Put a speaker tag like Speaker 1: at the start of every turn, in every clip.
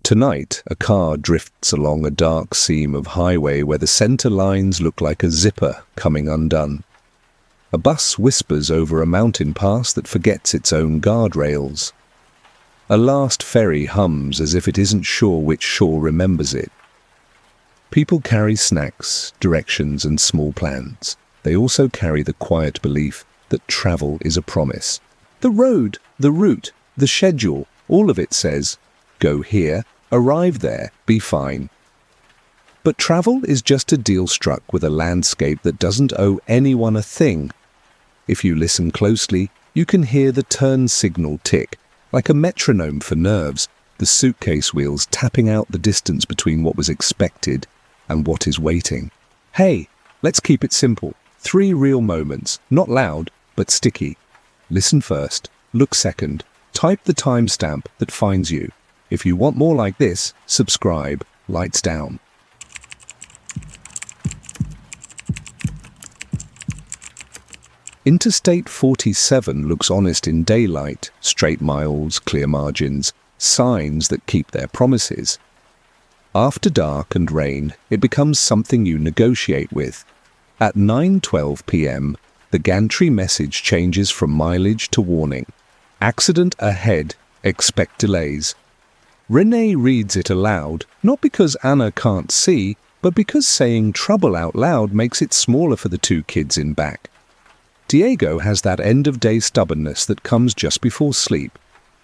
Speaker 1: Tonight, a car drifts along a dark seam of highway where the center lines look like a zipper coming undone. A bus whispers over a mountain pass that forgets its own guardrails. A last ferry hums as if it isn't sure which shore remembers it. People carry snacks, directions, and small plans. They also carry the quiet belief that travel is a promise. The road, the route, the schedule, all of it says, go here, arrive there, be fine. But travel is just a deal struck with a landscape that doesn't owe anyone a thing. If you listen closely, you can hear the turn signal tick, like a metronome for nerves, the suitcase wheels tapping out the distance between what was expected and what is waiting. Hey, let's keep it simple. 3 real moments, not loud, but sticky. Listen first, look second, type the timestamp that finds you. If you want more like this, subscribe. Lights down. Interstate 47 looks honest in daylight, straight miles, clear margins, signs that keep their promises. After dark and rain, it becomes something you negotiate with. At 9:12 p.m., the gantry message changes from mileage to warning. Accident ahead, expect delays. Renee reads it aloud, not because Anna can't see, but because saying trouble out loud makes it smaller for the 2 kids in back. Diego has that end-of-day stubbornness that comes just before sleep.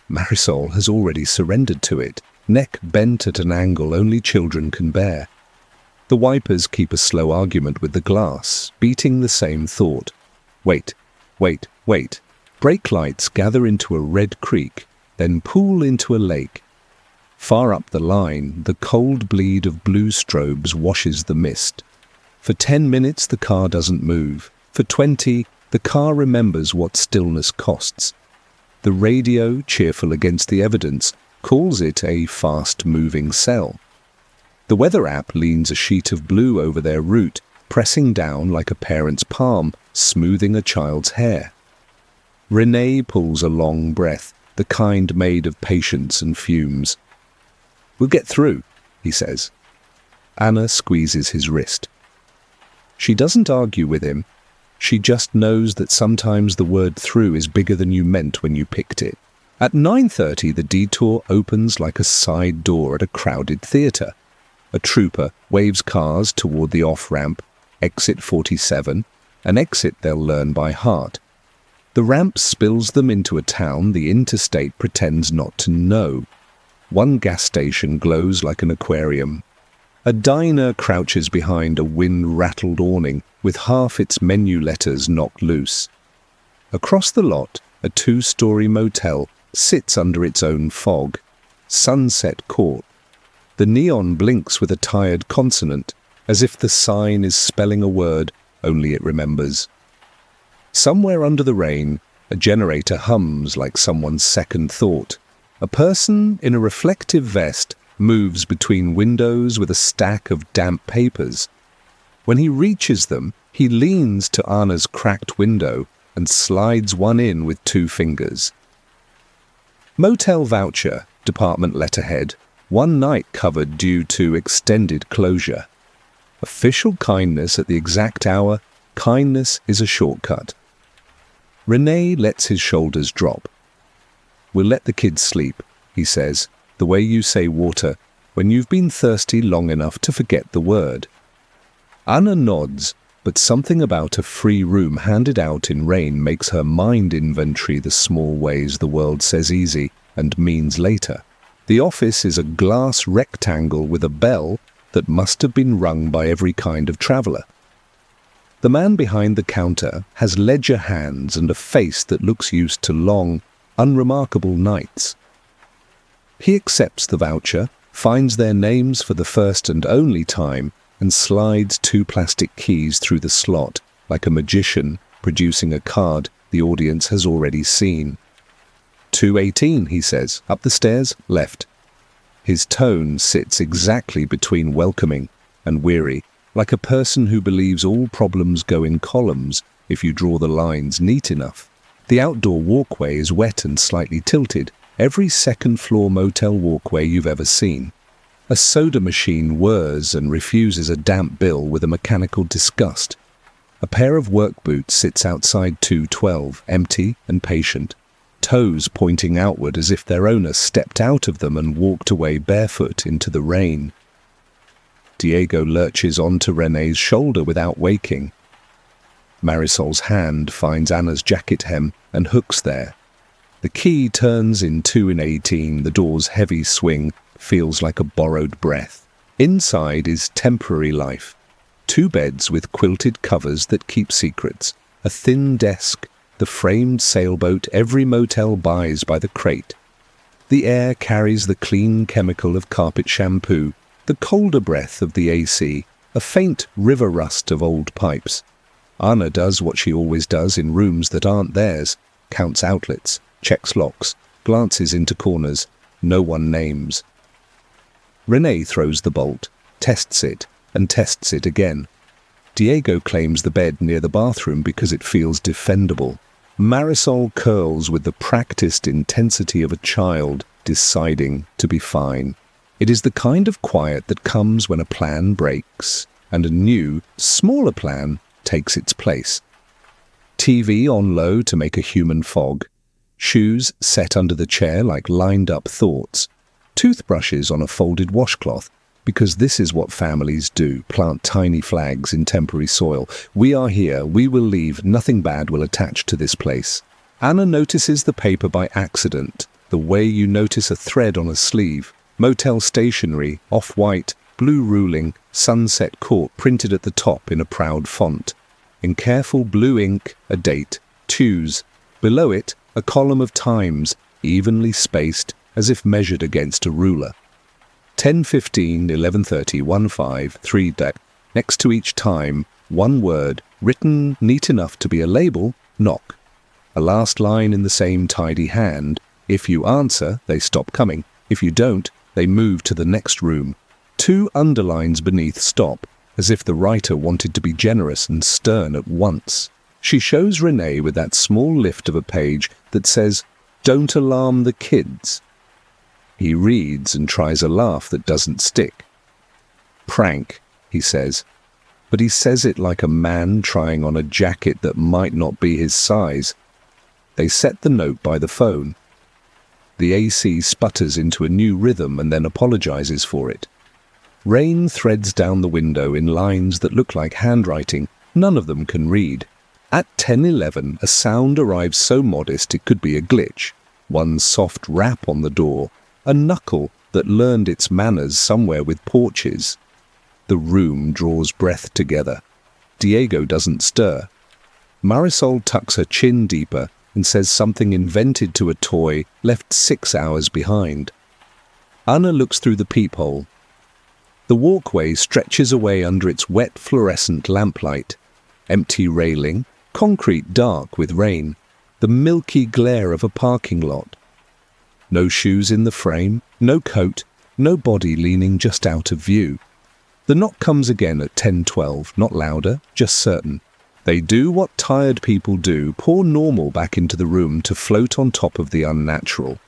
Speaker 1: Marisol has already surrendered to it, neck bent at an angle only children can bear. The wipers keep a slow argument with the glass, beating the same thought. Wait, wait, wait. Brake lights gather into a red creek, then pool into a lake. Far up the line, the cold bleed of blue strobes washes the mist. For 10 minutes, the car doesn't move. For 20, the car remembers what stillness costs. The radio, cheerful against the evidence, calls it a fast-moving cell. The weather app leans a sheet of blue over their route, pressing down like a parent's palm, smoothing a child's hair. Renee pulls a long breath, the kind made of patience and fumes. We'll get through, he says. Anna squeezes his wrist. She doesn't argue with him. She just knows that sometimes the word through is bigger than you meant when you picked it. At 9:30, the detour opens like a side door at a crowded theatre. A trooper waves cars toward the off-ramp, exit 47, an exit they'll learn by heart. The ramp spills them into a town the interstate pretends not to know. One gas station glows like an aquarium. A diner crouches behind a wind-rattled awning with half its menu letters knocked loose. Across the lot, a 2-story motel sits under its own fog. Sunset Court. The neon blinks with a tired consonant, as if the sign is spelling a word only it remembers. Somewhere under the rain, a generator hums like someone's second thought. A person in a reflective vest moves between windows with a stack of damp papers. When he reaches them, he leans to Anna's cracked window and slides one in with 2 fingers. Motel Voucher, department letterhead, 1 night covered due to extended closure. Official kindness at the exact hour, kindness is a shortcut. Renee lets his shoulders drop. We'll let the kids sleep, he says, the way you say water when you've been thirsty long enough to forget the word. Anna nods, but something about a free room handed out in rain makes her mind inventory the small ways the world says easy and means later. The office is a glass rectangle with a bell that must have been rung by every kind of traveller. The man behind the counter has ledger hands and a face that looks used to long, unremarkable nights. He accepts the voucher, finds their names for the first and only time, and slides 2 plastic keys through the slot, like a magician producing a card the audience has already seen. 218, he says, up the stairs, left. His tone sits exactly between welcoming and weary, like a person who believes all problems go in columns if you draw the lines neat enough. The outdoor walkway is wet and slightly tilted, every second-floor motel walkway you've ever seen. A soda machine whirs and refuses a damp bill with a mechanical disgust. A pair of work boots sits outside 212, empty and patient, toes pointing outward as if their owner stepped out of them and walked away barefoot into the rain. Diego lurches onto René's shoulder without waking. Marisol's hand finds Anna's jacket hem and hooks there. The key turns in 2 in 18, the door's heavy swing feels like a borrowed breath. Inside is temporary life. 2 beds with quilted covers that keep secrets, a thin desk, the framed sailboat every motel buys by the crate. The air carries the clean chemical of carpet shampoo, the colder breath of the AC, a faint river rust of old pipes. Anna does what she always does in rooms that aren't theirs, counts outlets, checks locks, glances into corners, no one names. René throws the bolt, tests it, and tests it again. Diego claims the bed near the bathroom because it feels defendable. Marisol curls with the practiced intensity of a child deciding to be fine. It is the kind of quiet that comes when a plan breaks and a new, smaller plan takes its place. TV on low to make a human fog. Shoes set under the chair like lined-up thoughts. Toothbrushes on a folded washcloth, because this is what families do, plant tiny flags in temporary soil. We are here, we will leave, nothing bad will attach to this place. Anna notices the paper by accident, the way you notice a thread on a sleeve. Motel stationery, off-white, blue ruling, Sunset Court printed at the top in a proud font. In careful blue ink, a date, choose. Below it, a column of times, evenly spaced, as if measured against a ruler. 10:15, 11:30, 1:05, 3. Next to each time, one word, written neat enough to be a label, knock. A last line in the same tidy hand. If you answer, they stop coming. If you don't, they move to the next room. 2 underlines beneath stop, as if the writer wanted to be generous and stern at once. She shows René with that small lift of a page that says, "Don't alarm the kids." He reads and tries a laugh that doesn't stick. "Prank," he says, but he says it like a man trying on a jacket that might not be his size. They set the note by the phone. The AC sputters into a new rhythm and then apologizes for it. Rain threads down the window in lines that look like handwriting. None of them can read. At 10:11, a sound arrives so modest it could be a glitch. One soft rap on the door, a knuckle that learned its manners somewhere with porches. The room draws breath together. Diego doesn't stir. Marisol tucks her chin deeper and says something invented to a toy left 6 hours behind. Anna looks through the peephole. The walkway stretches away under its wet fluorescent lamplight. Empty railing, concrete dark with rain, the milky glare of a parking lot. No shoes in the frame, no coat, no body leaning just out of view. The knock comes again at 10:12, not louder, just certain. They do what tired people do, pour normal back into the room to float on top of the unnatural.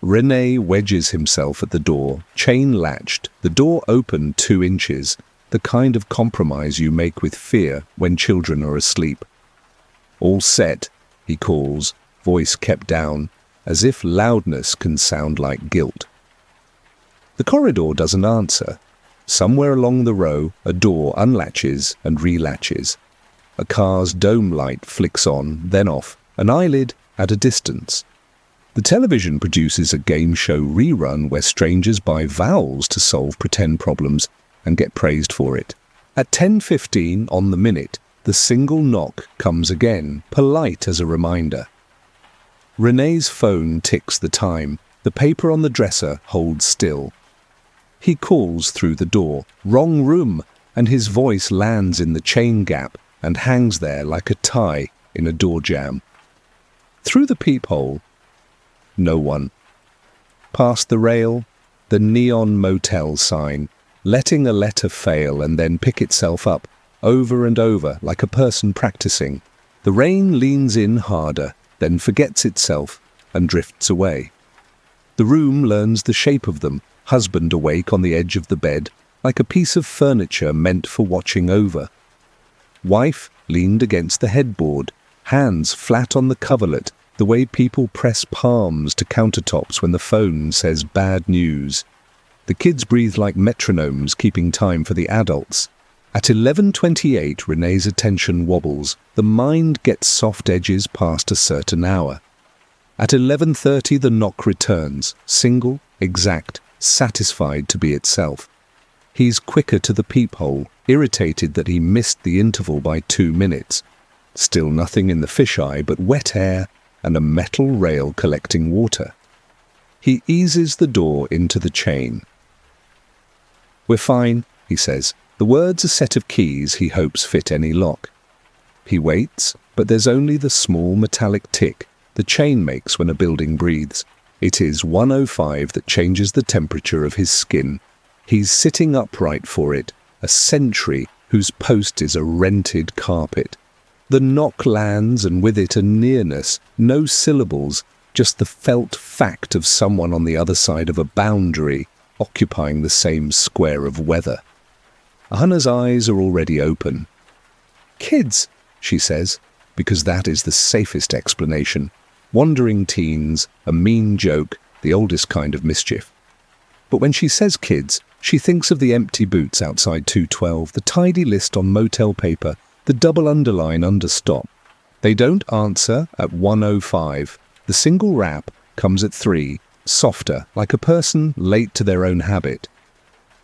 Speaker 1: René wedges himself at the door, chain-latched, the door open 2 inches, the kind of compromise you make with fear when children are asleep. "All set," he calls, voice kept down, as if loudness can sound like guilt. The corridor doesn't answer. Somewhere along the row, a door unlatches and relatches. A car's dome light flicks on, then off, an eyelid at a distance. The television produces a game show rerun where strangers buy vowels to solve pretend problems and get praised for it. At 10:15 on the minute, the single knock comes again, polite as a reminder. René's phone ticks the time. The paper on the dresser holds still. He calls through the door, "Wrong room," and his voice lands in the chain gap and hangs there like a tie in a door jamb. Through the peephole, no one. Past the rail, the neon motel sign, letting a letter fail and then pick itself up, over and over like a person practicing. The rain leans in harder, then forgets itself and drifts away. The room learns the shape of them, husband awake on the edge of the bed, like a piece of furniture meant for watching over. Wife leaned against the headboard, hands flat on the coverlet, the way people press palms to countertops when the phone says bad news. The kids breathe like metronomes, keeping time for the adults. At 11:28, Renee's attention wobbles. The mind gets soft edges past a certain hour. At 11:30, the knock returns, single, exact, satisfied to be itself. He's quicker to the peephole, irritated that he missed the interval by 2 minutes. Still nothing in the fisheye but wet air and a metal rail collecting water. He eases the door into the chain. "We're fine," he says. The word's a set of keys he hopes fit any lock. He waits, but there's only the small metallic tick the chain makes when a building breathes. It is 105 that changes the temperature of his skin. He's sitting upright for it, a sentry whose post is a rented carpet. The knock lands, and with it a nearness, no syllables, just the felt fact of someone on the other side of a boundary, occupying the same square of weather. Anna's eyes are already open. "Kids," she says, because that is the safest explanation. Wandering teens, a mean joke, the oldest kind of mischief. But when she says kids, she thinks of the empty boots outside 212, the tidy list on motel paper, the double underline under stop. They don't answer at 1:05. The single rap comes at 3, softer, like a person late to their own habit.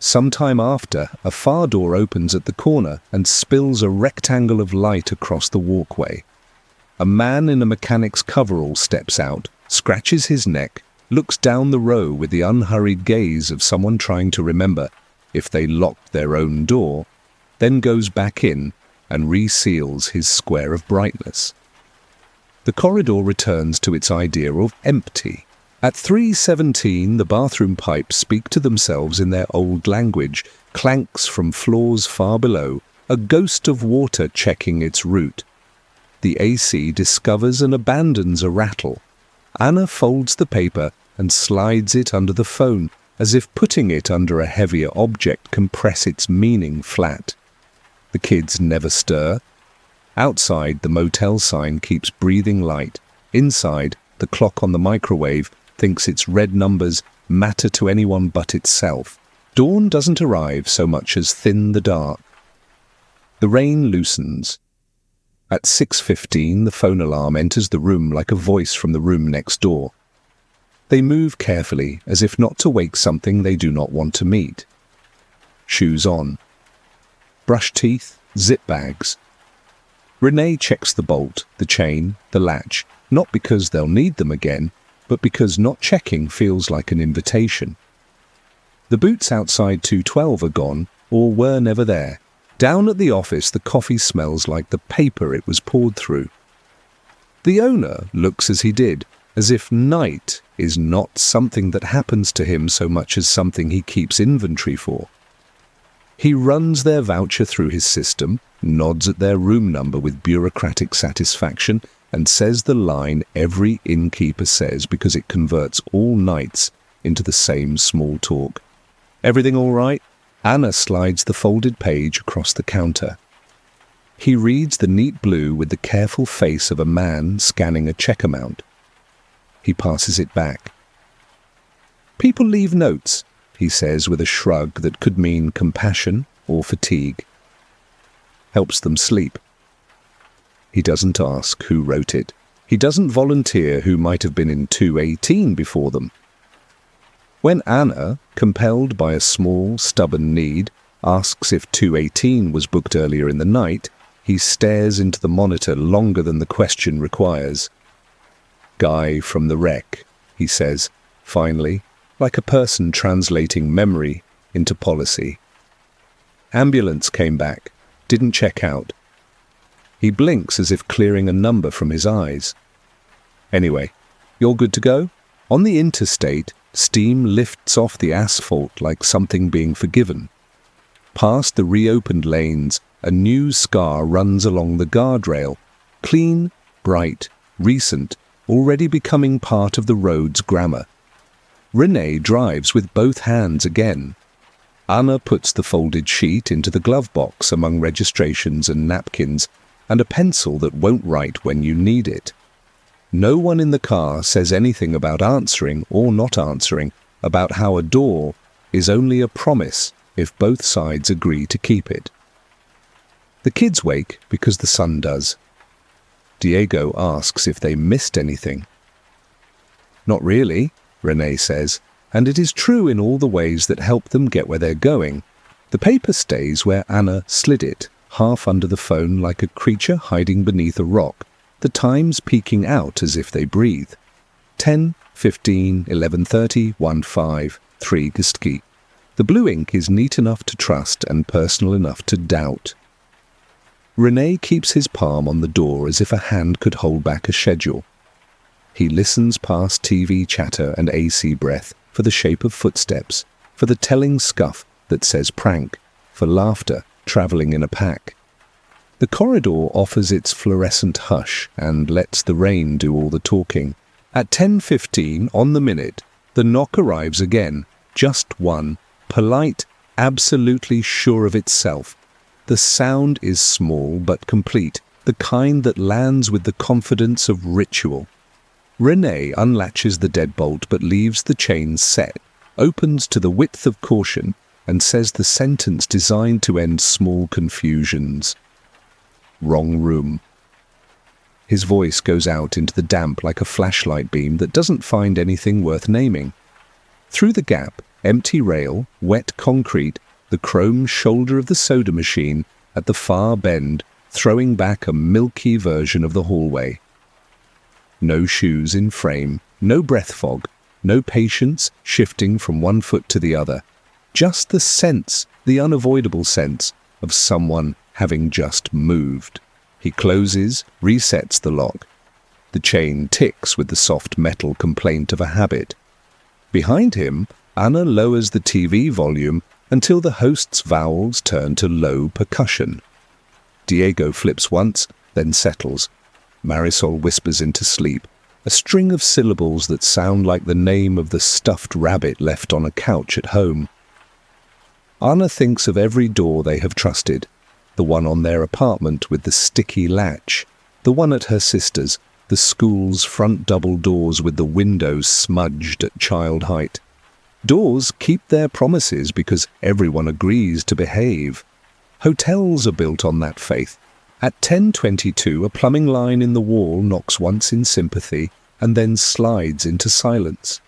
Speaker 1: Sometime after, a far door opens at the corner and spills a rectangle of light across the walkway. A man in a mechanic's coverall steps out, scratches his neck, looks down the row with the unhurried gaze of someone trying to remember if they locked their own door, then goes back in and reseals his square of brightness. The corridor returns to its idea of empty. At 3:17, the bathroom pipes speak to themselves in their old language, clanks from floors far below, a ghost of water checking its route. The AC discovers and abandons a rattle. Anna folds the paper and slides it under the phone, as if putting it under a heavier object can press its meaning flat. The kids never stir. Outside, the motel sign keeps breathing light. Inside, the clock on the microwave thinks its red numbers matter to anyone but itself. Dawn doesn't arrive so much as thin the dark. The rain loosens. At 6:15, the phone alarm enters the room like a voice from the room next door. They move carefully, as if not to wake something they do not want to meet. Shoes on. Brush teeth, zip bags. Renee checks the bolt, the chain, the latch, not because they'll need them again, but because not checking feels like an invitation. The boots outside 212 are gone, or were never there. Down at the office, the coffee smells like the paper it was poured through. The owner looks as he did, as if night is not something that happens to him so much as something he keeps inventory for. He runs their voucher through his system, nods at their room number with bureaucratic satisfaction, and says the line every innkeeper says because it converts all nights into the same small talk. "Everything all right?" Anna slides the folded page across the counter. He reads the neat blue with the careful face of a man scanning a check amount. He passes it back. "People leave notes," he says with a shrug that could mean compassion or fatigue. "Helps them sleep." He doesn't ask who wrote it. He doesn't volunteer who might have been in 218 before them. When Anna, compelled by a small, stubborn need, asks if 218 was booked earlier in the night, he stares into the monitor longer than the question requires. "Guy from the wreck," he says, finally, like a person translating memory into policy. "Ambulance came back. Didn't check out." He blinks as if clearing a number from his eyes. "Anyway, you're good to go?" On the interstate, steam lifts off the asphalt like something being forgiven. Past the reopened lanes, a new scar runs along the guardrail, clean, bright, recent, already becoming part of the road's grammar. Renee drives with both hands again. Anna puts the folded sheet into the glove box among registrations and napkins, and a pencil that won't write when you need it. No one in the car says anything about answering or not answering, about how a door is only a promise if both sides agree to keep it. The kids wake because the sun does. Diego asks if they missed anything. Not really, Renee says, and it is true in all the ways that help them get where they're going. The paper stays where Anna slid it, half under the phone like a creature hiding beneath a rock, the times peeking out as if they breathe. 10, 15, 11:30, 1:05, 3 Gistki. The blue ink is neat enough to trust and personal enough to doubt. Renee keeps his palm on the door as if a hand could hold back a schedule. He listens past TV chatter and AC breath for the shape of footsteps, for the telling scuff that says prank, for laughter travelling in a pack. The corridor offers its fluorescent hush and lets the rain do all the talking. At 10:15 on the minute, the knock arrives again, just one, polite, absolutely sure of itself. The sound is small but complete, the kind that lands with the confidence of ritual. Renee unlatches the deadbolt but leaves the chain set, opens to the width of caution, and says the sentence designed to end small confusions. Wrong room. His voice goes out into the damp like a flashlight beam that doesn't find anything worth naming. Through the gap, empty rail, wet concrete, the chrome shoulder of the soda machine at the far bend, throwing back a milky version of the hallway. No shoes in frame, no breath fog, no patience shifting from one foot to the other. Just the sense, the unavoidable sense, of someone having just moved. He closes, resets the lock. The chain ticks with the soft metal complaint of a habit. Behind him, Anna lowers the TV volume until the host's vowels turn to low percussion. Diego flips once, then settles. Marisol whispers into sleep, a string of syllables that sound like the name of the stuffed rabbit left on a couch at home. Anna thinks of every door they have trusted, the one on their apartment with the sticky latch, the one at her sister's, the school's front double doors with the windows smudged at child height. Doors keep their promises because everyone agrees to behave. Hotels are built on that faith. At 10:22, a plumbing line in the wall knocks once in sympathy and then slides into silence.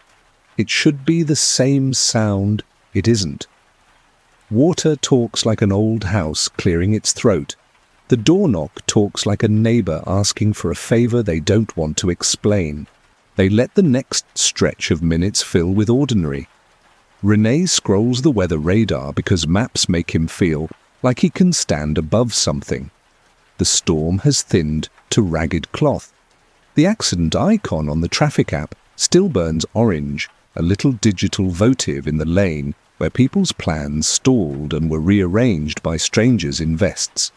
Speaker 1: It should be the same sound. It isn't. Water talks like an old house clearing its throat. The door knock talks like a neighbour asking for a favour they don't want to explain. They let the next stretch of minutes fill with ordinary. Renee scrolls the weather radar because maps make him feel like he can stand above something. The storm has thinned to ragged cloth. The accident icon on the traffic app still burns orange, a little digital votive in the lane where people's plans stalled and were rearranged by strangers in vests.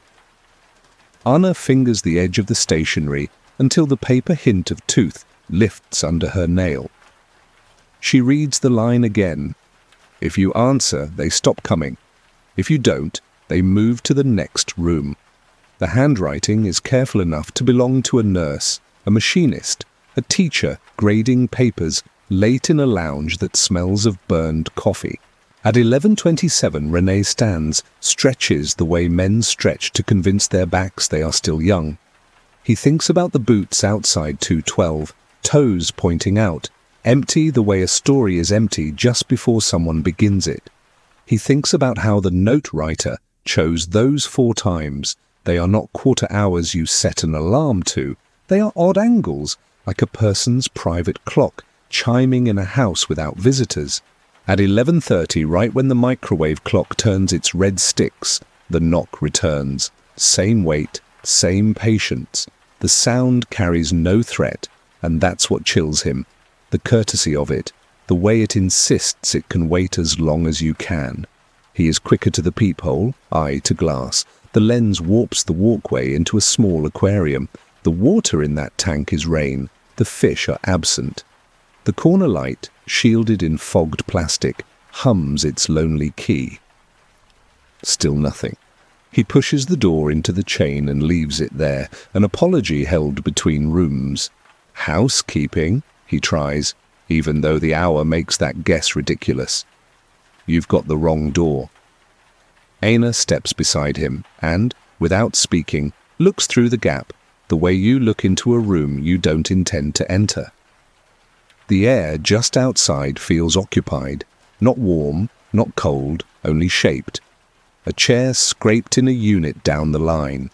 Speaker 1: Anna fingers the edge of the stationery until the paper hint of tooth lifts under her nail. She reads the line again. If you answer, they stop coming. If you don't, they move to the next room. The handwriting is careful enough to belong to a nurse, a machinist, a teacher grading papers late in a lounge that smells of burned coffee. At 11:27, Renee stands, stretches the way men stretch to convince their backs they are still young. He thinks about the boots outside 212, toes pointing out, empty the way a story is empty just before someone begins it. He thinks about how the note writer chose those 4 times. They are not quarter hours you set an alarm to. They are odd angles, like a person's private clock, chiming in a house without visitors. At 11:30, right when the microwave clock turns its red sticks, the knock returns. Same weight, same patience. The sound carries no threat, and that's what chills him. The courtesy of it, the way it insists it can wait as long as you can. He is quicker to the peephole, eye to glass. The lens warps the walkway into a small aquarium. The water in that tank is rain. The fish are absent. The corner light, shielded in fogged plastic, hums its lonely key. Still nothing. He pushes the door into the chain and leaves it there, an apology held between rooms. Housekeeping, he tries, even though the hour makes that guess ridiculous. You've got the wrong door. Aina steps beside him and, without speaking, looks through the gap, the way you look into a room you don't intend to enter. The air just outside feels occupied, not warm, not cold, only shaped. A chair scraped in a unit down the line.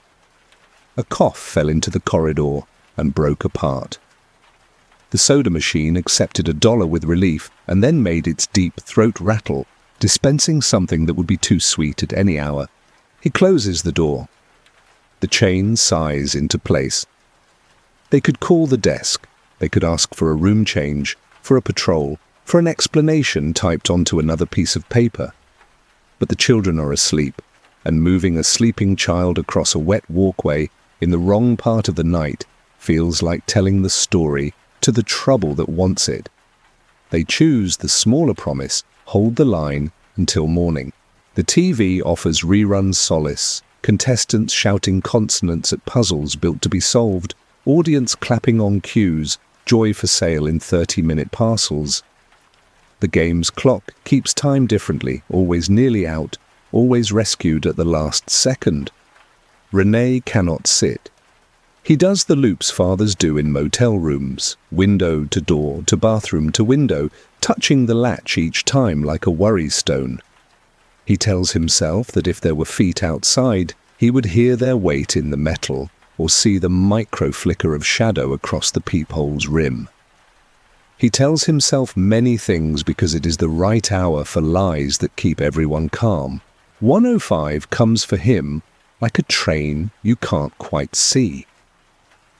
Speaker 1: A cough fell into the corridor and broke apart. The soda machine accepted $1 with relief and then made its deep throat rattle, dispensing something that would be too sweet at any hour. He closes the door. The chain sighs into place. They could call the desk. They could ask for a room change, for a patrol, for an explanation typed onto another piece of paper. But the children are asleep, and moving a sleeping child across a wet walkway in the wrong part of the night feels like telling the story to the trouble that wants it. They choose the smaller promise, hold the line until morning. The TV offers rerun solace, contestants shouting consonants at puzzles built to be solved, audience clapping on cues, joy for sale in 30-minute parcels. The game's clock keeps time differently, always nearly out, always rescued at the last second. Renee cannot sit. He does the loops fathers do in motel rooms, window to door to bathroom to window, touching the latch each time like a worry stone. He tells himself that if there were feet outside, he would hear their weight in the metal or see the micro-flicker of shadow across the peephole's rim. He tells himself many things because it is the right hour for lies that keep everyone calm. 105 comes for him like a train you can't quite see.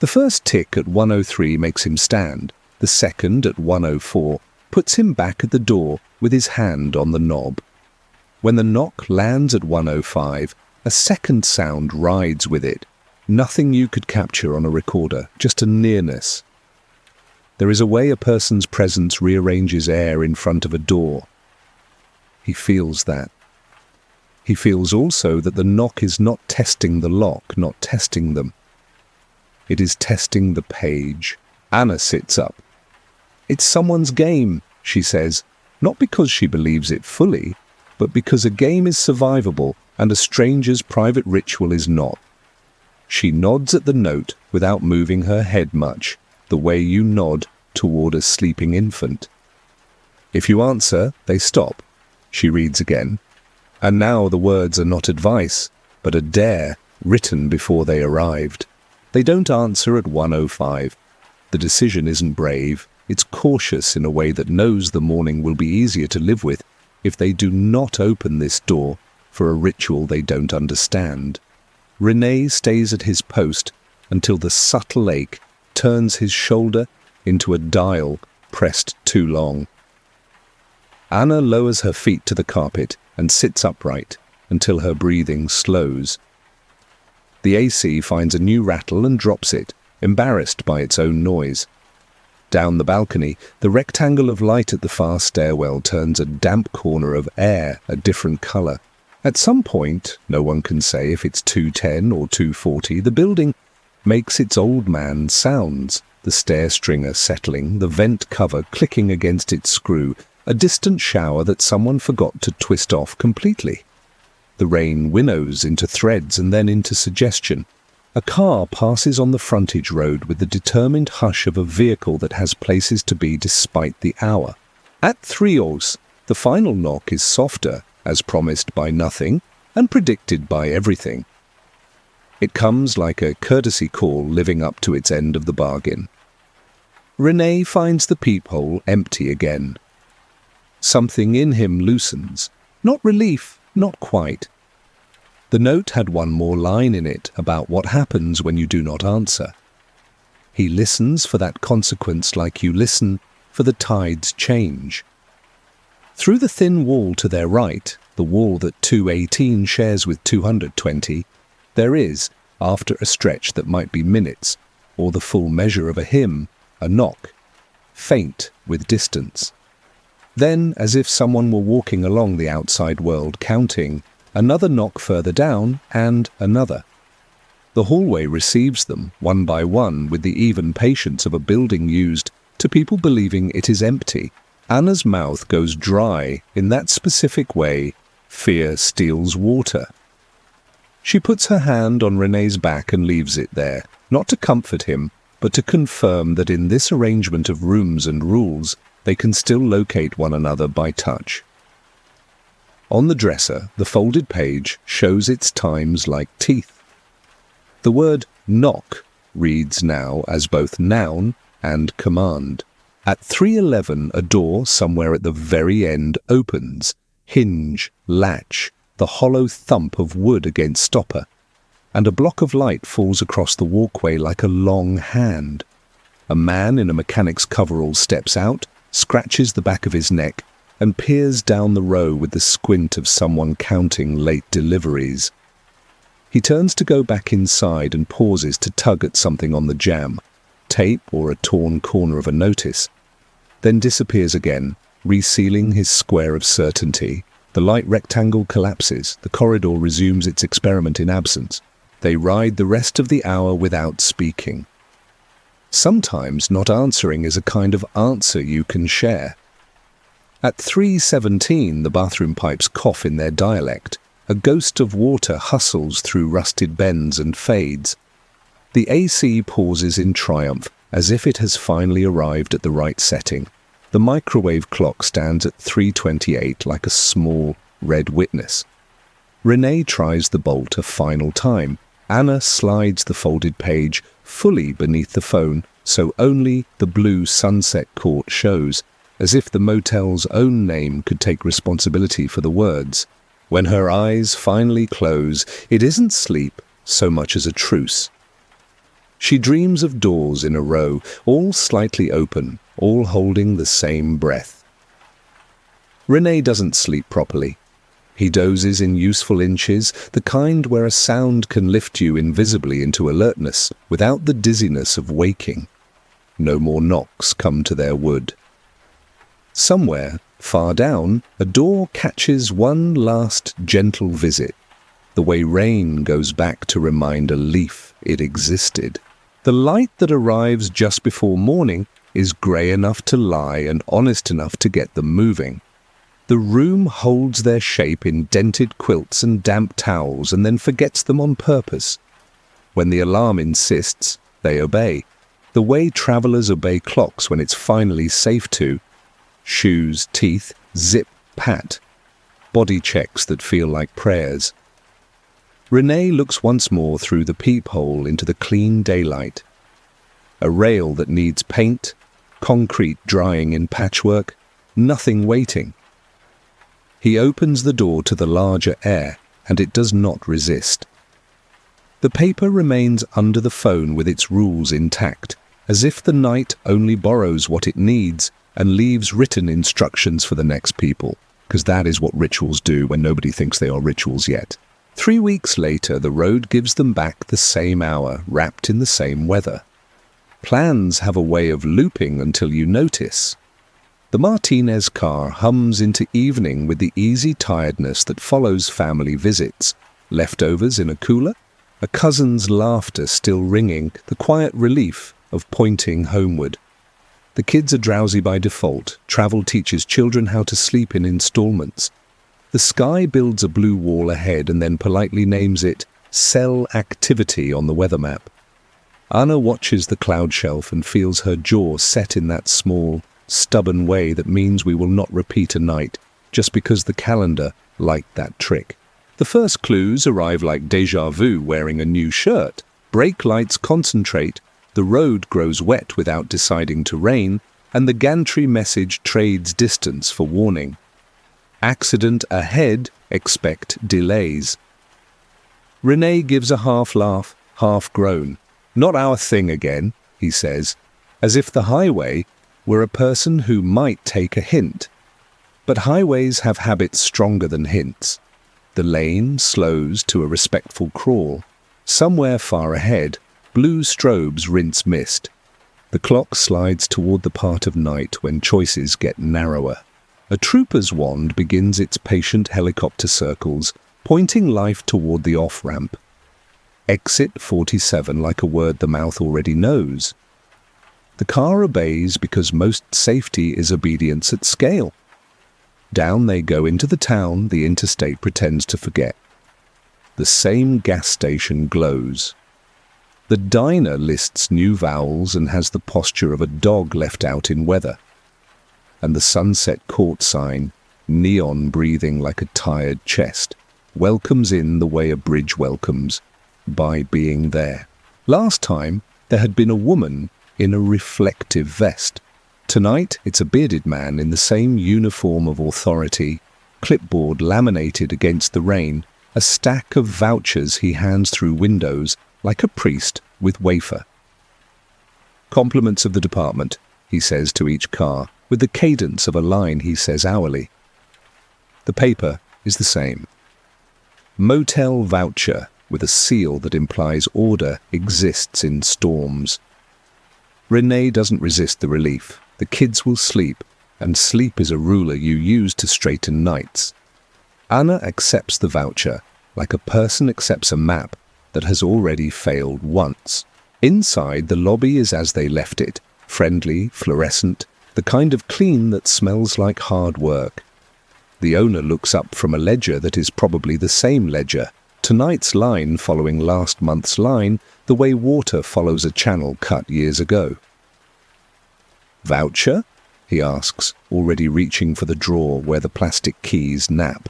Speaker 1: The first tick at 103 makes him stand. The second at 104 puts him back at the door with his hand on the knob. When the knock lands at 105, a second sound rides with it. Nothing you could capture on a recorder, just a nearness. There is a way a person's presence rearranges air in front of a door. He feels that. He feels also that the knock is not testing the lock, not testing them. It is testing the page. Anna sits up. It's someone's game, she says, not because she believes it fully, but because a game is survivable and a stranger's private ritual is not. She nods at the note without moving her head much, the way you nod toward a sleeping infant. If you answer, they stop. She reads again. And now the words are not advice, but a dare, written before they arrived. They don't answer at 105. The decision isn't brave. It's cautious in a way that knows the morning will be easier to live with if they do not open this door for a ritual they don't understand. Renee stays at his post until the subtle ache turns his shoulder into a dial pressed too long. Anna lowers her feet to the carpet and sits upright until her breathing slows. The AC finds a new rattle and drops it, embarrassed by its own noise. Down the balcony, the rectangle of light at the far stairwell turns a damp corner of air a different colour. At some point, no one can say if it's 210 or 240, the building makes its old man sounds, the stair stringer settling, the vent cover clicking against its screw, a distant shower that someone forgot to twist off completely. The rain winnows into threads and then into suggestion. A car passes on the frontage road with the determined hush of a vehicle that has places to be despite the hour. At 3:00, the final knock is softer, as promised by nothing and predicted by everything. It comes like a courtesy call living up to its end of the bargain. Renee finds the peephole empty again. Something in him loosens. Not relief, not quite. The note had one more line in it about what happens when you do not answer. He listens for that consequence like you listen for the tide's change. Through the thin wall to their right, the wall that 218 shares with 220, there is, after a stretch that might be minutes, or the full measure of a hymn, a knock. faint with distance. Then, as if someone were walking along the outside world counting, another knock further down, and another. The hallway receives them, one by one, with the even patience of a building used to people believing it is empty. Anna's mouth goes dry in that specific way fear steals water. She puts her hand on René's back and leaves it there, not to comfort him, but to confirm that in this arrangement of rooms and rules, they can still locate one another by touch. On the dresser, the folded page shows its times like teeth. The word knock reads now as both noun and command. At 3:11, a door somewhere at the very end opens. Hinge, latch, the hollow thump of wood against stopper, and a block of light falls across the walkway like a long hand. A man in a mechanic's coverall steps out, scratches the back of his neck, and peers down the row with the squint of someone counting late deliveries. He turns to go back inside and pauses to tug at something on the jamb, tape or a torn corner of a notice, then disappears again, resealing his square of certainty. The light rectangle collapses, the corridor resumes its experiment in absence. They ride the rest of the hour without speaking. Sometimes not answering is a kind of answer you can share. At 3:17, the bathroom pipes cough in their dialect. A ghost of water hustles through rusted bends and fades. The AC pauses in triumph, as if it has finally arrived at the right setting. The microwave clock stands at 3:28 like a small, red witness. René tries the bolt a final time. Anna slides the folded page fully beneath the phone, so only the blue Sunset Court shows, as if the motel's own name could take responsibility for the words. When her eyes finally close, it isn't sleep so much as a truce. She dreams of doors in a row, all slightly open, all holding the same breath. René doesn't sleep properly. He dozes in useful inches, the kind where a sound can lift you invisibly into alertness without the dizziness of waking. No more knocks come to their wood. Somewhere, far down, a door catches one last gentle visit, the way rain goes back to remind a leaf it existed. The light that arrives just before morning is grey enough to lie and honest enough to get them moving. The room holds their shape in dented quilts and damp towels and then forgets them on purpose. When the alarm insists, they obey, the way travellers obey clocks when it's finally safe to. Shoes, teeth, zip, pat. Body checks that feel like prayers. René looks once more through the peephole into the clean daylight. A rail that needs paint, concrete drying in patchwork, nothing waiting. He opens the door to the larger air, and it does not resist. The paper remains under the phone with its rules intact, as if the night only borrows what it needs and leaves written instructions for the next people, because that is what rituals do when nobody thinks they are rituals yet. 3 weeks later, the road gives them back the same hour, wrapped in the same weather. Plans have a way of looping until you notice. The Martinez car hums into evening with the easy tiredness that follows family visits. Leftovers in a cooler, a cousin's laughter still ringing, the quiet relief of pointing homeward. The kids are drowsy by default. Travel teaches children how to sleep in installments. The sky builds a blue wall ahead and then politely names it cell activity on the weather map. Anna watches the cloud shelf and feels her jaw set in that small, stubborn way that means we will not repeat a night just because the calendar liked that trick. The first clues arrive like déjà vu wearing a new shirt. Brake lights concentrate. The road grows wet without deciding to rain, and the gantry message trades distance for warning. Accident ahead, expect delays. René gives a half laugh, half groan. Not our thing again, he says, as if the highway were a person who might take a hint. But highways have habits stronger than hints. The lane slows to a respectful crawl. Somewhere far ahead, blue strobes rinse mist. The clock slides toward the part of night when choices get narrower. A trooper's wand begins its patient helicopter circles, pointing life toward the off-ramp. Exit 47 like a word the mouth already knows. The car obeys because most safety is obedience at scale. Down they go into the town the interstate pretends to forget. The same gas station glows. The diner lists new vowels and has the posture of a dog left out in weather. And the Sunset Court sign, neon breathing like a tired chest, welcomes in the way a bridge welcomes, by being there. Last time, there had been a woman in a reflective vest. Tonight, it's a bearded man in the same uniform of authority, clipboard laminated against the rain, a stack of vouchers he hands through windows like a priest with wafer. "Compliments of the department," he says to each car, with the cadence of a line he says hourly. The paper is the same. Motel voucher, with a seal that implies order exists in storms. Renee doesn't resist the relief. The kids will sleep, and sleep is a ruler you use to straighten nights. Anna accepts the voucher, like a person accepts a map that has already failed once. Inside, the lobby is as they left it, friendly, fluorescent, the kind of clean that smells like hard work. The owner looks up from a ledger that is probably the same ledger, tonight's line following last month's line, the way water follows a channel cut years ago. "Voucher?" he asks, already reaching for the drawer where the plastic keys nap.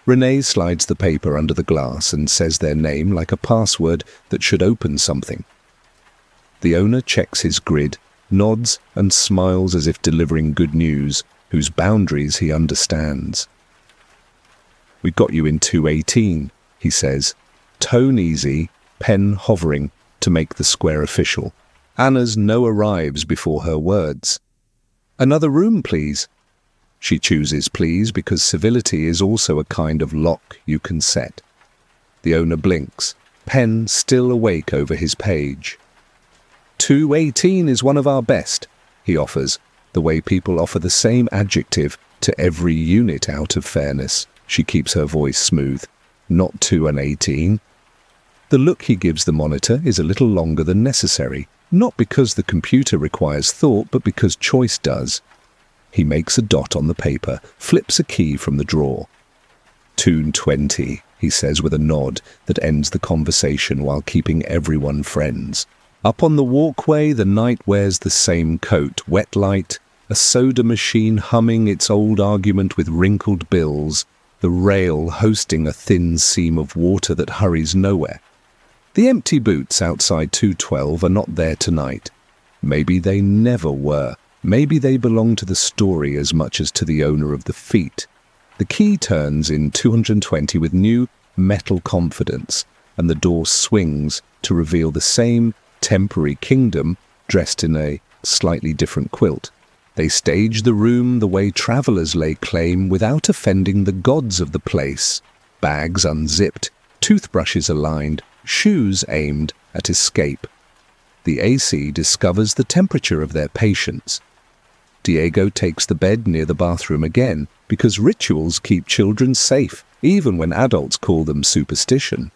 Speaker 1: Renee slides the paper under the glass and says their name like a password that should open something. The owner checks his grid, nods and smiles as if delivering good news, whose boundaries he understands. "We got you in 218, he says, tone easy, pen hovering to make the square official. Anna's no arrives before her words. "Another room, please." She chooses please because civility is also a kind of lock you can set. The owner blinks, pen still awake over his page. 218 is one of our best, he offers, the way people offer the same adjective to every unit out of fairness. She keeps her voice smooth. Not 218. The look he gives the monitor is a little longer than necessary, not because the computer requires thought, but because choice does. He makes a dot on the paper, flips a key from the drawer. 220, he says with a nod that ends the conversation while keeping everyone friends. Up on the walkway, the night wears the same coat, wet light, a soda machine humming its old argument with wrinkled bills, the rail hosting a thin seam of water that hurries nowhere. The empty boots outside 212 are not there tonight. Maybe they never were. Maybe they belong to the story as much as to the owner of the feet. The key turns in 220 with new metal confidence, and the door swings to reveal the same temporary kingdom dressed in a slightly different quilt. They stage the room the way travelers lay claim without offending the gods of the place. Bags unzipped, toothbrushes aligned, shoes aimed at escape. The AC discovers the temperature of their patients. Diego takes the bed near the bathroom again because rituals keep children safe, even when adults call them superstition.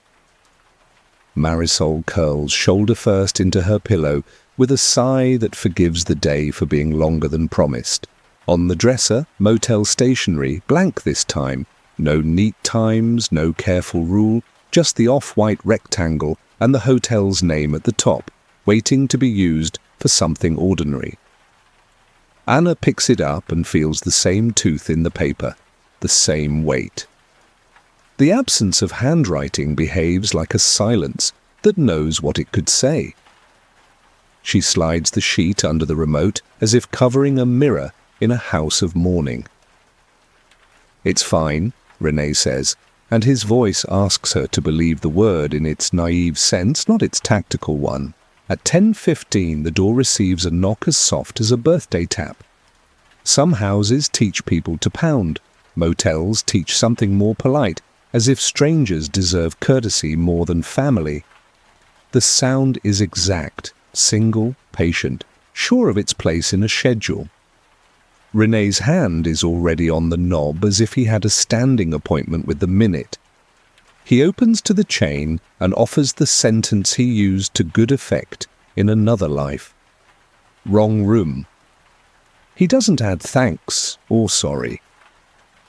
Speaker 1: Marisol curls shoulder first into her pillow with a sigh that forgives the day for being longer than promised. On the dresser, motel stationery, blank this time. No neat times, no careful rule, just the off-white rectangle and the hotel's name at the top, waiting to be used for something ordinary. Anna picks it up and feels the same tooth in the paper, the same weight. The absence of handwriting behaves like a silence that knows what it could say. She slides the sheet under the remote as if covering a mirror in a house of mourning. "It's fine," Renee says, and his voice asks her to believe the word in its naive sense, not its tactical one. At 10:15, the door receives a knock as soft as a birthday tap. Some houses teach people to pound. Motels teach something more polite, as if strangers deserve courtesy more than family. The sound is exact, single, patient, sure of its place in a schedule. René's hand is already on the knob as if he had a standing appointment with the minute. He opens to the chain and offers the sentence he used to good effect in another life. Wrong room. He doesn't add thanks or sorry.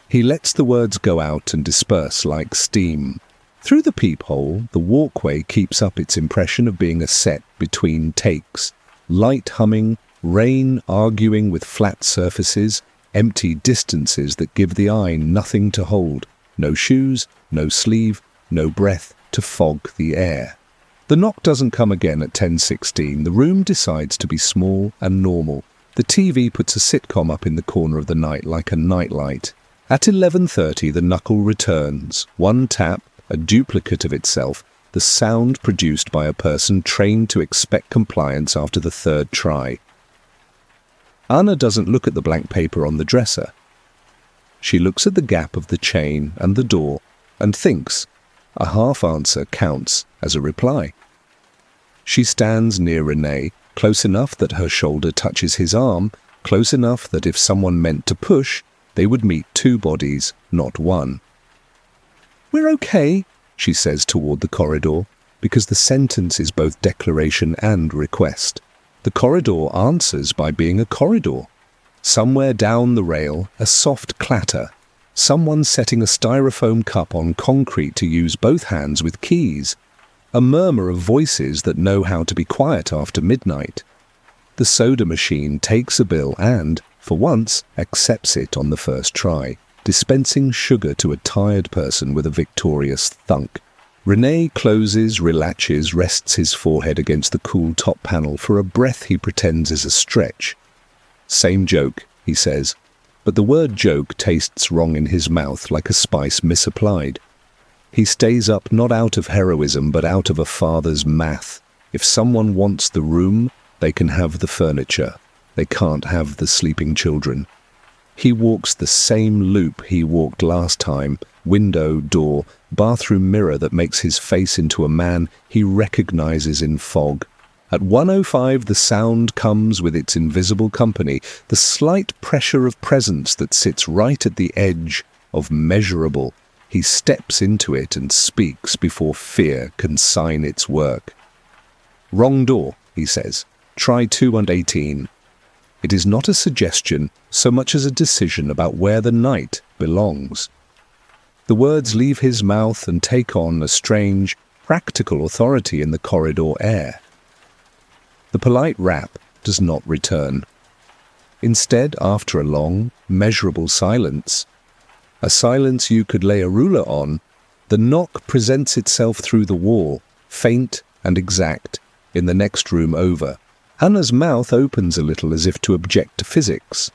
Speaker 1: He lets the words go out and disperse like steam. Through the peephole, the walkway keeps up its impression of being a set between takes. Light humming, rain arguing with flat surfaces, empty distances that give the eye nothing to hold. No shoes, no sleeve, no breath to fog the air. The knock doesn't come again at 10:16. The room decides to be small and normal. The TV puts a sitcom up in the corner of the night like a nightlight. At 11:30 the knuckle returns. One tap, a duplicate of itself, the sound produced by a person trained to expect compliance after the third try. Anna doesn't look at the blank paper on the dresser. She looks at the gap of the chain and the door and thinks. A half answer counts as a reply. She stands near René, close enough that her shoulder touches his arm, close enough that if someone meant to push, they would meet two bodies, not one. "We're okay," she says toward the corridor, because the sentence is both declaration and request. The corridor answers by being a corridor. Somewhere down the rail, a soft clatter. Someone setting a styrofoam cup on concrete to use both hands with keys. A murmur of voices that know how to be quiet after midnight. The soda machine takes a bill and, for once, accepts it on the first try, dispensing sugar to a tired person with a victorious thunk. René closes, relaxes, rests his forehead against the cool top panel for a breath he pretends is a stretch. "Same joke," he says, but the word joke tastes wrong in his mouth like a spice misapplied. He stays up not out of heroism but out of a father's math. If someone wants the room, they can have the furniture. They can't have the sleeping children. He walks the same loop he walked last time, window, door, bathroom mirror that makes his face into a man he recognizes in fog. At 1:05 the sound comes with its invisible company, the slight pressure of presence that sits right at the edge of measurable. He steps into it and speaks before fear can sign its work. "Wrong door," he says. "Try 218. It is not a suggestion so much as a decision about where the night belongs. The words leave his mouth and take on a strange, practical authority in the corridor air. The polite rap does not return. Instead, after a long, measurable silence, a silence you could lay a ruler on, the knock presents itself through the wall, faint and exact, in the next room over. Anna's mouth opens a little as if to object to physics.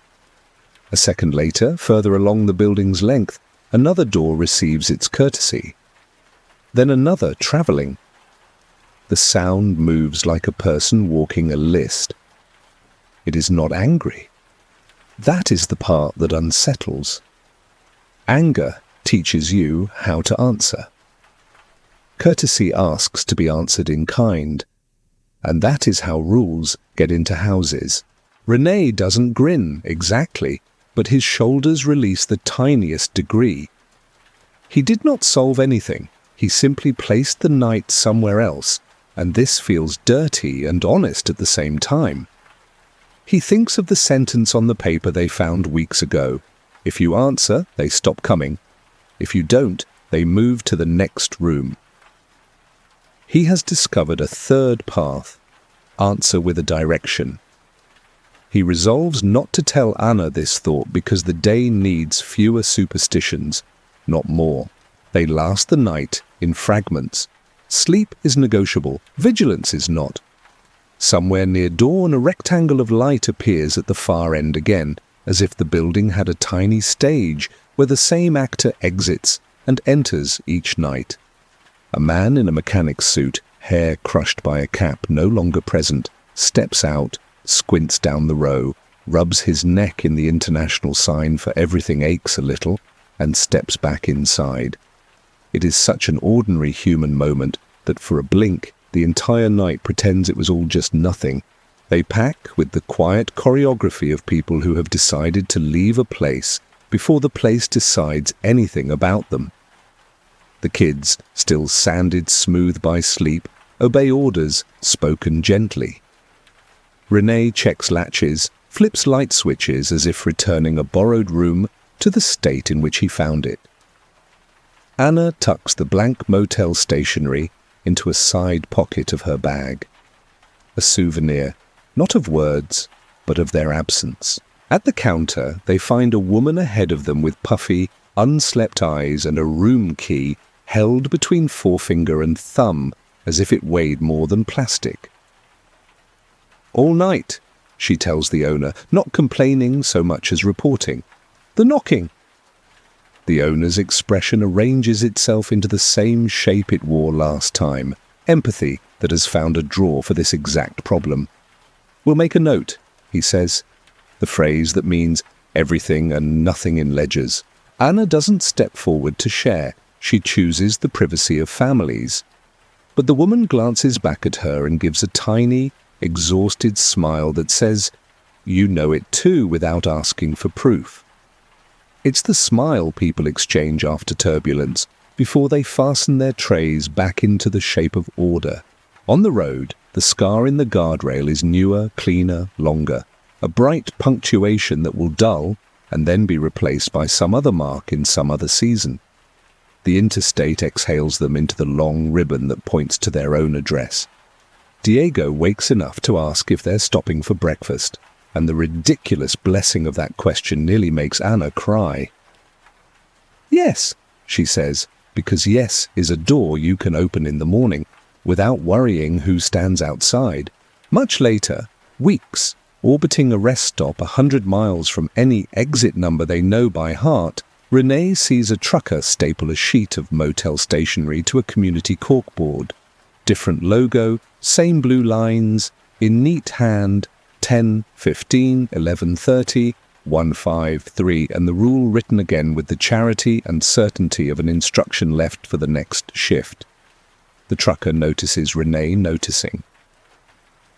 Speaker 1: A second later, further along the building's length, another door receives its courtesy. Then another travelling. The sound moves like a person walking a list. It is not angry. That is the part that unsettles. Anger teaches you how to answer. Courtesy asks to be answered in kind. And that is how rules get into houses. René doesn't grin, exactly, but his shoulders release the tiniest degree. He did not solve anything. He simply placed the night somewhere else, and this feels dirty and honest at the same time. He thinks of the sentence on the paper they found weeks ago. If you answer, they stop coming. If you don't, they move to the next room. He has discovered a third path, answer with a direction. He resolves not to tell Anna this thought because the day needs fewer superstitions, not more. They last the night in fragments. Sleep is negotiable, vigilance is not. Somewhere near dawn, a rectangle of light appears at the far end again, as if the building had a tiny stage where the same actor exits and enters each night. A man in a mechanic's suit, hair crushed by a cap no longer present, steps out, squints down the row, rubs his neck in the international sign for everything aches a little, and steps back inside. It is such an ordinary human moment that for a blink The entire night pretends it was all just nothing. They pack with the quiet choreography of people who have decided to leave a place before the place decides anything about them. The kids, still sanded smooth by sleep, obey orders spoken gently. Renee checks latches, flips light switches as if returning a borrowed room to the state in which he found it. Anna tucks the blank motel stationery into a side pocket of her bag. A souvenir, not of words, but of their absence. At the counter, they find a woman ahead of them with puffy, unslept eyes and a room key held between forefinger and thumb as if it weighed more than plastic. "All night," she tells the owner, not complaining so much as reporting. "The knocking." The owner's expression arranges itself into the same shape it wore last time, empathy that has found a drawer for this exact problem. "We'll make a note," he says, the phrase that means everything and nothing in ledgers. Anna doesn't step forward to share. She chooses the privacy of families. But the woman glances back at her and gives a tiny, exhausted smile that says, "You know it too," without asking for proof. It's the smile people exchange after turbulence, before they fasten their trays back into the shape of order. On the road, the scar in the guardrail is newer, cleaner, longer. A bright punctuation that will dull and then be replaced by some other mark in some other season. The interstate exhales them into the long ribbon that points to their own address. Diego wakes enough to ask if they're stopping for breakfast, and the ridiculous blessing of that question nearly makes Anna cry. "Yes," she says, because yes is a door you can open in the morning, without worrying who stands outside. Much later, weeks, orbiting a rest stop 100 miles from any exit number they know by heart, Renee sees a trucker staple a sheet of motel stationery to a community corkboard. Different logo, same blue lines, in neat hand, 10, 15, 11:30, 153, and the rule written again with the charity and certainty of an instruction left for the next shift. The trucker notices Renee noticing.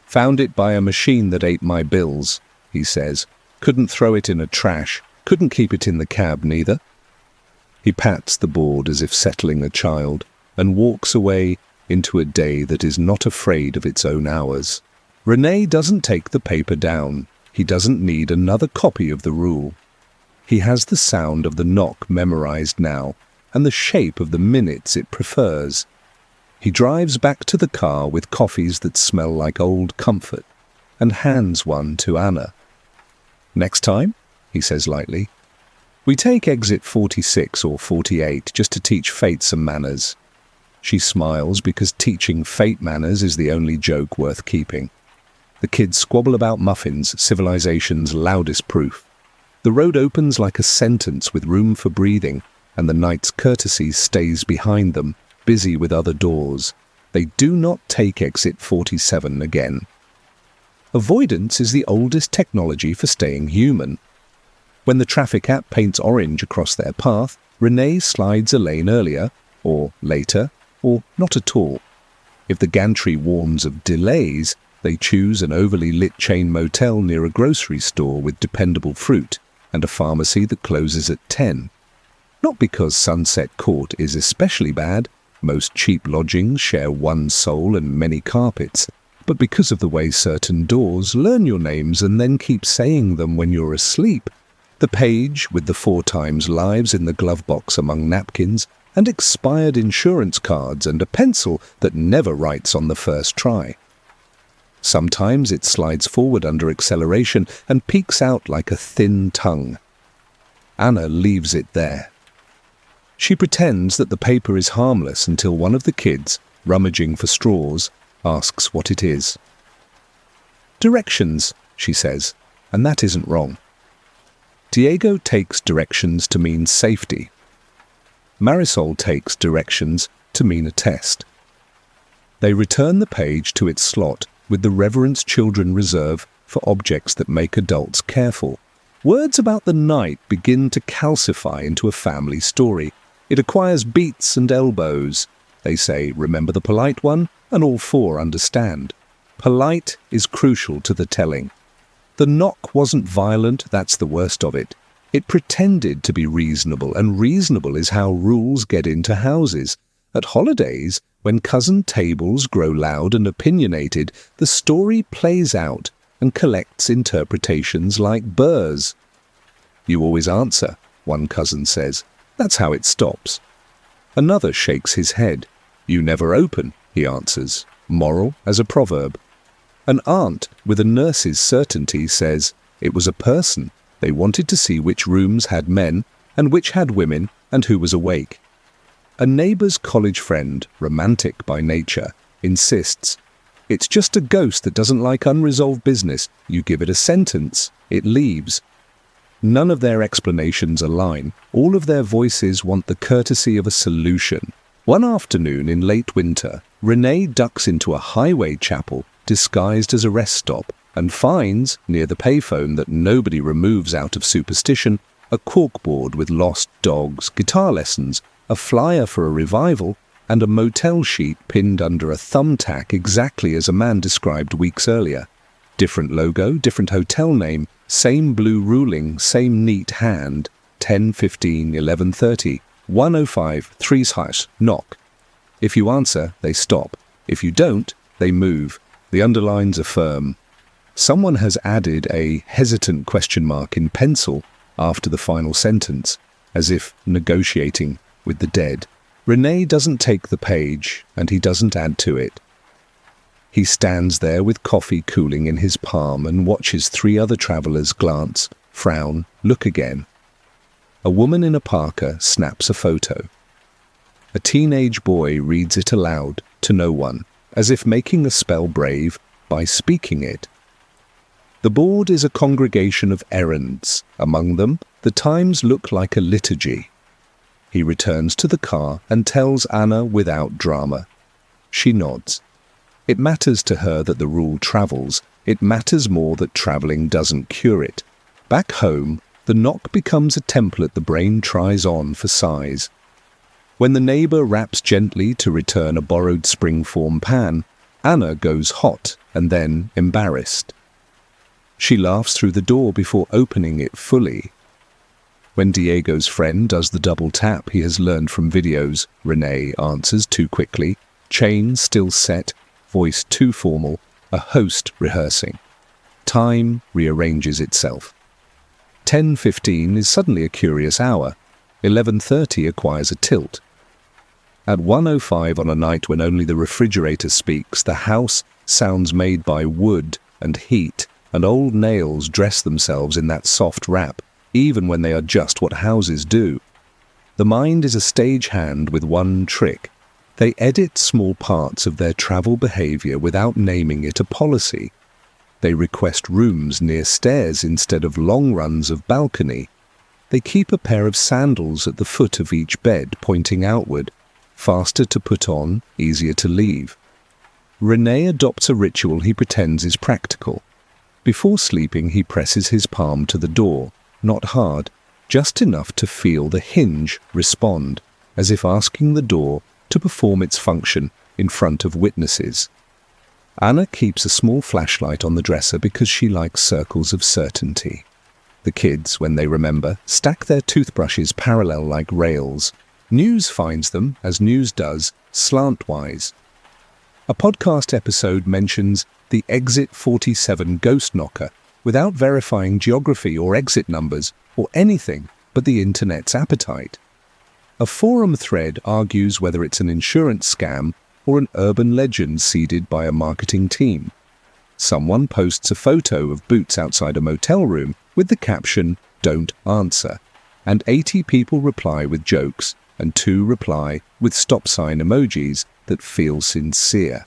Speaker 1: "Found it by a machine that ate my bills," he says. "Couldn't throw it in a trash. Couldn't keep it in the cab, neither." He pats the board as if settling a child, and walks away into a day that is not afraid of its own hours. Renee doesn't take the paper down. He doesn't need another copy of the rule. He has the sound of the knock memorized now, and the shape of the minutes it prefers. He drives back to the car with coffees that smell like old comfort, and hands one to Anna. "Next time," he says lightly. "We take exit 46 or 48 just to teach Fate some manners." She smiles because teaching Fate manners is the only joke worth keeping. The kids squabble about muffins, civilization's loudest proof. The road opens like a sentence with room for breathing, and the night's courtesy stays behind them, busy with other doors. They do not take exit 47 again. Avoidance is the oldest technology for staying human. When the traffic app paints orange across their path, Renee slides a lane earlier, or later, or not at all. If the gantry warns of delays, they choose an overly lit chain motel near a grocery store with dependable fruit and a pharmacy that closes at 10. Not because Sunset Court is especially bad, most cheap lodgings share one soul and many carpets, but because of the way certain doors learn your names and then keep saying them when you're asleep. The page with the 4 times lives in the glove box among napkins and expired insurance cards and a pencil that never writes on the first try. Sometimes it slides forward under acceleration and peeks out like a thin tongue. Anna leaves it there. She pretends that the paper is harmless until one of the kids, rummaging for straws, asks what it is. "Directions," she says, and that isn't wrong. Diego takes directions to mean safety. Marisol takes directions to mean a test. They return the page to its slot with the reverence children reserve for objects that make adults careful. Words about the night begin to calcify into a family story. It acquires beats and elbows. They say, remember the polite one, and all four understand. Polite is crucial to the telling. The knock wasn't violent, that's the worst of it. It pretended to be reasonable, and reasonable is how rules get into houses. At holidays, when cousin tables grow loud and opinionated, the story plays out and collects interpretations like burrs. You always answer, one cousin says. That's how it stops. Another shakes his head. You never open, he answers, moral as a proverb. An aunt, with a nurse's certainty, says, it was a person. They wanted to see which rooms had men and which had women and who was awake. A neighbour's college friend, romantic by nature, insists, it's just a ghost that doesn't like unresolved business. You give it a sentence, it leaves. None of their explanations align. All of their voices want the courtesy of a solution. One afternoon in late winter, Renee ducks into a highway chapel disguised as a rest stop and finds, near the payphone that nobody removes out of superstition, a corkboard with lost dogs, guitar lessons, a flyer for a revival, and a motel sheet pinned under a thumbtack exactly as a man described weeks earlier. Different logo, different hotel name, same blue ruling, same neat hand, 10:15, 11:30, 1:05, 3 knock. If you answer, they stop. If you don't, they move. The underlines are firm. Someone has added a hesitant question mark in pencil after the final sentence, as if negotiating with the dead. Renee doesn't take the page, and he doesn't add to it. He stands there with coffee cooling in his palm and watches 3 other travellers glance, frown, look again. A woman in a parka snaps a photo. A teenage boy reads it aloud to no one, as if making a spell brave by speaking it. The board is a congregation of errands. Among them, the times look like a liturgy. He returns to the car and tells Anna without drama. She nods. It matters to her that the rule travels. It matters more that travelling doesn't cure it. Back home, the knock becomes a template the brain tries on for size. When the neighbour raps gently to return a borrowed springform pan, Anna goes hot and then embarrassed. She laughs through the door before opening it fully. When Diego's friend does the double tap he has learned from videos, Renee answers too quickly, chain still set, voice too formal, a host rehearsing. Time rearranges itself. 10:15 is suddenly a curious hour. 11:30 acquires a tilt. At 1:05 on a night when only the refrigerator speaks, the house sounds made by wood and heat, and old nails dress themselves in that soft wrap, even when they are just what houses do. The mind is a stagehand with one trick. They edit small parts of their travel behaviour without naming it a policy. They request rooms near stairs instead of long runs of balcony. They keep a pair of sandals at the foot of each bed pointing outward, faster to put on, easier to leave. Renee adopts a ritual he pretends is practical. Before sleeping he presses his palm to the door, not hard, just enough to feel the hinge respond, as if asking the door to perform its function in front of witnesses. Anna keeps a small flashlight on the dresser because she likes circles of certainty. The kids, when they remember, stack their toothbrushes parallel like rails. News finds them, as news does, slantwise. A podcast episode mentions the Exit 47 ghost knocker without verifying geography or exit numbers or anything but the internet's appetite. A forum thread argues whether it's an insurance scam or an urban legend seeded by a marketing team. Someone posts a photo of boots outside a motel room with the caption, "Don't answer," and 80 people reply with jokes and 2 reply with stop sign emojis that feel sincere.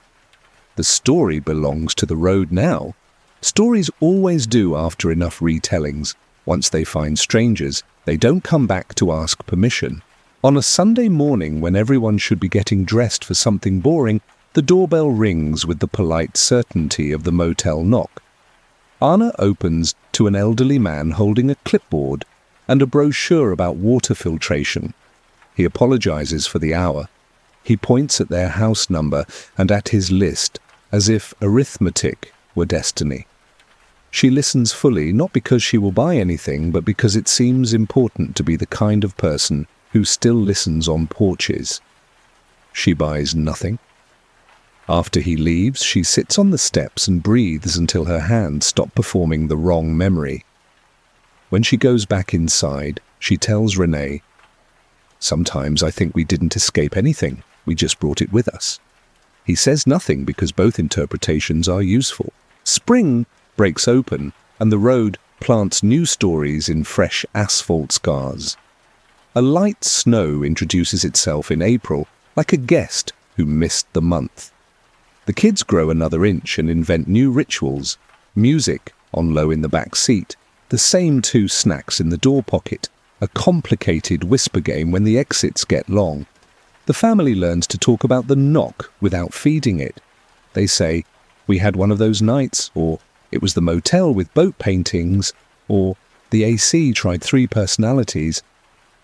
Speaker 1: The story belongs to the road now. Stories always do after enough retellings. Once they find strangers, they don't come back to ask permission. On a Sunday morning when everyone should be getting dressed for something boring, the doorbell rings with the polite certainty of the motel knock. Anna opens to an elderly man holding a clipboard and a brochure about water filtration. He apologizes for the hour. He points at their house number and at his list, as if arithmetic were destiny. She listens fully, not because she will buy anything, but because it seems important to be the kind of person who still listens on porches. She buys nothing. After he leaves, she sits on the steps and breathes until her hands stop performing the wrong memory. When she goes back inside, she tells Renee, "Sometimes I think we didn't escape anything, we just brought it with us." He says nothing because both interpretations are useful. Spring breaks open, and the road plants new stories in fresh asphalt scars. A light snow introduces itself in April, like a guest who missed the month. The kids grow another inch and invent new rituals. Music on low in the back seat, the same 2 snacks in the door pocket, a complicated whisper game when the exits get long. The family learns to talk about the knock without feeding it. They say, "We had one of those nights," or "It was the motel with boat paintings," or "The AC tried 3 personalities."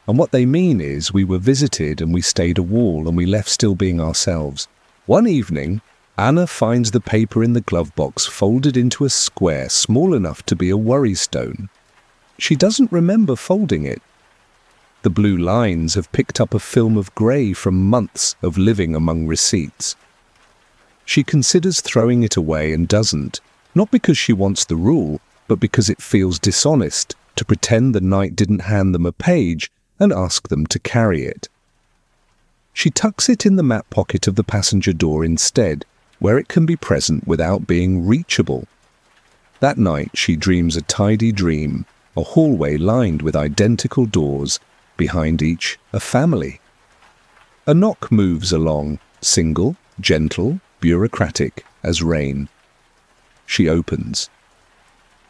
Speaker 1: And what they mean is, we were visited and we stayed a wall and we left still being ourselves. One evening, Anna finds the paper in the glove box folded into a square small enough to be a worry stone. She doesn't remember folding it. The blue lines have picked up a film of grey from months of living among receipts. She considers throwing it away and doesn't, not because she wants the rule, but because it feels dishonest to pretend the night didn't hand them a page and ask them to carry it. She tucks it in the map pocket of the passenger door instead, where it can be present without being reachable. That night she dreams a tidy dream, a hallway lined with identical doors, behind each a family. A knock moves along, single, gentle, bureaucratic as rain. She opens.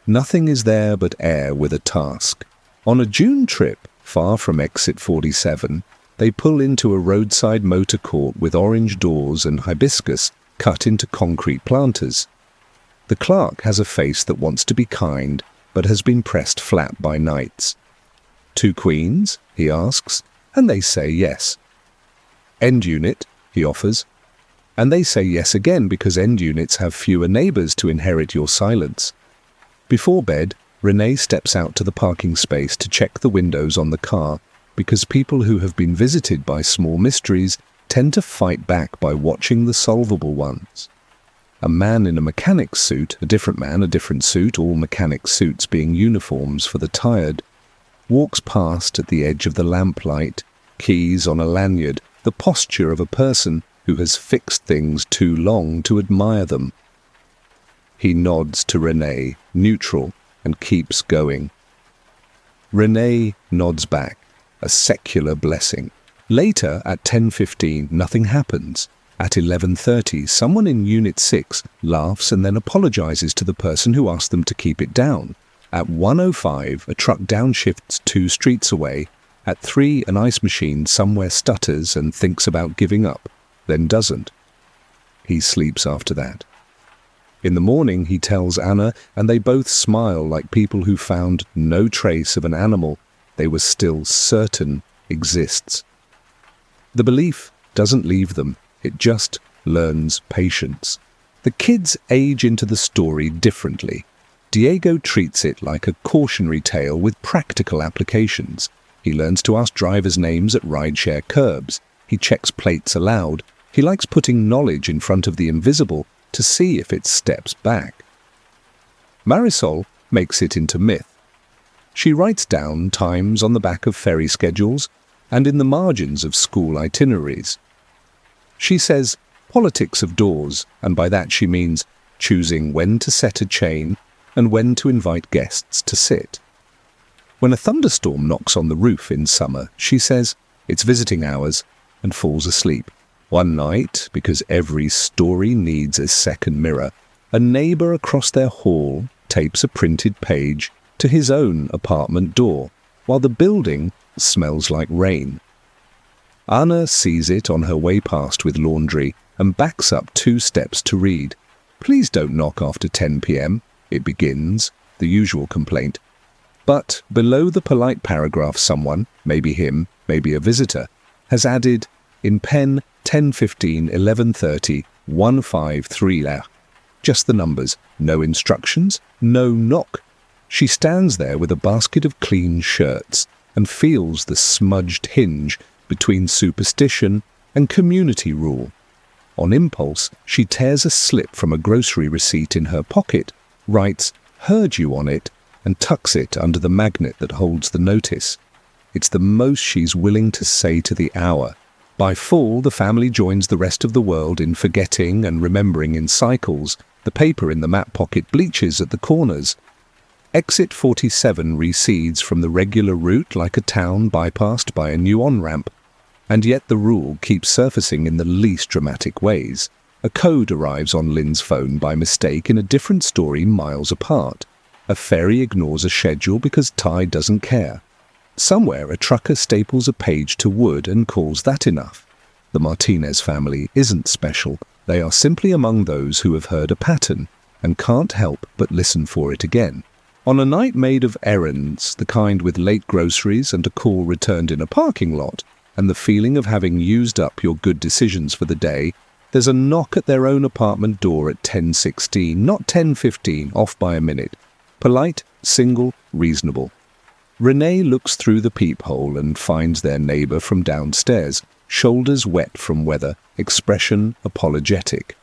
Speaker 1: Nothing is there but air with a task. On a June trip, far from exit 47, they pull into a roadside motor court with orange doors and hibiscus cut into concrete planters. The clerk has a face that wants to be kind, but has been pressed flat by nights. "2 queens?" he asks, and they say yes. "End unit?" he offers, and they say yes again because end units have fewer neighbours to inherit your silence. Before bed, Renee steps out to the parking space to check the windows on the car, because people who have been visited by small mysteries tend to fight back by watching the solvable ones. A man in a mechanic's suit, a different man, a different suit, all mechanic suits being uniforms for the tired, walks past at the edge of the lamplight, keys on a lanyard, the posture of a person who has fixed things too long to admire them. He nods to Renee, neutral, and keeps going. Renee nods back, a secular blessing. Later, at 10:15, nothing happens. At 11:30, someone in Unit 6 laughs and then apologizes to the person who asked them to keep it down. At 1:05, a truck downshifts 2 streets away. At 3, an ice machine somewhere stutters and thinks about giving up, then doesn't. He sleeps after that. In the morning, he tells Anna, and they both smile like people who found no trace of an animal they were still certain exists. The belief doesn't leave them, it just learns patience. The kids age into the story differently. Diego treats it like a cautionary tale with practical applications. He learns to ask drivers' names at rideshare curbs. He checks plates aloud. He likes putting knowledge in front of the invisible to see if it steps back. Marisol makes it into myth. She writes down times on the back of ferry schedules and in the margins of school itineraries. She says politics of doors, and by that she means choosing when to set a chain and when to invite guests to sit. When a thunderstorm knocks on the roof in summer, she says it's visiting hours and falls asleep. One night, because every story needs a second mirror, a neighbour across their hall tapes a printed page to his own apartment door, while the building smells like rain. Anna sees it on her way past with laundry and backs up 2 steps to read. "Please don't knock after 10 p.m, it begins, the usual complaint. But below the polite paragraph someone, maybe him, maybe a visitor, has added, in pen 10:15, 11:30, 153. Just the numbers, no instructions, no knock. She stands there with a basket of clean shirts and feels the smudged hinge between superstition and community rule. On impulse, she tears a slip from a grocery receipt in her pocket, writes "Heard you" on it, and tucks it under the magnet that holds the notice. It's the most she's willing to say to the hour. By fall, the family joins the rest of the world in forgetting and remembering in cycles. The paper in the map pocket bleaches at the corners. Exit 47 recedes from the regular route like a town bypassed by a new on-ramp. And yet the rule keeps surfacing in the least dramatic ways. A code arrives on Lynn's phone by mistake in a different story miles apart. A ferry ignores a schedule because Tide doesn't care. Somewhere a trucker staples a page to wood and calls that enough. The Martinez family isn't special. They are simply among those who have heard a pattern and can't help but listen for it again. On a night made of errands, the kind with late groceries and a call returned in a parking lot, and the feeling of having used up your good decisions for the day, there's a knock at their own apartment door at 10:16, not 10:15, off by a minute. Polite, single, reasonable. Renee looks through the peephole and finds their neighbour from downstairs, shoulders wet from weather, expression apologetic.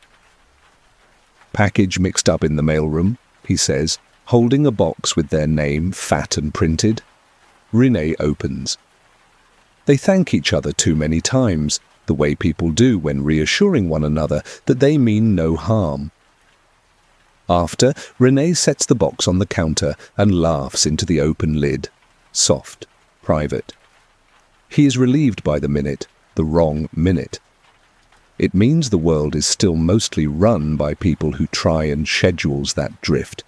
Speaker 1: "Package mixed up in the mailroom," he says, holding a box with their name fat and printed. Renee opens. They thank each other too many times, the way people do when reassuring one another that they mean no harm. After, Renee sets the box on the counter and laughs into the open lid. Soft, private. He is relieved by the minute, the wrong minute. It means the world is still mostly run by people who try and schedules that drift.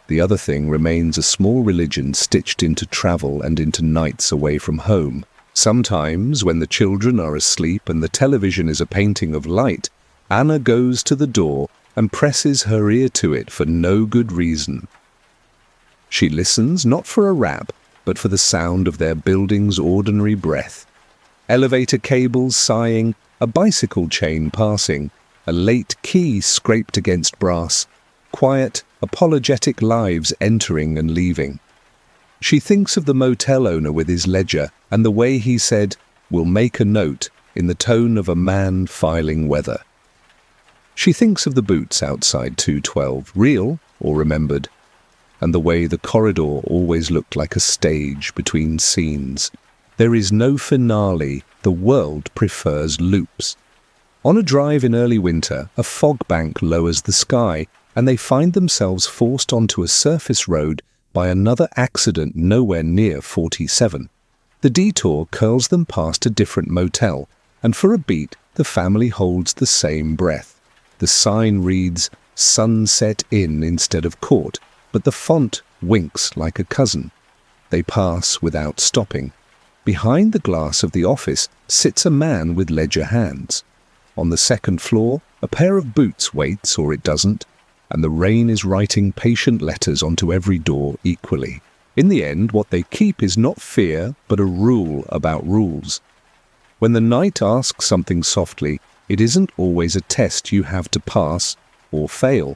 Speaker 1: The other thing remains a small religion stitched into travel and into nights away from home. Sometimes, when the children are asleep and the television is a painting of light, Anna goes to the door and presses her ear to it for no good reason. She listens not for a rap, but for the sound of their building's ordinary breath. Elevator cables sighing, a bicycle chain passing, a late key scraped against brass, quiet, apologetic lives entering and leaving. She thinks of the motel owner with his ledger and the way he said, "We'll make a note," in the tone of a man filing weather. She thinks of the boots outside 212, real or remembered, and the way the corridor always looked like a stage between scenes. There is no finale. The world prefers loops. On a drive in early winter, a fog bank lowers the sky, and they find themselves forced onto a surface road by another accident nowhere near 47. The detour curls them past a different motel, and for a beat the family holds the same breath. The sign reads "Sunset Inn" instead of "Court," but the font winks like a cousin. They pass without stopping. Behind the glass of the office sits a man with ledger hands. On the second floor, a pair of boots waits or it doesn't, and the rain is writing patient letters onto every door equally. In the end, what they keep is not fear, but a rule about rules. When the night asks something softly, it isn't always a test you have to pass or fail.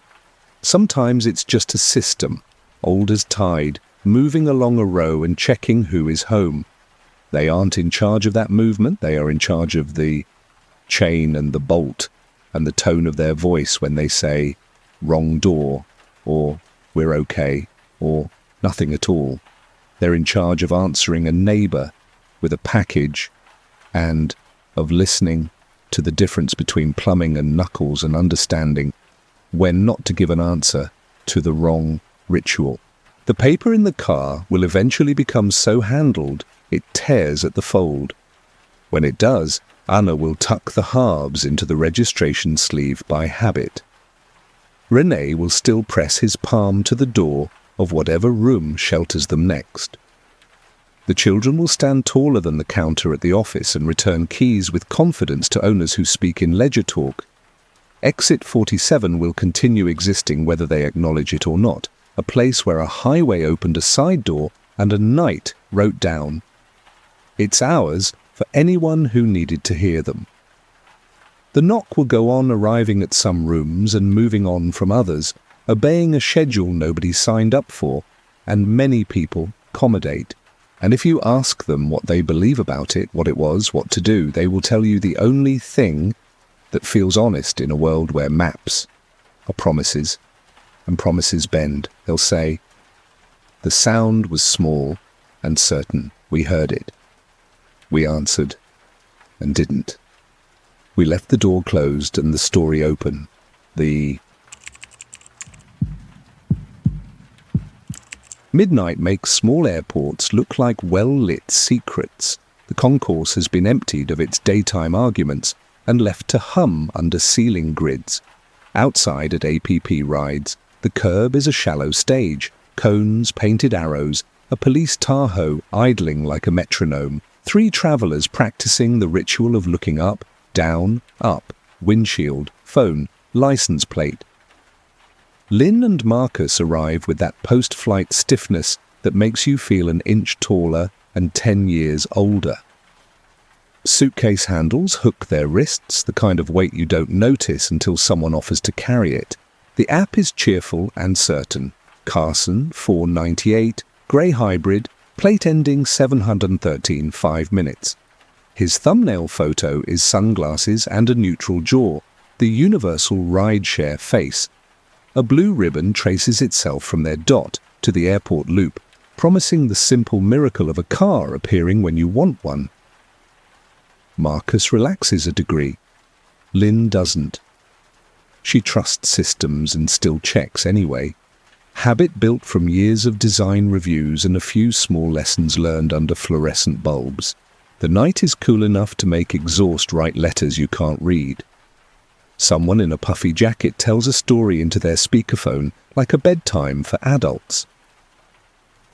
Speaker 1: Sometimes it's just a system, old as Tide, moving along a row and checking who is home. They aren't in charge of that movement, they are in charge of the chain and the bolt, and the tone of their voice when they say, "Wrong door," or "We're okay," or "Nothing at all." They're in charge of answering a neighbour with a package, and of listening to the difference between plumbing and knuckles and understanding when not to give an answer to the wrong ritual. The paper in the car will eventually become so handled it tears at the fold. When it does, Anna will tuck the halves into the registration sleeve by habit. Renee will still press his palm to the door of whatever room shelters them next. The children will stand taller than the counter at the office and return keys with confidence to owners who speak in ledger talk. Exit 47 will continue existing whether they acknowledge it or not, a place where a highway opened a side door and a knight wrote down, "It's ours for anyone who needed to hear them." The knock will go on, arriving at some rooms and moving on from others, obeying a schedule nobody signed up for, and many people accommodate. And if you ask them what they believe about it, what it was, what to do, they will tell you the only thing that feels honest in a world where maps are promises, and promises bend. They'll say, "The sound was small and certain. We heard it. We answered and didn't. We left the door closed and the story open. Midnight makes small airports look like well-lit secrets. The concourse has been emptied of its daytime arguments and left to hum under ceiling grids. Outside at APP rides, the curb is a shallow stage, cones, painted arrows, a police Tahoe idling like a metronome, 3 travellers practicing the ritual of looking up, down, up, windshield, phone, license plate. Lynn and Marcus arrive with that post-flight stiffness that makes you feel an inch taller and 10 years older. Suitcase handles hook their wrists, the kind of weight you don't notice until someone offers to carry it. The app is cheerful and certain. Carson, 498, grey hybrid, plate ending 713, 5 minutes. His thumbnail photo is sunglasses and a neutral jaw, the universal Rideshare face. A blue ribbon traces itself from their dot to the airport loop, promising the simple miracle of a car appearing when you want one. Marcus relaxes a degree. Lynn doesn't. She trusts systems and still checks anyway. Habit built from years of design reviews and a few small lessons learned under fluorescent bulbs. The night is cool enough to make exhaust write letters you can't read. Someone in a puffy jacket tells a story into their speakerphone like a bedtime for adults.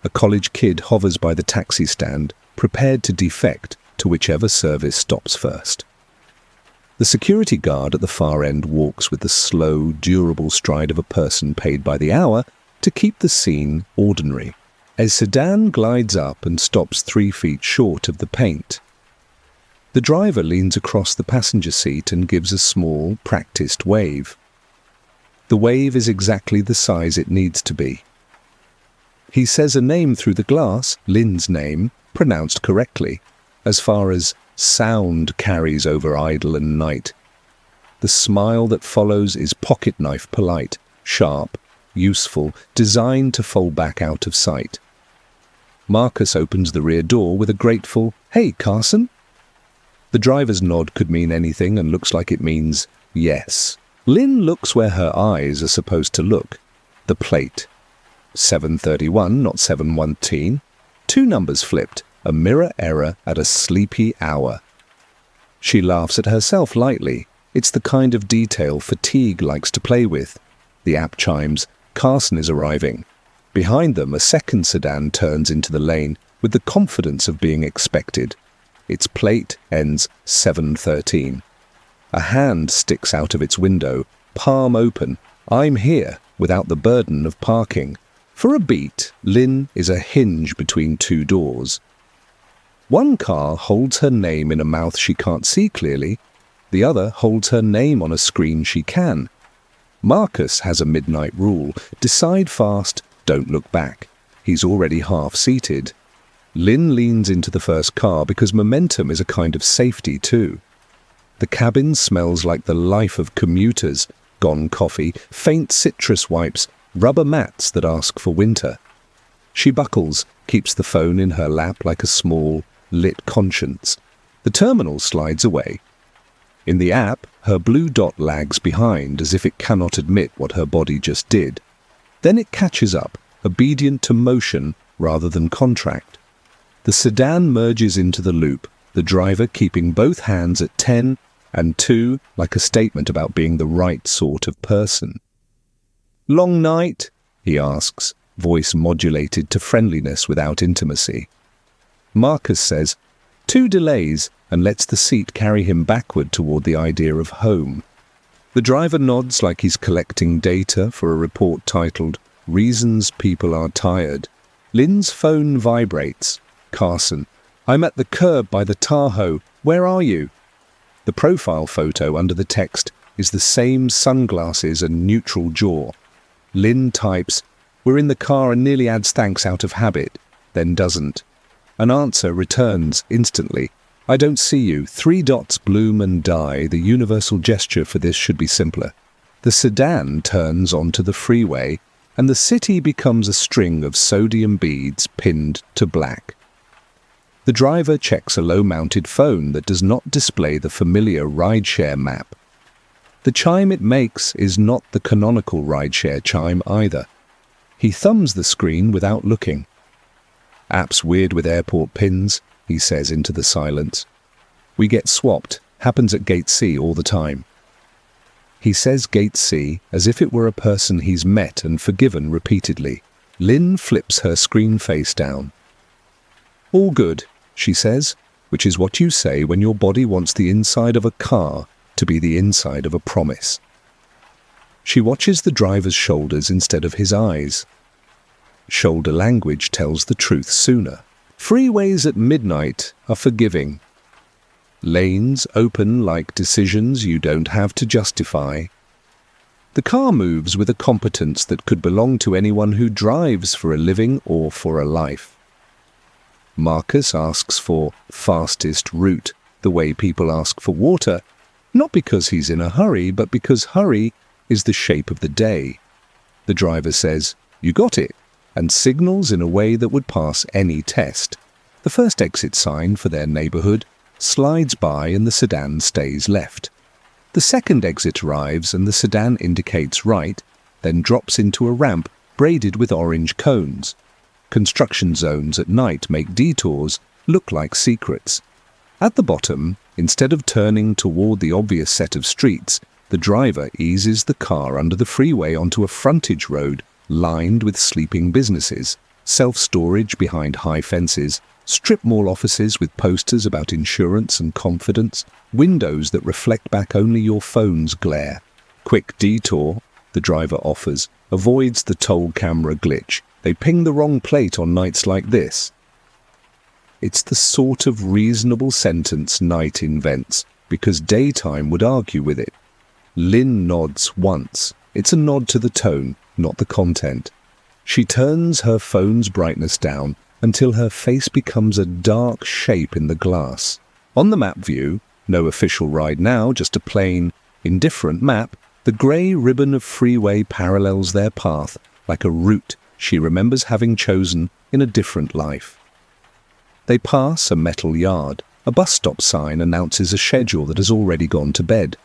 Speaker 1: A college kid hovers by the taxi stand, prepared to defect to whichever service stops first. The security guard at the far end walks with the slow, durable stride of a person paid by the hour to keep the scene ordinary. A sedan glides up and stops 3 feet short of the paint. The driver leans across the passenger seat and gives a small, practiced wave. The wave is exactly the size it needs to be. He says a name through the glass, Lynn's name, pronounced correctly, as far as sound carries over idle and night. The smile that follows is pocket knife polite, sharp, useful, designed to fold back out of sight. Marcus opens the rear door with a grateful, "Hey, Carson?" The driver's nod could mean anything and looks like it means yes. Lynn looks where her eyes are supposed to look. The plate. 731, not 713. 2 numbers flipped. A mirror error at a sleepy hour. She laughs at herself lightly. It's the kind of detail fatigue likes to play with. The app chimes. Carson is arriving. Behind them, a second sedan turns into the lane with the confidence of being expected. Its plate ends 713. A hand sticks out of its window, palm open. I'm here, without the burden of parking. For a beat, Lynn is a hinge between 2 doors. One car holds her name in a mouth she can't see clearly. The other holds her name on a screen she can. Marcus has a midnight rule. Decide fast, don't look back. He's already half-seated. Lynn leans into the first car because momentum is a kind of safety too. The cabin smells like the life of commuters, gone coffee, faint citrus wipes, rubber mats that ask for winter. She buckles, keeps the phone in her lap like a small, lit conscience. The terminal slides away. In the app, her blue dot lags behind as if it cannot admit what her body just did. Then it catches up, obedient to motion rather than contract. The sedan merges into the loop, the driver keeping both hands at 10 and 2 like a statement about being the right sort of person. "Long night?" he asks, voice modulated to friendliness without intimacy. Marcus says, 2 delays, and lets the seat carry him backward toward the idea of home. The driver nods like he's collecting data for a report titled, "Reasons People Are Tired." Lynn's phone vibrates. Carson, "I'm at the curb by the Tahoe. Where are you?" The profile photo under the text is the same sunglasses and neutral jaw. Lynn types, "We're in the car," and nearly adds thanks out of habit, then doesn't. An answer returns instantly. "I don't see you. 3 dots bloom and die. The universal gesture for this should be simpler." The sedan turns onto the freeway, and the city becomes a string of sodium beads pinned to black. The driver checks a low-mounted phone that does not display the familiar Rideshare map. The chime it makes is not the canonical Rideshare chime either. He thumbs the screen without looking. "App's weird with airport pins," he says into the silence. "We get swapped. Happens at Gate C all the time." He says Gate C as if it were a person he's met and forgiven repeatedly. Lynn flips her screen face down. "All good," she says, which is what you say when your body wants the inside of a car to be the inside of a promise. She watches the driver's shoulders instead of his eyes. Shoulder language tells the truth sooner. Freeways at midnight are forgiving. Lanes open like decisions you don't have to justify. The car moves with a competence that could belong to anyone who drives for a living or for a life. Marcus asks for fastest route, the way people ask for water, not because he's in a hurry, but because hurry is the shape of the day. The driver says, "You got it," and signals in a way that would pass any test. The first exit sign for their neighborhood slides by and the sedan stays left. The second exit arrives and the sedan indicates right, then drops into a ramp braided with orange cones. Construction zones at night make detours look like secrets. At the bottom, instead of turning toward the obvious set of streets, the driver eases the car under the freeway onto a frontage road lined with sleeping businesses, self-storage behind high fences, strip mall offices with posters about insurance and confidence, windows that reflect back only your phone's glare. Quick detour, the driver offers, avoids the toll camera glitch. They ping the wrong plate on nights like this. It's the sort of reasonable sentence night invents, because daytime would argue with it. Lynn nods once. It's a nod to the tone, not the content. She turns her phone's brightness down until her face becomes a dark shape in the glass. On the map view, no official ride now, just a plain, indifferent map, the grey ribbon of freeway parallels their path like a route she remembers having chosen in a different life. They pass a metal yard. A bus stop sign announces a schedule that has already gone to bed.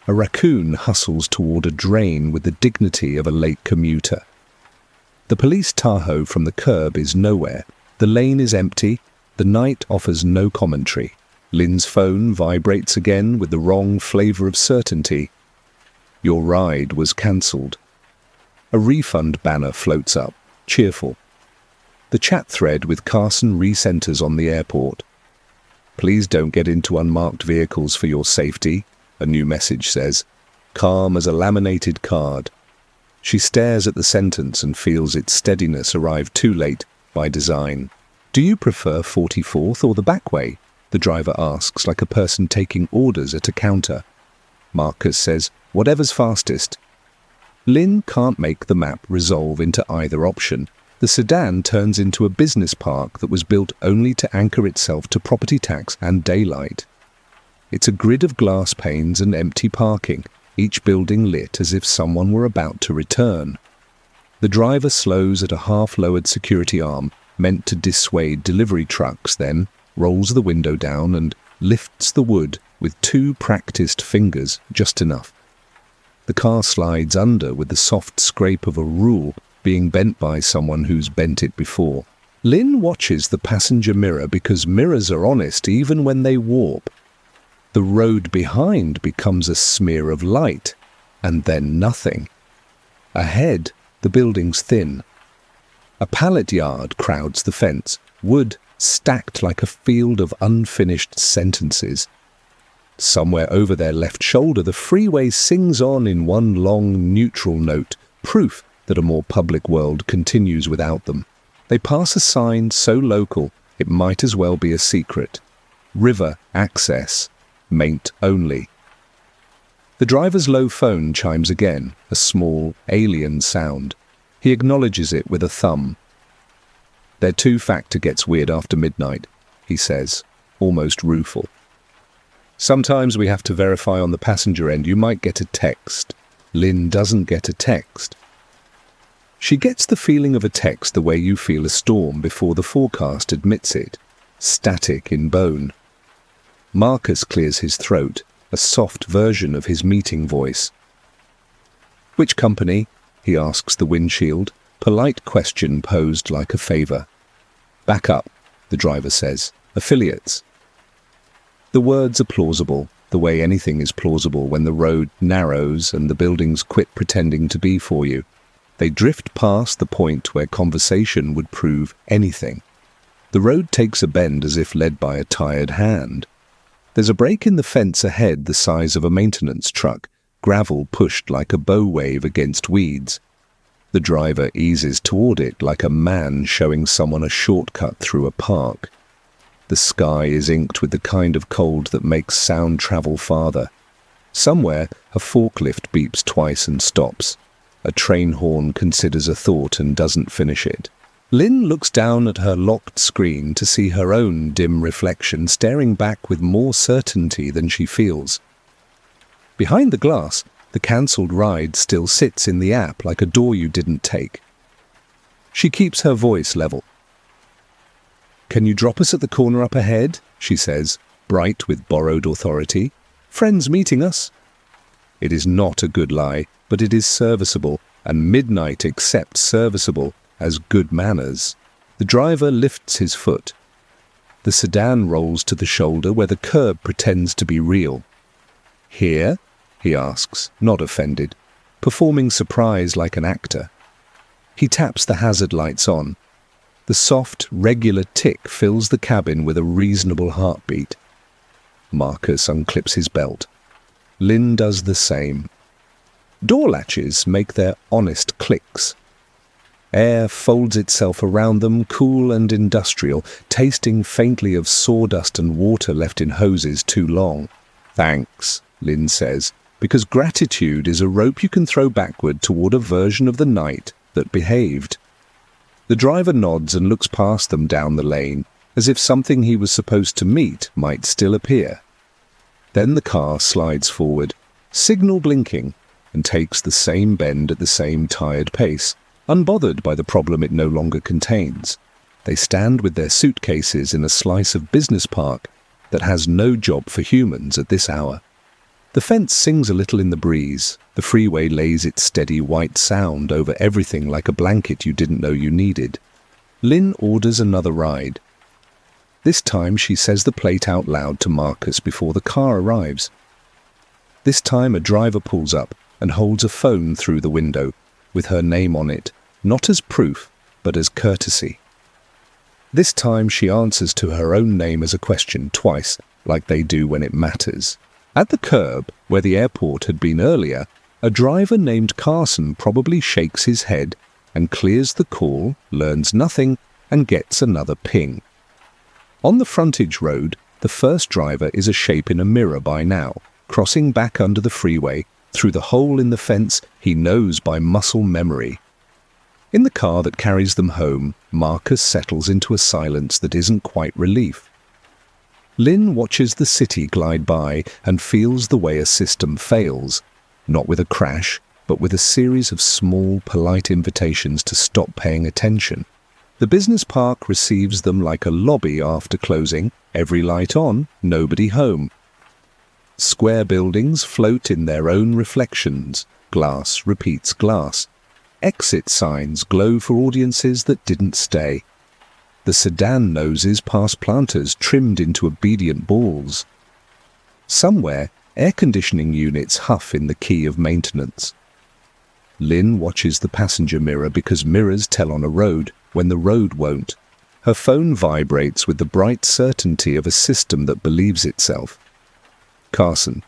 Speaker 1: A raccoon hustles toward a drain with the dignity of a late commuter. The police Tahoe from the curb is nowhere. The lane is empty. The night offers no commentary. Lynn's phone vibrates again with the wrong flavour of certainty. Your ride was cancelled. A refund banner floats up, cheerful. The chat thread with Carson recenters on the airport. "Please don't get into unmarked vehicles for your safety," a new message says, calm as a laminated card. She stares at the sentence and feels its steadiness arrive too late by design. "Do you prefer 44th or the back way?" the driver asks like a person taking orders at a counter. Marcus says, "Whatever's fastest." Lynn can't make the map resolve into either option. The sedan turns into a business park that was built only to anchor itself to property tax and daylight. It's a grid of glass panes and empty parking, each building lit as if someone were about to return. The driver slows at a half-lowered security arm meant to dissuade delivery trucks, then rolls the window down and lifts the wood with 2 practiced fingers, just enough. The car slides under with the soft scrape of a rule being bent by someone who's bent it before. Lynn watches the passenger mirror because mirrors are honest even when they warp. The road behind becomes a smear of light, and then nothing. Ahead, the building's thin. A pallet yard crowds the fence, wood stacked like a field of unfinished sentences. Somewhere over their left shoulder, the freeway sings on in one long neutral note, proof that a more public world continues without them. They pass a sign so local it might as well be a secret. River access. Maint only. The driver's low phone chimes again, a small, alien sound. He acknowledges it with a thumb. Their two-factor gets weird after midnight, he says, almost rueful. Sometimes we have to verify on the passenger end. You might get a text. Lynn doesn't get a text. She gets the feeling of a text the way you feel a storm before the forecast admits it, static in bone. Marcus clears his throat, a soft version of his meeting voice. Which company? He asks the windshield, polite question posed like a favour. Back up, the driver says. Affiliates. The words are plausible, the way anything is plausible when the road narrows and the buildings quit pretending to be for you. They drift past the point where conversation would prove anything. The road takes a bend as if led by a tired hand. There's a break in the fence ahead the size of a maintenance truck, gravel pushed like a bow wave against weeds. The driver eases toward it like a man showing someone a shortcut through a park. The sky is inked with the kind of cold that makes sound travel farther. Somewhere, a forklift beeps twice and stops. A train horn considers a thought and doesn't finish it. Lynn looks down at her locked screen to see her own dim reflection staring back with more certainty than she feels. Behind the glass, the cancelled ride still sits in the app like a door you didn't take. She keeps her voice level. Can you drop us at the corner up ahead? She says, bright with borrowed authority. Friends meeting us. It is not a good lie, but it is serviceable, and midnight accepts serviceable as good manners. The driver lifts his foot. The sedan rolls to the shoulder where the curb pretends to be real. Here? He asks, not offended, performing surprise like an actor. He taps the hazard lights on. The soft, regular tick fills the cabin with a reasonable heartbeat. Marcus unclips his belt. Lynn does the same. Door latches make their honest clicks. Air folds itself around them, cool and industrial, tasting faintly of sawdust and water left in hoses too long. Thanks, Lynn says, because gratitude is a rope you can throw backward toward a version of the night that behaved. The driver nods and looks past them down the lane, as if something he was supposed to meet might still appear. Then the car slides forward, signal blinking, and takes the same bend at the same tired pace, unbothered by the problem it no longer contains. They stand with their suitcases in a slice of business park that has no job for humans at this hour. The fence sings a little in the breeze. The freeway lays its steady white sound over everything like a blanket you didn't know you needed. Lynn orders another ride. This time she says the plate out loud to Marcus before the car arrives. This time a driver pulls up and holds a phone through the window, with her name on it, not as proof, but as courtesy. This time she answers to her own name as a question twice, like they do when it matters. At the curb, where the airport had been earlier, a driver named Carson probably shakes his head and clears the call, learns nothing, and gets another ping. On the frontage road, the first driver is a shape in a mirror by now, crossing back under the freeway, through the hole in the fence he knows by muscle memory. In the car that carries them home, Marcus settles into a silence that isn't quite relief. Lynn watches the city glide by and feels the way a system fails, not with a crash, but with a series of small, polite invitations to stop paying attention. The business park receives them like a lobby after closing, every light on, nobody home. Square buildings float in their own reflections. Glass repeats glass. Exit signs glow for audiences that didn't stay. The sedan noses pass planters trimmed into obedient balls. Somewhere, air conditioning units huff in the key of maintenance. Lynn watches the passenger mirror because mirrors tell on a road when the road won't. Her phone vibrates with the bright certainty of a system that believes itself. Carson.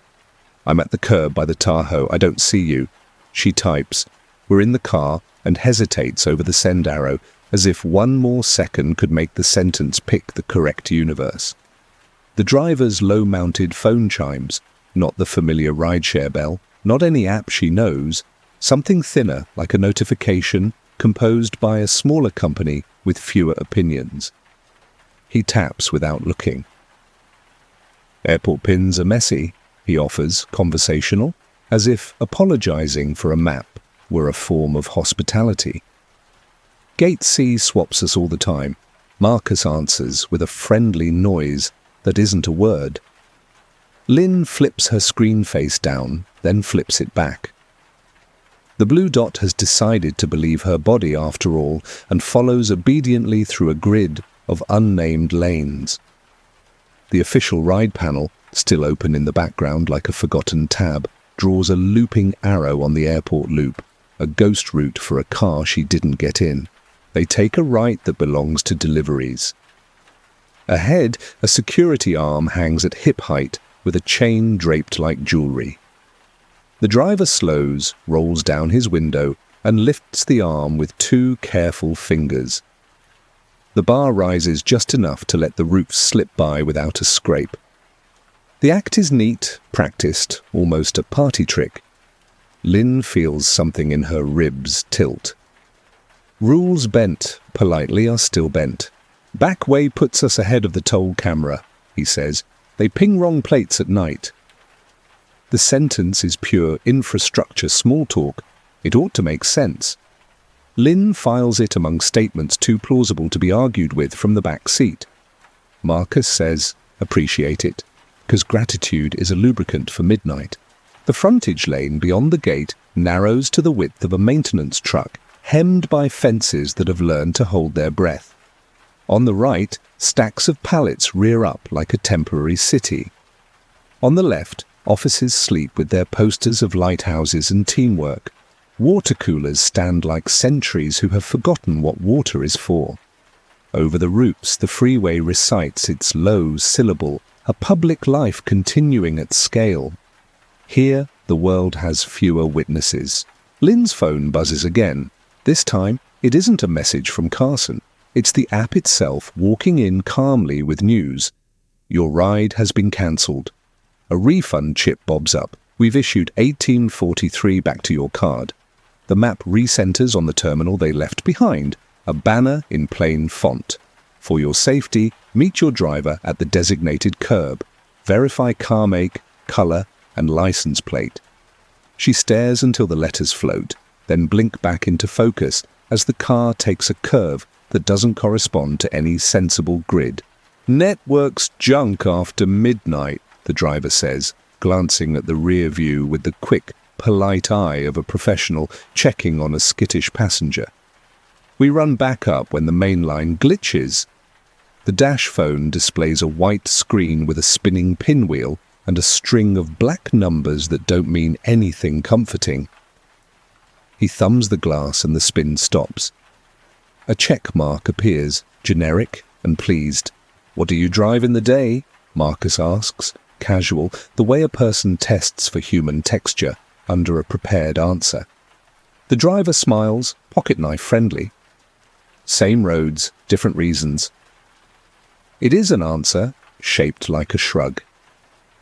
Speaker 1: I'm at the curb by the Tahoe. I don't see you. She types. We're in the car and hesitates over the send arrow, as if one more second could make the sentence pick the correct universe. The driver's low-mounted phone chimes, not the familiar rideshare bell, not any app she knows, something thinner like a notification composed by a smaller company with fewer opinions. He taps without looking. Airport pins are messy, he offers, conversational, as if apologizing for a map were a form of hospitality. Gate C swaps us all the time. Marcus answers with a friendly noise that isn't a word. Lynn flips her screen face down, then flips it back. The blue dot has decided to believe her body after all and follows obediently through a grid of unnamed lanes. The official ride panel, still open in the background like a forgotten tab, draws a looping arrow on the airport loop, a ghost route for a car she didn't get in. They take a right that belongs to deliveries. Ahead, a security arm hangs at hip height with a chain draped like jewelry. The driver slows, rolls down his window, and lifts the arm with two careful fingers. The bar rises just enough to let the roof slip by without a scrape. The act is neat, practiced, almost a party trick. Lynn feels something in her ribs tilt. Rules bent, politely, are still bent. Back way puts us ahead of the toll camera, he says. They ping wrong plates at night. The sentence is pure infrastructure small talk. It ought to make sense. Lynn files it among statements too plausible to be argued with from the back seat. Marcus says, appreciate it, because gratitude is a lubricant for midnight. The frontage lane beyond the gate narrows to the width of a maintenance truck, hemmed by fences that have learned to hold their breath. On the right, stacks of pallets rear up like a temporary city. On the left, offices sleep with their posters of lighthouses and teamwork. Water coolers stand like sentries who have forgotten what water is for. Over the roofs, the freeway recites its low syllable, a public life continuing at scale. Here, the world has fewer witnesses. Lynn's phone buzzes again. This time, it isn't a message from Carson. It's the app itself walking in calmly with news. Your ride has been cancelled. A refund chip bobs up. We've issued $18.43 back to your card. The map recenters on the terminal they left behind, a banner in plain font. For your safety, meet your driver at the designated curb. Verify car make, colour, and license plate. She stares until the letters float, then blink back into focus as the car takes a curve that doesn't correspond to any sensible grid. Network's junk after midnight, the driver says, glancing at the rear view with the quick, polite eye of a professional checking on a skittish passenger. We run back up when the main line glitches. The dash phone displays a white screen with a spinning pinwheel and a string of black numbers that don't mean anything comforting. He thumbs the glass and the spin stops. A check mark appears, generic and pleased. What do you drive in the day? Marcus asks, casual, the way a person tests for human texture, under a prepared answer. The driver smiles, pocket-knife friendly. Same roads, different reasons. It is an answer, shaped like a shrug.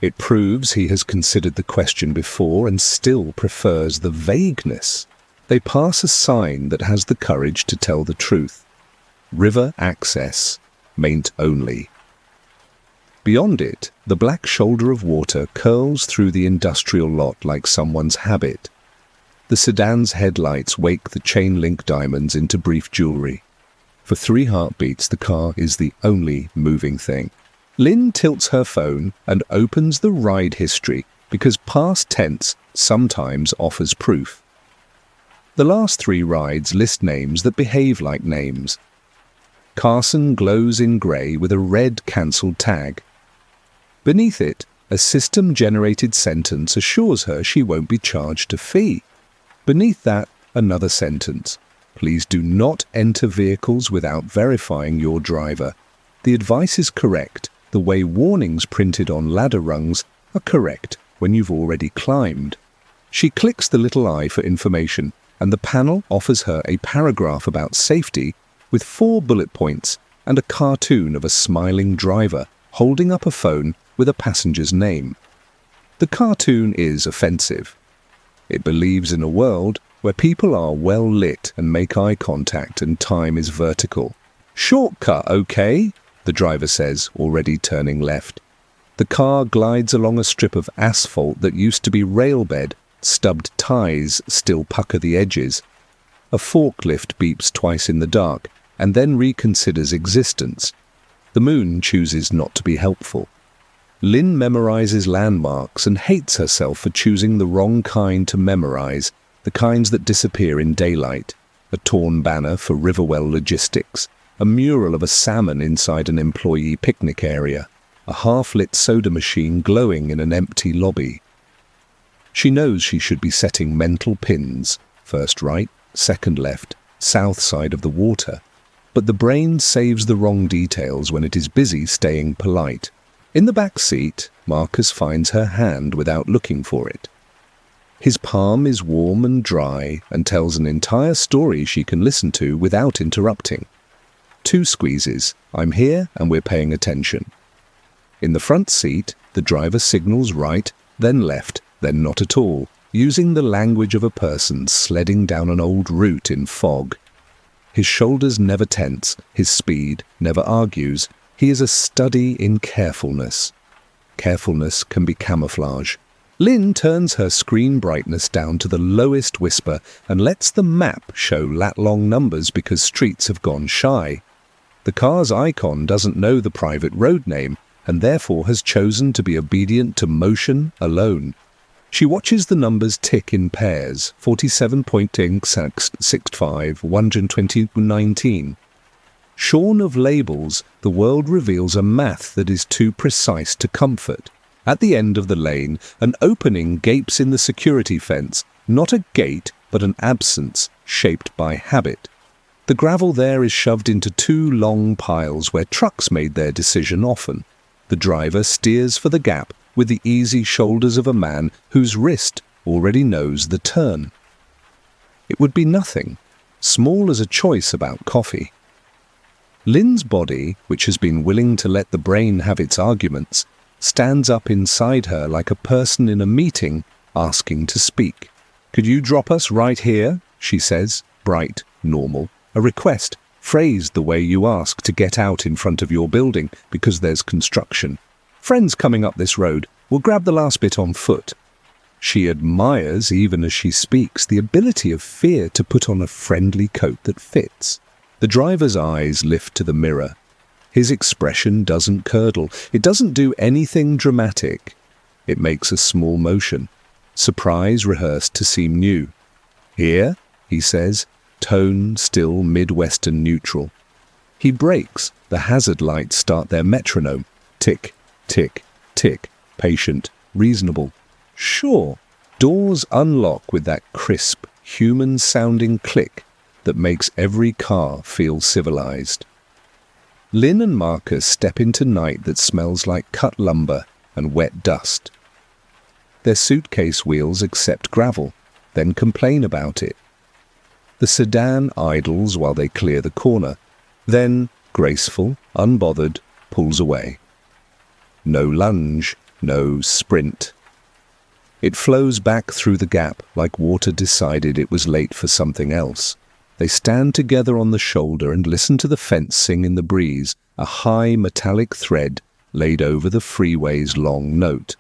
Speaker 1: It proves he has considered the question before and still prefers the vagueness. They pass a sign that has the courage to tell the truth. River access, maint only. Beyond it, the black shoulder of water curls through the industrial lot like someone's habit. The sedan's headlights wake the chain-link diamonds into brief jewelry. For 3 heartbeats, the car is the only moving thing. Lynn tilts her phone and opens the ride history because past tense sometimes offers proof. The last 3 rides list names that behave like names. Carson glows in grey with a red cancelled tag. Beneath it, a system-generated sentence assures her she won't be charged a fee. Beneath that, another sentence. Please do not enter vehicles without verifying your driver. The advice is correct. The way warnings printed on ladder rungs are correct when you've already climbed. She clicks the little eye for information, and the panel offers her a paragraph about safety with 4 bullet points and a cartoon of a smiling driver holding up a phone with a passenger's name. The cartoon is offensive. It believes in a world where people are well lit and make eye contact and time is vertical. "Shortcut, okay?" the driver says, already turning left. The car glides along a strip of asphalt that used to be railbed. Stubbed ties still pucker the edges. A forklift beeps twice in the dark and then reconsiders existence. The moon chooses not to be helpful. Lynn memorizes landmarks and hates herself for choosing the wrong kind to memorize, the kinds that disappear in daylight. A torn banner for Riverwell Logistics, a mural of a salmon inside an employee picnic area, a half-lit soda machine glowing in an empty lobby. She knows she should be setting mental pins, first right, second left, south side of the water, but the brain saves the wrong details when it is busy staying polite. In the back seat, Marcus finds her hand without looking for it. His palm is warm and dry and tells an entire story she can listen to without interrupting. 2 squeezes, I'm here and we're paying attention. In the front seat, the driver signals right, then left, then not at all, using the language of a person sledding down an old route in fog. His shoulders never tense, his speed never argues. He is a study in carefulness. Carefulness can be camouflage. Lynn turns her screen brightness down to the lowest whisper and lets the map show lat-long numbers because streets have gone shy. The car's icon doesn't know the private road name and therefore has chosen to be obedient to motion alone. She watches the numbers tick in pairs, 47.65, 120.19. Shorn of labels, the world reveals a math that is too precise to comfort. At the end of the lane, an opening gapes in the security fence, not a gate, but an absence shaped by habit. The gravel there is shoved into 2 long piles where trucks made their decision often. The driver steers for the gap with the easy shoulders of a man whose wrist already knows the turn. It would be nothing, small as a choice about coffee. Lynn's body, which has been willing to let the brain have its arguments, stands up inside her like a person in a meeting asking to speak. "Could you drop us right here?" she says, bright, normal, a request, phrased the way you ask to get out in front of your building because there's construction. "Friends coming up this road. We'll grab the last bit on foot." She admires, even as she speaks, the ability of fear to put on a friendly coat that fits. The driver's eyes lift to the mirror. His expression doesn't curdle. It doesn't do anything dramatic. It makes a small motion. Surprise rehearsed to seem new. "Here," he says, tone still Midwestern neutral. He brakes. The hazard lights start their metronome. Tick, tick, tick. Patient, reasonable. Sure. Doors unlock with that crisp, human-sounding click that makes every car feel civilized. Lynn and Marcus step into night that smells like cut lumber and wet dust. Their suitcase wheels accept gravel, then complain about it. The sedan idles while they clear the corner, then, graceful, unbothered, pulls away. No lunge, no sprint. It flows back through the gap like water decided it was late for something else. They stand together on the shoulder and listen to the fence sing in the breeze, a high metallic thread laid over the freeway's long note.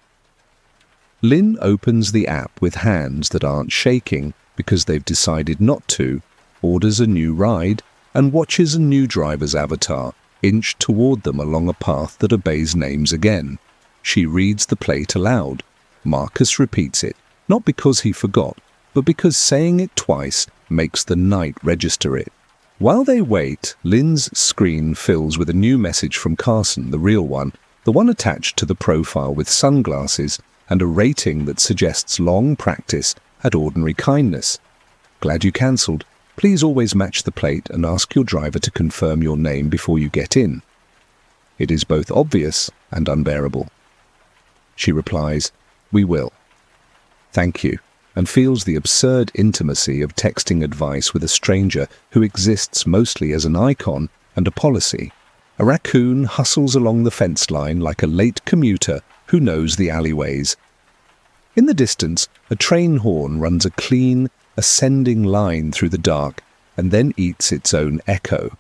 Speaker 1: Lynn opens the app with hands that aren't shaking because they've decided not to, orders a new ride, and watches a new driver's avatar inch toward them along a path that obeys names again. She reads the plate aloud. Marcus repeats it, not because he forgot, but because saying it twice makes the night register it. While they wait, Lynn's screen fills with a new message from Carson, the real one, the one attached to the profile with sunglasses, and a rating that suggests long practice at ordinary kindness. Glad you cancelled. Please always match the plate and ask your driver to confirm your name before you get in. It is both obvious and unbearable. She replies, "We will." Thank you, and feels the absurd intimacy of texting advice with a stranger who exists mostly as an icon and a policy. A raccoon hustles along the fence line like a late commuter who knows the alleyways. In the distance, a train horn runs a clean, ascending line through the dark and then eats its own echo.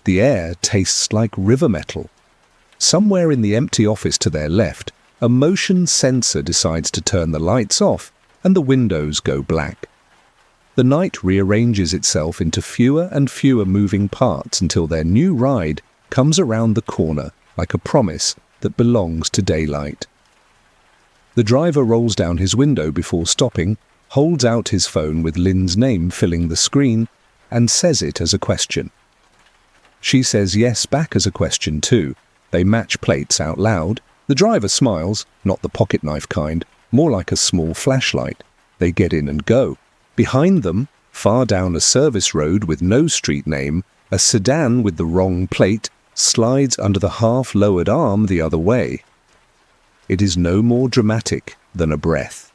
Speaker 1: The air tastes like river metal. Somewhere in the empty office to their left, a motion sensor decides to turn the lights off and the windows go black. The night rearranges itself into fewer and fewer moving parts until their new ride comes around the corner like a promise that belongs to daylight. The driver rolls down his window before stopping, holds out his phone with Lynn's name filling the screen, and says it as a question. She says yes back as a question too. They match plates out loud. The driver smiles, not the pocket knife kind, more like a small flashlight. They get in and go. Behind them, far down a service road with no street name, a sedan with the wrong plate slides under the half-lowered arm the other way. It is no more dramatic than a breath.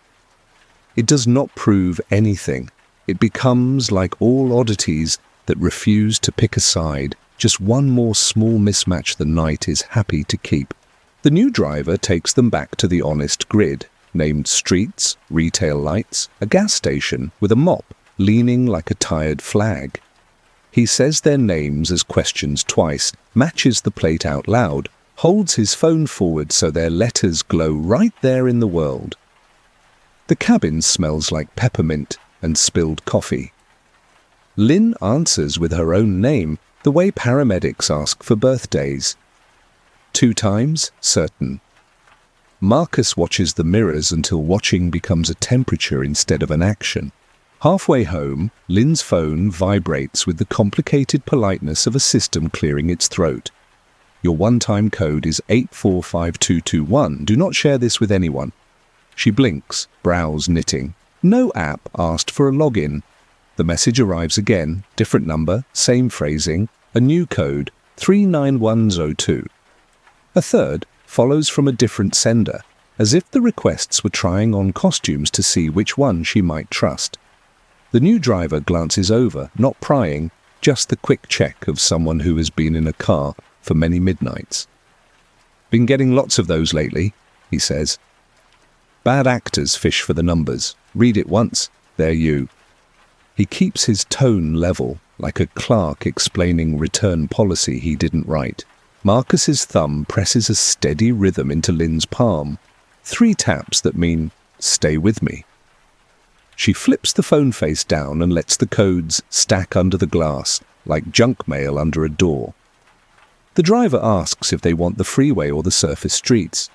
Speaker 1: It does not prove anything. It becomes like all oddities that refuse to pick a side, just one more small mismatch the night is happy to keep. The new driver takes them back to the honest grid, named streets, retail lights, a gas station with a mop leaning like a tired flag. He says their names as questions twice, matches the plate out loud, holds his phone forward so their letters glow right there in the world. The cabin smells like peppermint and spilled coffee. Lynn answers with her own name, the way paramedics ask for birthdays. 2 times, certain. Marcus watches the mirrors until watching becomes a temperature instead of an action. Halfway home, Lynn's phone vibrates with the complicated politeness of a system clearing its throat. Your one-time code is 845221. Do not share this with anyone. She blinks, brows knitting. No app asked for a login. The message arrives again, different number, same phrasing, a new code, 39102. A third follows from a different sender, as if the requests were trying on costumes to see which one she might trust. The new driver glances over, not prying, just the quick check of someone who has been in a car for many midnights. Been getting lots of those lately, he says. Bad actors fish for the numbers. Read it once, they're you. He keeps his tone level, like a clerk explaining return policy he didn't write. Marcus's thumb presses a steady rhythm into Lynn's palm. 3 taps that mean, stay with me. She flips the phone face down and lets the codes stack under the glass, like junk mail under a door. The driver asks if they want the freeway or the surface streets.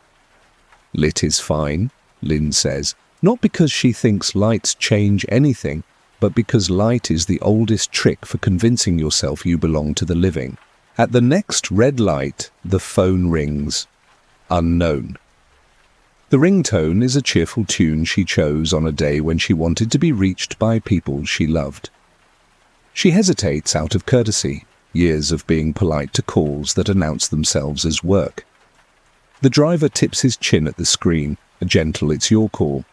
Speaker 1: Lit is fine, Lynn says, not because she thinks lights change anything, but because light is the oldest trick for convincing yourself you belong to the living. At the next red light, the phone rings. Unknown. The ringtone is a cheerful tune she chose on a day when she wanted to be reached by people she loved. She hesitates out of courtesy, years of being polite to calls that announce themselves as work. The driver tips his chin at the screen, a gentle "it's your call."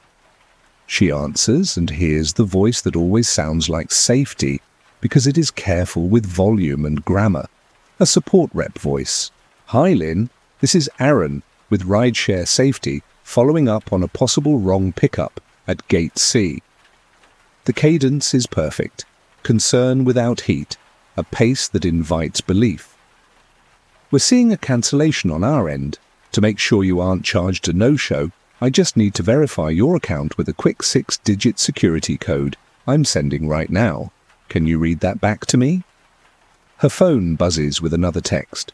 Speaker 1: She answers and hears the voice that always sounds like safety because it is careful with volume and grammar. A support rep voice. "Hi Lynn, this is Aaron with Rideshare Safety following up on a possible wrong pickup at Gate C." The cadence is perfect. Concern without heat. A pace that invites belief. "We're seeing a cancellation on our end. To make sure you aren't charged a no-show, I just need to verify your account with a quick 6-digit security code I'm sending right now. Can you read that back to me?" Her phone buzzes with another text.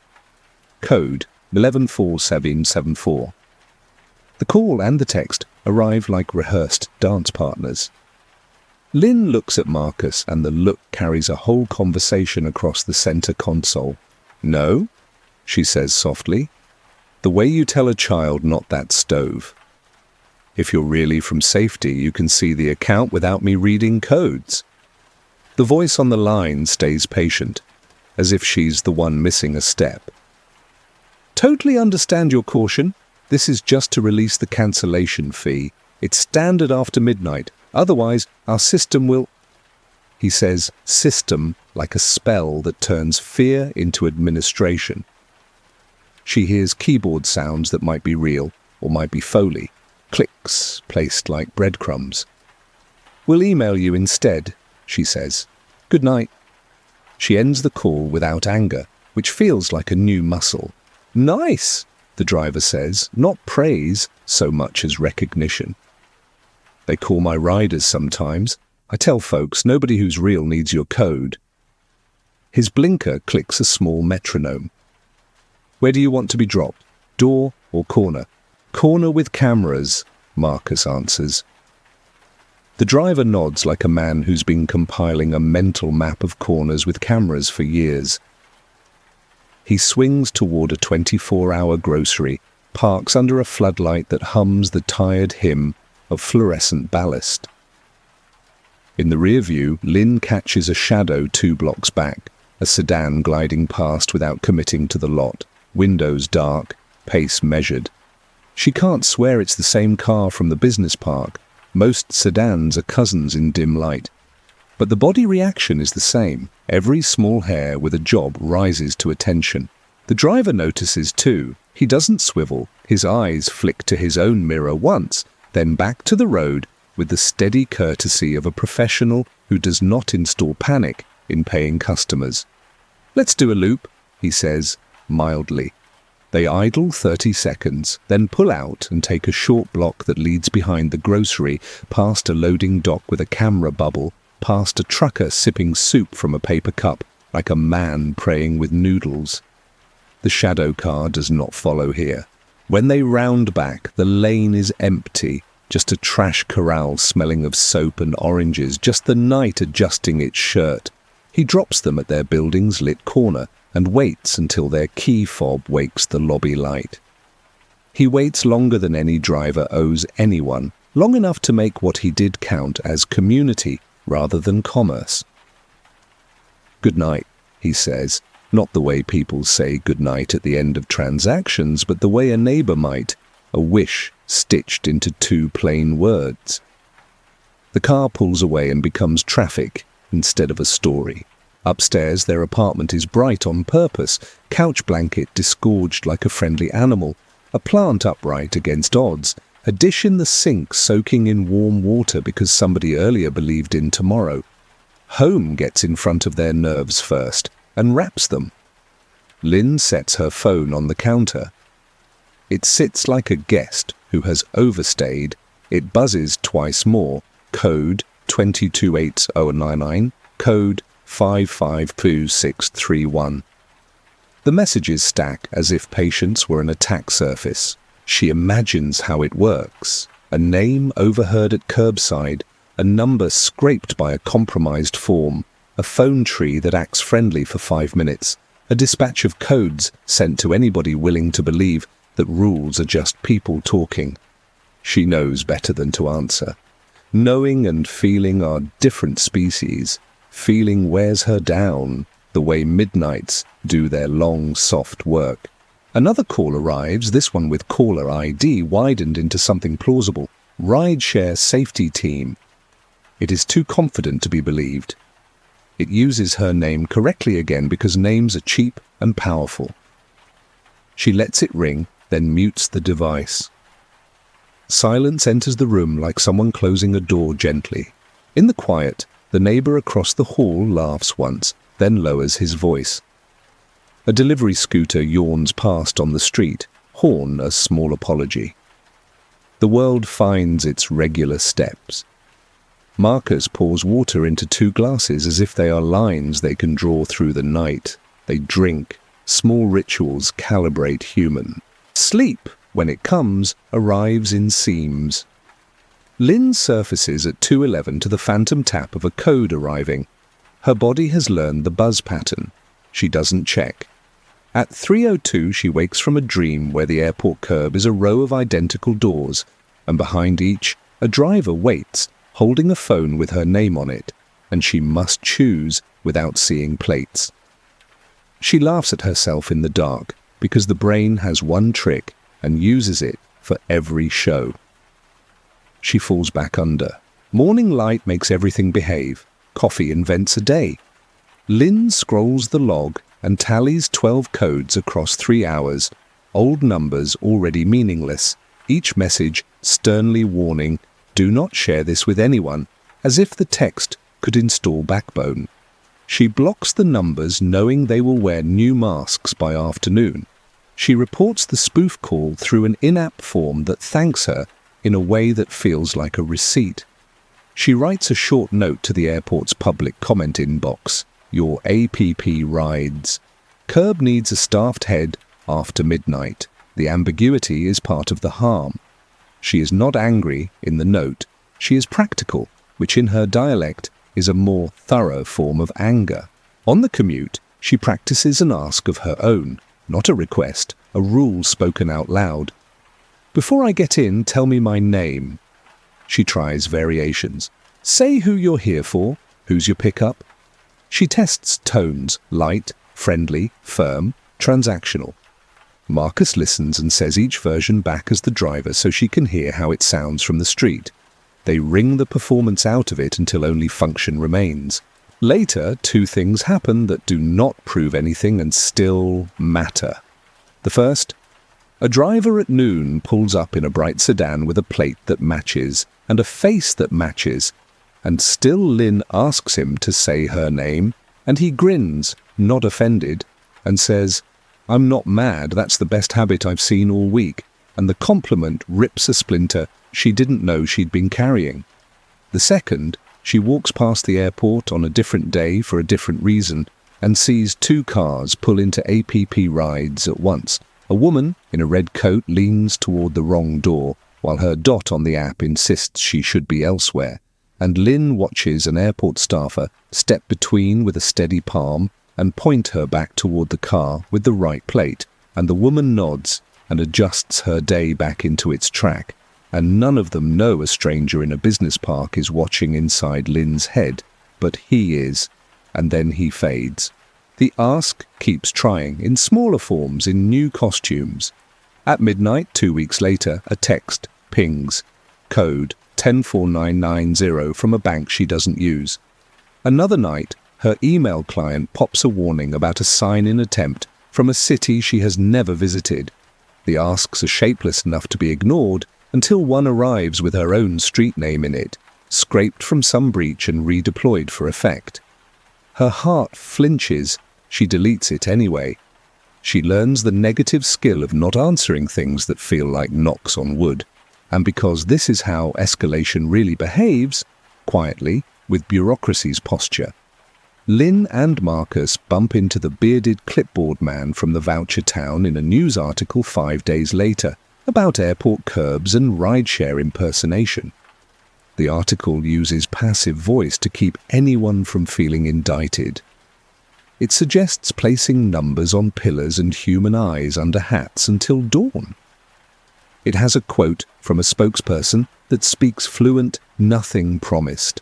Speaker 1: Code 114774. The call and the text arrive like rehearsed dance partners. Lynn looks at Marcus and the look carries a whole conversation across the center console. "No?" she says softly. "The way you tell a child not that stove. If you're really from safety, you can see the account without me reading codes." The voice on the line stays patient, as if she's the one missing a step. "Totally understand your caution. This is just to release the cancellation fee. It's standard after midnight. Otherwise, our system will..." He says system like a spell that turns fear into administration. She hears keyboard sounds that might be real or might be Foley, clicks placed like breadcrumbs. "We'll email you instead," she says. "Good night." She ends the call without anger, which feels like a new muscle. "Nice," the driver says, not praise so much as recognition. They call my riders sometimes. I tell folks nobody who's real needs your code. His blinker clicks a small metronome. "Where do you want to be dropped? Door or corner?" "Corner with cameras," Marcus answers. The driver nods like a man who's been compiling a mental map of corners with cameras for years. He swings toward a 24-hour grocery, parks under a floodlight that hums the tired hymn of fluorescent ballast. In the rear view, Lynn catches a shadow 2 blocks back, a sedan gliding past without committing to the lot, windows dark, pace measured. She can't swear it's the same car from the business park. Most sedans are cousins in dim light. But the body reaction is the same. Every small hair with a job rises to attention. The driver notices too. He doesn't swivel. His eyes flick to his own mirror once, then back to the road with the steady courtesy of a professional who does not install panic in paying customers. "Let's do a loop," he says, mildly. They idle 30 seconds, then pull out and take a short block that leads behind the grocery, past a loading dock with a camera bubble, past a trucker sipping soup from a paper cup, like a man praying with noodles. The shadow car does not follow here. When they round back, the lane is empty, just a trash corral smelling of soap and oranges, just the night adjusting its shirt. He drops them at their building's lit corner and waits until their key fob wakes the lobby light. He waits longer than any driver owes anyone, long enough to make what he did count as community rather than commerce. "Good night," he says, not the way people say good night at the end of transactions, but the way a neighbor might, a wish stitched into 2 plain words. The car pulls away and becomes traffic instead of a story. Upstairs, their apartment is bright on purpose, couch blanket disgorged like a friendly animal, a plant upright against odds, a dish in the sink soaking in warm water because somebody earlier believed in tomorrow. Home gets in front of their nerves first and wraps them. Lynn sets her phone on the counter. It sits like a guest who has overstayed. It buzzes twice more. Code 2280099, code 55261. The messages stack as if patience were an attack surface. She imagines how it works. A name overheard at curbside, a number scraped by a compromised form, a phone tree that acts friendly for 5 minutes, a dispatch of codes sent to anybody willing to believe that rules are just people talking. She knows better than to answer. Knowing and feeling are different species. Feeling wears her down, the way midnights do their long, soft work. Another call arrives, this one with caller ID widened into something plausible. Rideshare safety team. It is too confident to be believed. It uses her name correctly again because names are cheap and powerful. She lets it ring, then mutes the device. Silence enters the room like someone closing a door gently. In the quiet, the neighbor across the hall laughs once, then lowers his voice. A delivery scooter yawns past on the street, horn a small apology. The world finds its regular steps. Marcus pours water into 2 glasses as if they are lines they can draw through the night. They drink. Small rituals calibrate human. Sleep, when it comes, arrives in seams. Lynn surfaces at 2:11 to the phantom tap of a code arriving. Her body has learned the buzz pattern. She doesn't check. At 3:02 she wakes from a dream where the airport curb is a row of identical doors, and behind each, a driver waits, holding a phone with her name on it, and she must choose without seeing plates. She laughs at herself in the dark, because the brain has one trick and uses it for every show. She falls back under. Morning light makes everything behave. Coffee invents a day. Lynn scrolls the log and tallies 12 codes across 3 hours, old numbers already meaningless, each message sternly warning, "Do not share this with anyone," as if the text could install backbone. She blocks the numbers knowing they will wear new masks by afternoon. She reports the spoof call through an in-app form that thanks her in a way that feels like a receipt. She writes a short note to the airport's public comment inbox. "Your APP rides. Curb needs a staffed head after midnight. The ambiguity is part of the harm." She is not angry in the note. She is practical, which in her dialect is a more thorough form of anger. On the commute, she practices an ask of her own, not a request, a rule spoken out loud. "Before I get in, tell me my name." She tries variations. "Say who you're here for. Who's your pickup?" She tests tones: light, friendly, firm, transactional. Marcus listens and says each version back as the driver so she can hear how it sounds from the street. They wring the performance out of it until only function remains. Later, two things happen that do not prove anything and still matter. The first, a driver at noon pulls up in a bright sedan with a plate that matches and a face that matches, and still Lynn asks him to say her name, and he grins, not offended, and says, "I'm not mad, that's the best habit I've seen all week," and the compliment rips a splinter she didn't know she'd been carrying. The second, she walks past the airport on a different day for a different reason and sees two cars pull into APP rides at once. A woman in a red coat leans toward the wrong door, while her dot on the app insists she should be elsewhere, and Lynn watches an airport staffer step between with a steady palm and point her back toward the car with the right plate, and the woman nods and adjusts her day back into its track, and none of them know a stranger in a business park is watching inside Lynn's head, but he is, and then he fades. The ask keeps trying, in smaller forms, in new costumes. At midnight, 2 weeks later, a text pings. Code 104990 from a bank she doesn't use. Another night, her email client pops a warning about a sign-in attempt from a city she has never visited. The asks are shapeless enough to be ignored until one arrives with her own street name in it, scraped from some breach and redeployed for effect. Her heart flinches. She deletes it anyway. She learns the negative skill of not answering things that feel like knocks on wood. And because this is how escalation really behaves, quietly, with bureaucracy's posture. Lynn and Marcus bump into the bearded clipboard man from the Voucher town in a news article 5 days later about airport curbs and rideshare impersonation. The article uses passive voice to keep anyone from feeling indicted. It suggests placing numbers on pillars and human eyes under hats until dawn. It has a quote from a spokesperson that speaks fluent "nothing promised."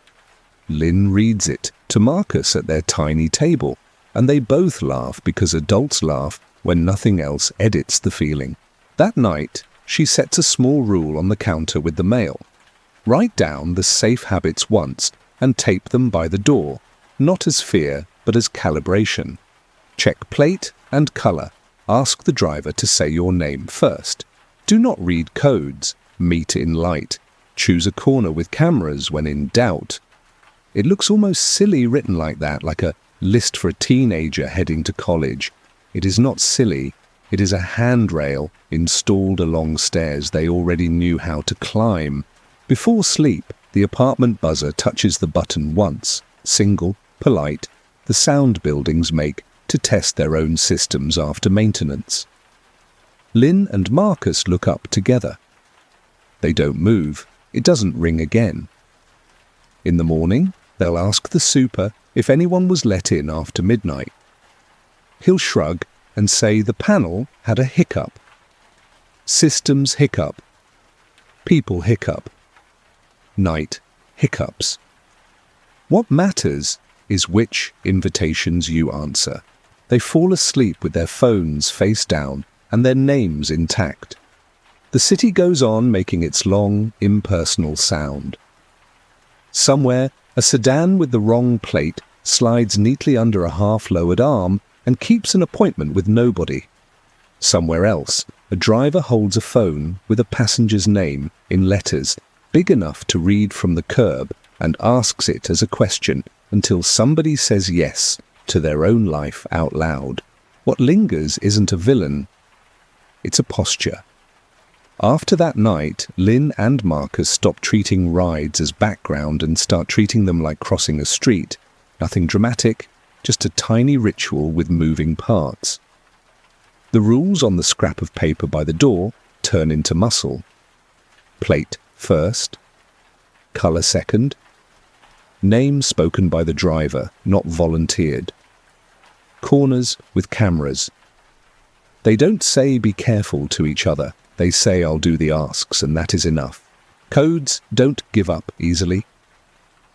Speaker 1: Lynn reads it to Marcus at their tiny table, and they both laugh because adults laugh when nothing else edits the feeling. That night, she sets a small rule on the counter with the mail. Write down the safe habits once and tape them by the door, not as fear, but as calibration. Check plate and colour. Ask the driver to say your name first. Do not read codes. Meet in light. Choose a corner with cameras when in doubt. It looks almost silly written like that, like a list for a teenager heading to college. It is not silly. It is a handrail installed along stairs they already knew how to climb. Before sleep, the apartment buzzer touches the button once, single, polite, the sound buildings make to test their own systems after maintenance. Lynn and Marcus look up together. They don't move. It doesn't ring again. In the morning, they'll ask the super if anyone was let in after midnight. He'll shrug and say the panel had a hiccup. Systems hiccup. People hiccup. Night hiccups. What matters is which invitations you answer. They fall asleep with their phones face down and their names intact. The city goes on making its long, impersonal sound. Somewhere, a sedan with the wrong plate slides neatly under a half-lowered arm and keeps an appointment with nobody. Somewhere else, a driver holds a phone with a passenger's name in letters big enough to read from the curb and asks it as a question until somebody says yes to their own life out loud. What lingers isn't a villain, it's a posture. After that night, Lynn and Marcus stop treating rides as background and start treating them like crossing a street. Nothing dramatic, just a tiny ritual with moving parts. The rules on the scrap of paper by the door turn into muscle. Plate first, colour second, name spoken by the driver, not volunteered. Corners with cameras. They don't say be careful to each other. They say I'll do the asks and that is enough. Codes don't give up easily.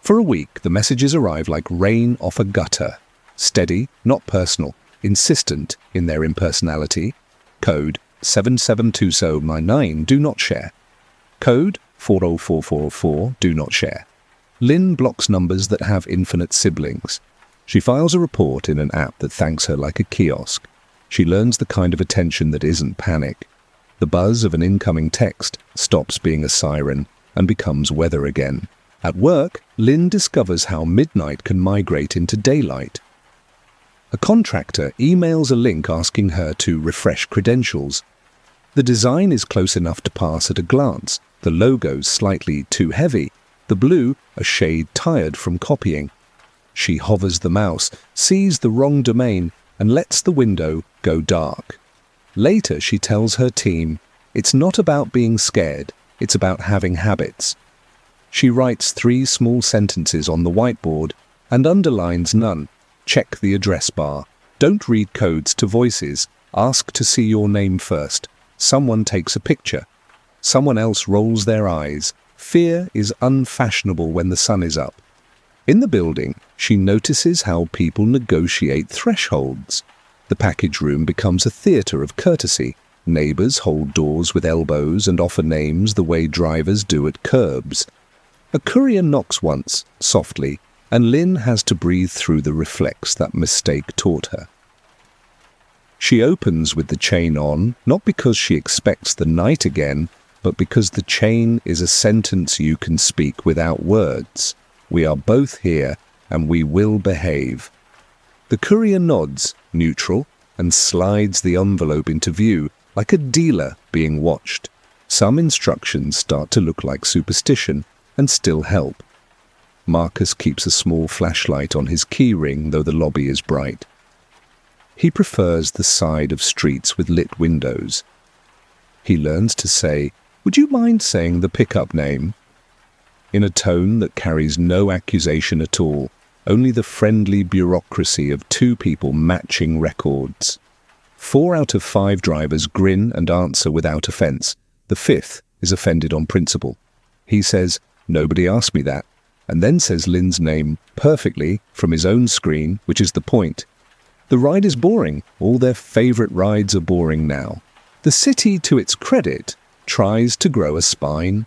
Speaker 1: For a week, the messages arrive like rain off a gutter. Steady, not personal. Insistent in their impersonality. Code 772099, do not share. Code 404404, do not share. Lynn blocks numbers that have infinite siblings. She files a report in an app that thanks her like a kiosk. She learns the kind of attention that isn't panic. The buzz of an incoming text stops being a siren and becomes weather again. At work, Lynn discovers how midnight can migrate into daylight. A contractor emails a link asking her to refresh credentials. The design is close enough to pass at a glance. The logo's slightly too heavy, the blue a shade tired from copying. She hovers the mouse, sees the wrong domain, and lets the window go dark. Later, she tells her team, it's not about being scared, it's about having habits. She writes 3 small sentences on the whiteboard and underlines none. Check the address bar. Don't read codes to voices. Ask to see your name first. Someone takes a picture. Someone else rolls their eyes. Fear is unfashionable when the sun is up. In the building, she notices how people negotiate thresholds. The package room becomes a theatre of courtesy. Neighbours hold doors with elbows and offer names the way drivers do at curbs. A courier knocks once, softly, and Lynn has to breathe through the reflex that mistake taught her. She opens with the chain on, not because she expects the night again, but because the chain is a sentence you can speak without words. We are both here, and we will behave. The courier nods, neutral, and slides the envelope into view, like a dealer being watched. Some instructions start to look like superstition, and still help. Marcus keeps a small flashlight on his keyring, though the lobby is bright. He prefers the side of streets with lit windows. He learns to say, "Would you mind saying the pickup name?" in a tone that carries no accusation at all, only the friendly bureaucracy of 2 people matching records. 4 out of 5 drivers grin and answer without offence. The 5th is offended on principle. He says, "Nobody asked me that," and then says Lynn's name perfectly from his own screen, which is the point. The ride is boring. All their favourite rides are boring now. The city, to its credit, tries to grow a spine.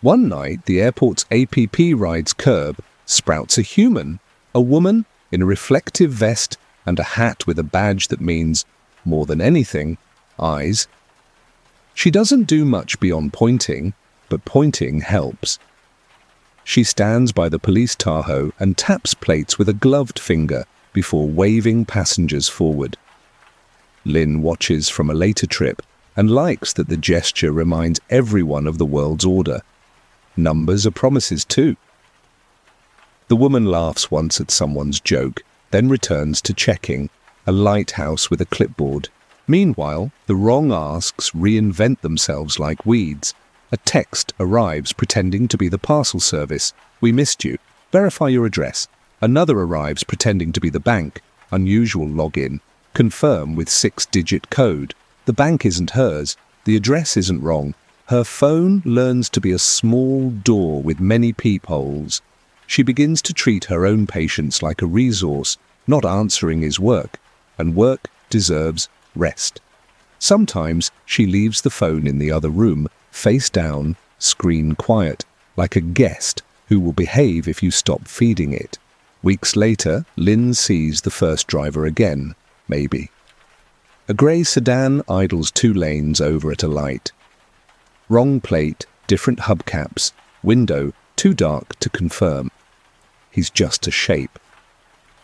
Speaker 1: One night, the airport's APP ride's curb sprouts a human, a woman in a reflective vest and a hat with a badge that means, more than anything, eyes. She doesn't do much beyond pointing, but pointing helps. She stands by the police Tahoe and taps plates with a gloved finger before waving passengers forward. Lynn watches from a later trip and likes that the gesture reminds everyone of the world's order. Numbers are promises too. The woman laughs once at someone's joke, then returns to checking, a lighthouse with a clipboard. Meanwhile, the wrong asks reinvent themselves like weeds. A text arrives pretending to be the parcel service. "We missed you. Verify your address." Another arrives pretending to be the bank. Unusual login. Confirm with 6-digit code. The bank isn't hers. The address isn't wrong. Her phone learns to be a small door with many peepholes. She begins to treat her own patients like a resource. Not answering is work, and work deserves rest. Sometimes she leaves the phone in the other room, face down, screen quiet, like a guest who will behave if you stop feeding it. Weeks later, Lynn sees the first driver again, maybe. A grey sedan idles 2 lanes over at a light. Wrong plate, different hubcaps, window too dark to confirm. He's just a shape.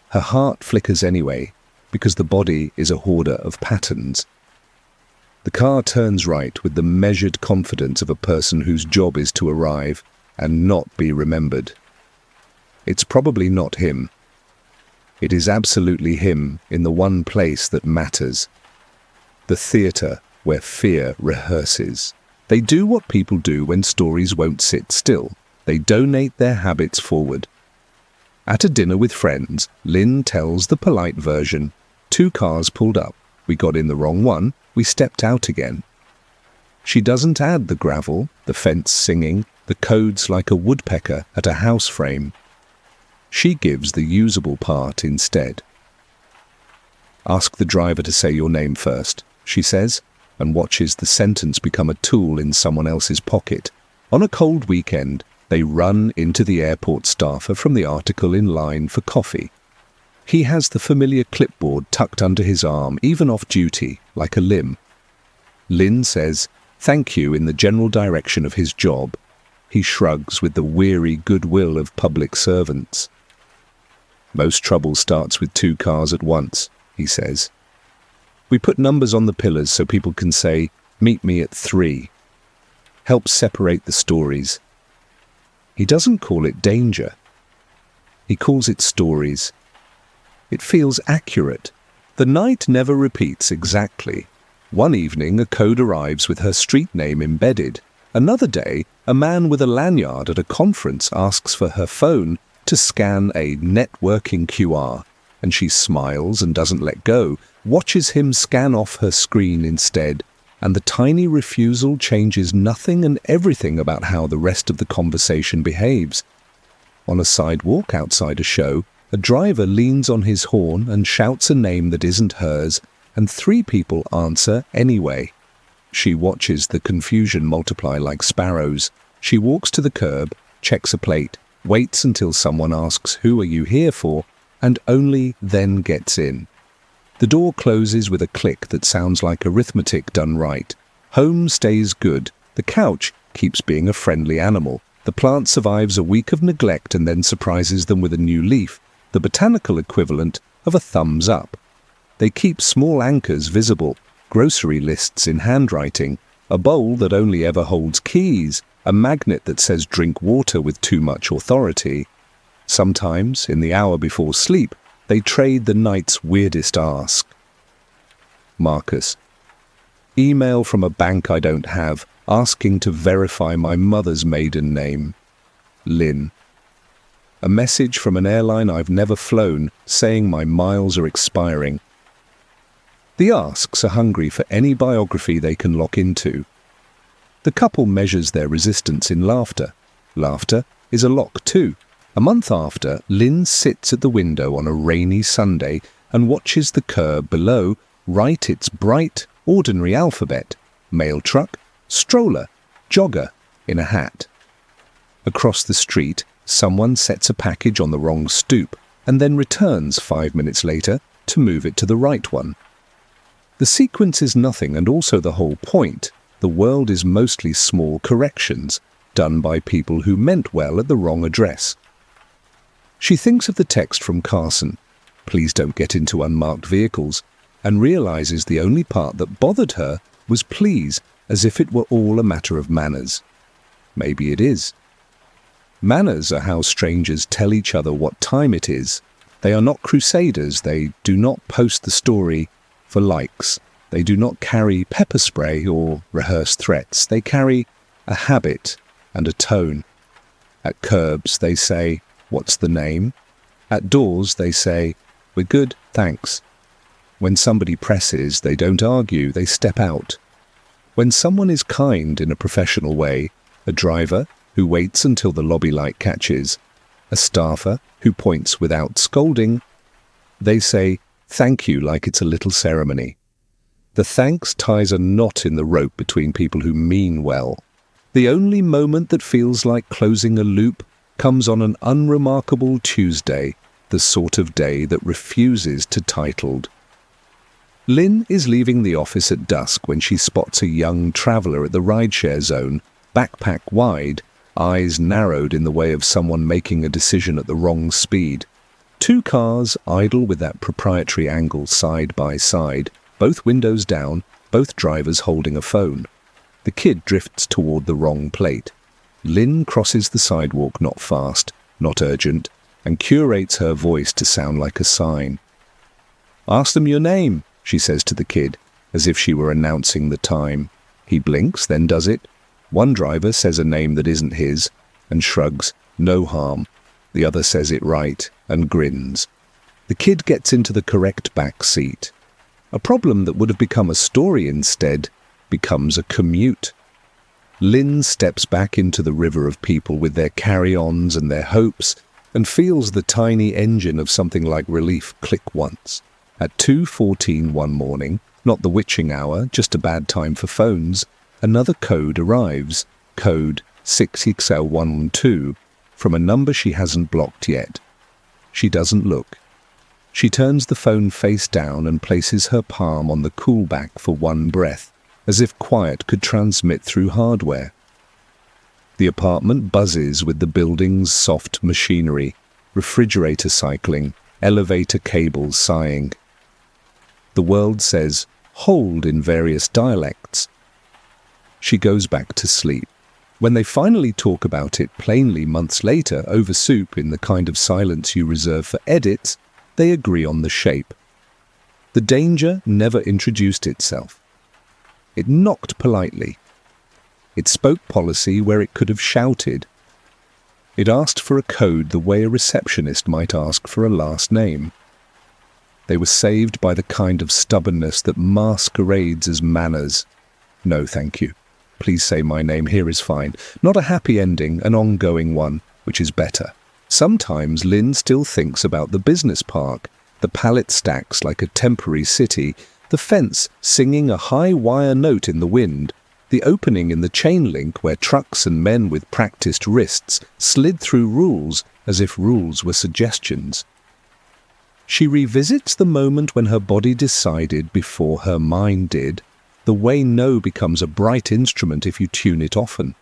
Speaker 1: Her heart flickers anyway, because the body is a hoarder of patterns. The car turns right with the measured confidence of a person whose job is to arrive and not be remembered. It's probably not him. It is absolutely him in the one place that matters. The theatre where fear rehearses. They do what people do when stories won't sit still. They donate their habits forward. At a dinner with friends, Lynn tells the polite version. 2 cars pulled up. We got in the wrong one. We stepped out again. She doesn't add the gravel, the fence singing, the codes like a woodpecker at a house frame. She gives the usable part instead. Ask the driver to say your name first, she says, and watches the sentence become a tool in someone else's pocket. On a cold weekend, they run into the airport staffer from the article in line for coffee. He has the familiar clipboard tucked under his arm, even off duty, like a limb. Lynn says, thank you in the general direction of his job. He shrugs with the weary goodwill of public servants. Most trouble starts with 2 cars at once, he says. We put numbers on the pillars so people can say, meet me at 3. Help separate the stories. He doesn't call it danger. He calls it stories. It feels accurate. The night never repeats exactly. One evening, a code arrives with her street name embedded. Another day, a man with a lanyard at a conference asks for her phone to scan a networking QR, and she smiles and doesn't let go, watches him scan off her screen instead, and the tiny refusal changes nothing and everything about how the rest of the conversation behaves. On a sidewalk outside a show, a driver leans on his horn and shouts a name that isn't hers, and 3 people answer anyway. She watches the confusion multiply like sparrows. She walks to the curb, checks a plate, waits until someone asks, "Who are you here for?" and only then gets in. The door closes with a click that sounds like arithmetic done right. Home stays good. The couch keeps being a friendly animal. The plant survives a week of neglect and then surprises them with a new leaf, the botanical equivalent of a thumbs up. They keep small anchors visible, grocery lists in handwriting, a bowl that only ever holds keys, a magnet that says drink water with too much authority. Sometimes, in the hour before sleep, they trade the night's weirdest ask. Marcus. Email from a bank I don't have, asking to verify my mother's maiden name. Lynn. A message from an airline I've never flown, saying my miles are expiring. The asks are hungry for any biography they can lock into. The couple measures their resistance in laughter. Laughter is a lock too. A month after, Lynn sits at the window on a rainy Sunday and watches the curb below write its bright, ordinary alphabet: mail truck, stroller, jogger, in a hat. Across the street, someone sets a package on the wrong stoop and then returns 5 minutes later to move it to the right one. The sequence is nothing, and also the whole point. The world is mostly small corrections, done by people who meant well at the wrong address. She thinks of the text from Carson, "Please don't get into unmarked vehicles," and realizes the only part that bothered her was please, as if it were all a matter of manners. Maybe it is. Manners are how strangers tell each other what time it is. They are not crusaders. They do not post the story for likes. They do not carry pepper spray or rehearse threats. They carry a habit and a tone. At curbs, they say, "What's the name?" At doors, they say, "We're good, thanks." When somebody presses, they don't argue, they step out. When someone is kind in a professional way, a driver who waits until the lobby light catches, a staffer who points without scolding, they say thank you like it's a little ceremony. The thanks ties a knot in the rope between people who mean well. The only moment that feels like closing a loop comes on an unremarkable Tuesday, the sort of day that refuses to titled. Lynn is leaving the office at dusk when she spots a young traveller at the rideshare zone, backpack wide, eyes narrowed in the way of someone making a decision at the wrong speed. Two cars idle with that proprietary angle side by side, both windows down, both drivers holding a phone. The kid drifts toward the wrong plate. Lynn crosses the sidewalk not fast, not urgent, and curates her voice to sound like a sign. "Ask them your name," she says to the kid, as if she were announcing the time. He blinks, then does it. One driver says a name that isn't his, and shrugs, no harm. The other says it right, and grins. The kid gets into the correct back seat. A problem that would have become a story instead becomes a commute. Lynn steps back into the river of people with their carry-ons and their hopes, and feels the tiny engine of something like relief click once. At 2:14 one morning, not the witching hour, just a bad time for phones, another code arrives, code 6XL12, from a number she hasn't blocked yet. She doesn't look. She turns the phone face down and places her palm on the coolback for one breath, as if quiet could transmit through hardware. The apartment buzzes with the building's soft machinery, refrigerator cycling, elevator cables sighing. The world says, "hold" in various dialects. She goes back to sleep. When they finally talk about it plainly months later over soup in the kind of silence you reserve for edits, they agree on the shape. The danger never introduced itself. It knocked politely. It spoke policy where it could have shouted. It asked for a code the way a receptionist might ask for a last name. They were saved by the kind of stubbornness that masquerades as manners. "No, thank you. Please say my name here is fine." Not a happy ending, an ongoing one, which is better. Sometimes Lynn still thinks about the business park, the pallet stacks like a temporary city, the fence singing a high wire note in the wind, the opening in the chain link where trucks and men with practiced wrists slid through rules as if rules were suggestions. She revisits the moment when her body decided before her mind did, the way no becomes a bright instrument if you tune it often.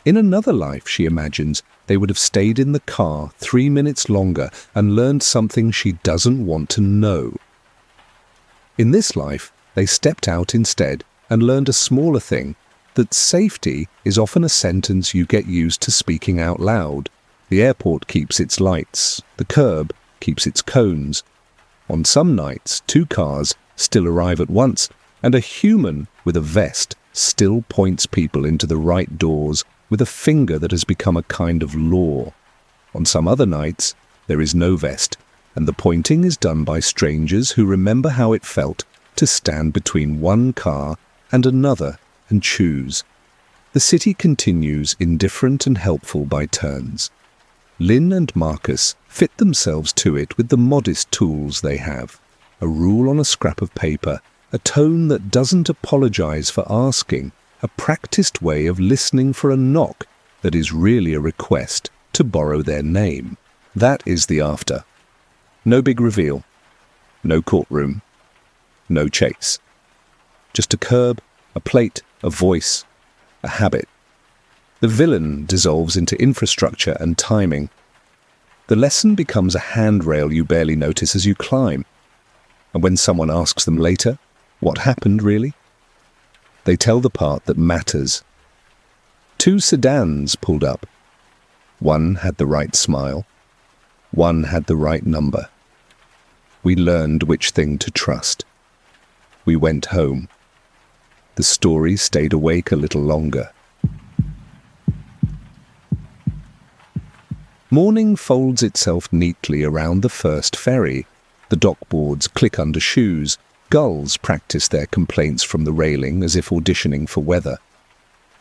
Speaker 1: In another life, she imagines, they would have stayed in the car 3 minutes longer and learned something she doesn't want to know. In this life, they stepped out instead and learned a smaller thing, that safety is often a sentence you get used to speaking out loud. The airport keeps its lights, the curb keeps its cones. On some nights, 2 cars still arrive at once, and a human with a vest still points people into the right doors with a finger that has become a kind of law. On some other nights, there is no vest, and the pointing is done by strangers who remember how it felt to stand between one car and another and choose. The city continues indifferent and helpful by turns. Lynn and Marcus fit themselves to it with the modest tools they have. A rule on a scrap of paper, a tone that doesn't apologize for asking, a practiced way of listening for a knock that is really a request to borrow their name. That is the after. No big reveal. No courtroom. No chase. Just a curb, a plate, a voice, a habit. The villain dissolves into infrastructure and timing. The lesson becomes a handrail you barely notice as you climb. And when someone asks them later, what happened really? They tell the part that matters. 2 sedans pulled up. One had the right smile. One had the right number. We learned which thing to trust. We went home. The story stayed awake a little longer. Morning folds itself neatly around the first ferry. The dockboards click under shoes. Gulls practice their complaints from the railing as if auditioning for weather.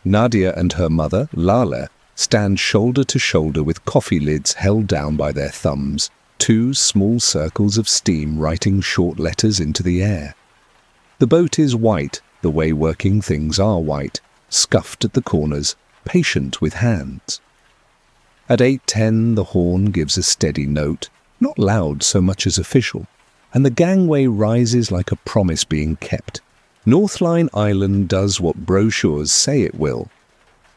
Speaker 1: Nadia and her mother, Lala, stand shoulder to shoulder with coffee lids held down by their thumbs, 2 small circles of steam writing short letters into the air. The boat is white, the way working things are white, scuffed at the corners, patient with hands. At 8:10 the horn gives a steady note, not loud so much as official. and the gangway rises like a promise being kept. Northline Island does what brochures say it will.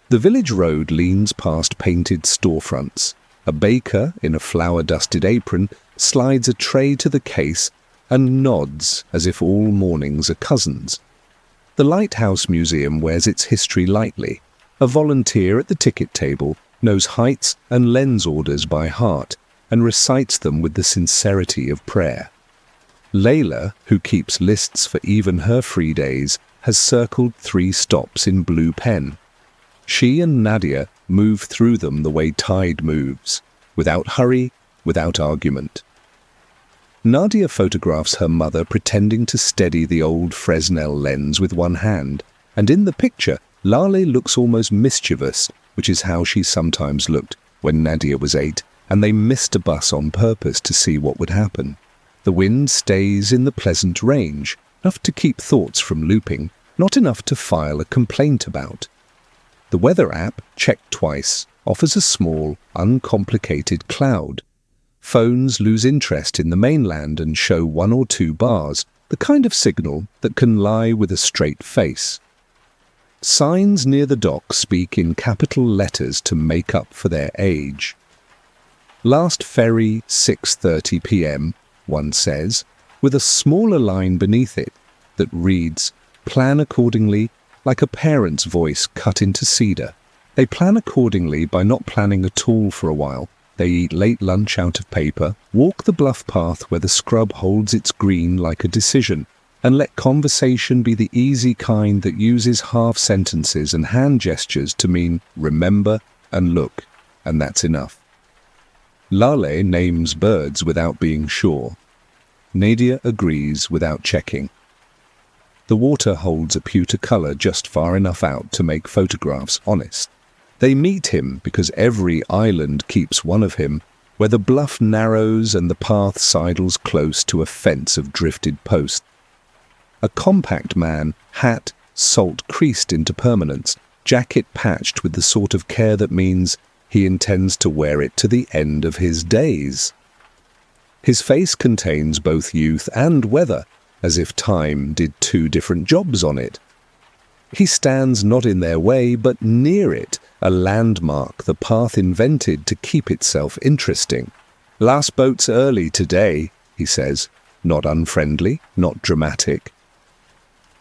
Speaker 1: The village road leans past painted storefronts. A baker in a flour-dusted apron slides a tray to the case and nods as if all mornings are cousins. The Lighthouse Museum wears its history lightly. A volunteer at the ticket table knows heights and lens orders by heart and recites them with the sincerity of prayer. Layla, who keeps lists for even her free days, has circled 3 stops in blue pen. She and Nadia move through them the way tide moves, without hurry, without argument. Nadia photographs her mother pretending to steady the old Fresnel lens with one hand, and in the picture, Lale looks almost mischievous, which is how she sometimes looked when Nadia was 8, and they missed a bus on purpose to see what would happen. The wind stays in the pleasant range, enough to keep thoughts from looping, not enough to file a complaint about. The weather app, checked twice, offers a small, uncomplicated cloud. Phones lose interest in the mainland and show 1 or 2 bars, the kind of signal that can lie with a straight face. Signs near the dock speak in capital letters to make up for their age. Last ferry, 6:30 p.m., one says, with a smaller line beneath it that reads, "Plan accordingly," like a parent's voice cut into cedar. They plan accordingly by not planning at all for a while. They eat late lunch out of paper, walk the bluff path where the scrub holds its green like a decision, and let conversation be the easy kind that uses half sentences and hand gestures to mean remember and look, and that's enough. Lale names birds without being sure. Nadia agrees without checking. The water holds a pewter colour just far enough out to make photographs honest. They meet him because every island keeps one of him, where the bluff narrows and the path sidles close to a fence of drifted posts. A compact man, hat salt creased into permanence, jacket patched with the sort of care that means he intends to wear it to the end of his days. His face contains both youth and weather, as if time did 2 different jobs on it. He stands not in their way, but near it, a landmark the path invented to keep itself interesting. "Last boat's early today," he says, not unfriendly, not dramatic.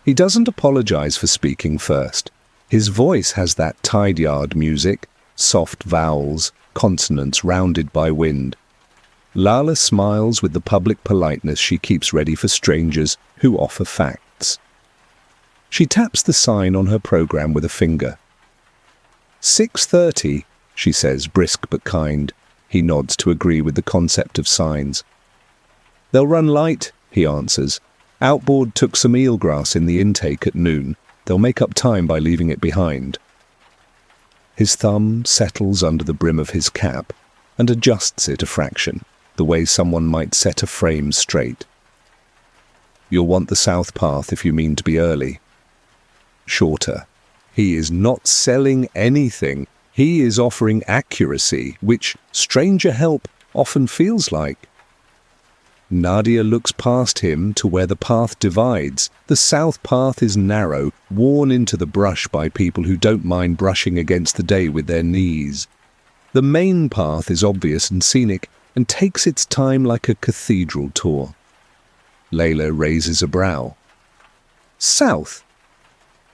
Speaker 1: He doesn't apologize for speaking first. His voice has that tide yard music, soft vowels, consonants rounded by wind. Lala smiles with the public politeness she keeps ready for strangers who offer facts. She taps the sign on her program with a finger. 6:30, she says, brisk but kind. He nods to agree with the concept of signs. "They'll run light," he answers. "Outboard took some eelgrass in the intake at noon. They'll make up time by leaving it behind." His thumb settles under the brim of his cap and adjusts it a fraction, the way someone might set a frame straight. "You'll want the south path if you mean to be early." Shorter. He is not selling anything. He is offering accuracy, which, stranger help, often feels like. Nadia looks past him to where the path divides. The south path is narrow, worn into the brush by people who don't mind brushing against the day with their knees. The main path is obvious and scenic, and takes its time like a cathedral tour. Layla raises a brow. "South."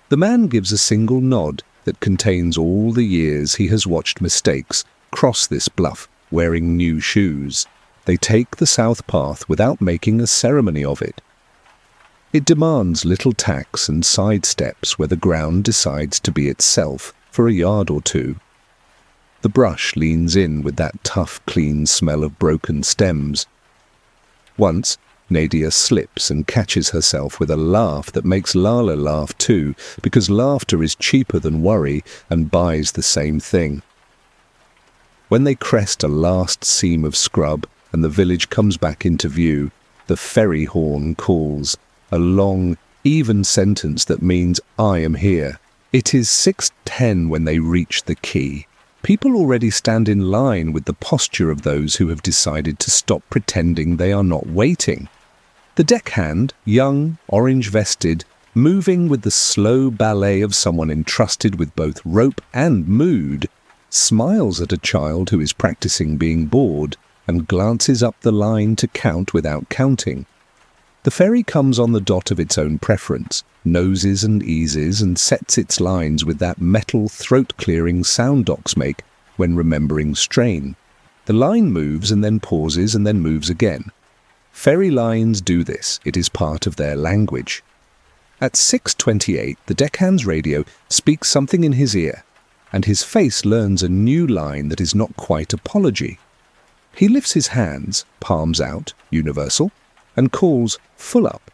Speaker 1: The man gives a single nod that contains all the years he has watched mistakes cross this bluff wearing new shoes. They take the south path without making a ceremony of it. It demands little tacks and side steps where the ground decides to be itself for a yard or 2. The brush leans in with that tough, clean smell of broken stems. Once, Nadia slips and catches herself with a laugh that makes Lala laugh too, because laughter is cheaper than worry and buys the same thing. When they crest a last seam of scrub and the village comes back into view, the ferry horn calls, a long, even sentence that means "I am here." It is 6:10 when they reach the quay. People already stand in line with the posture of those who have decided to stop pretending they are not waiting. The deckhand, young, orange-vested, moving with the slow ballet of someone entrusted with both rope and mood, smiles at a child who is practicing being bored and glances up the line to count without counting. The ferry comes on the dot of its own preference, noses and eases, and sets its lines with that metal throat-clearing sound docks make when remembering strain. The line moves and then pauses and then moves again. Ferry lines do this. It is part of their language. At 6:28, the deckhand's radio speaks something in his ear, and his face learns a new line that is not quite apology. He lifts his hands, palms out, universal, and calls full up.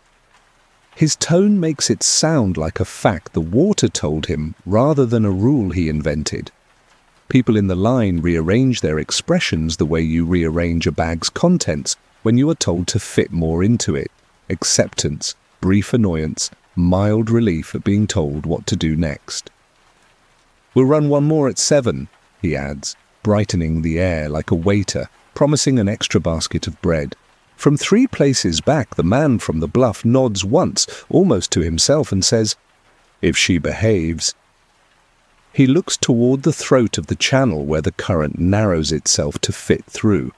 Speaker 1: His tone makes it sound like a fact the water told him rather than a rule he invented. People in the line rearrange their expressions the way you rearrange a bag's contents when you are told to fit more into it. Acceptance, brief annoyance, mild relief at being told what to do next. "We'll run one more at 7, he adds, brightening the air like a waiter, promising an extra basket of bread. From 3 places back, the man from the bluff nods once, almost to himself, and says, "If she behaves." He looks toward the throat of the channel where the current narrows itself to fit through.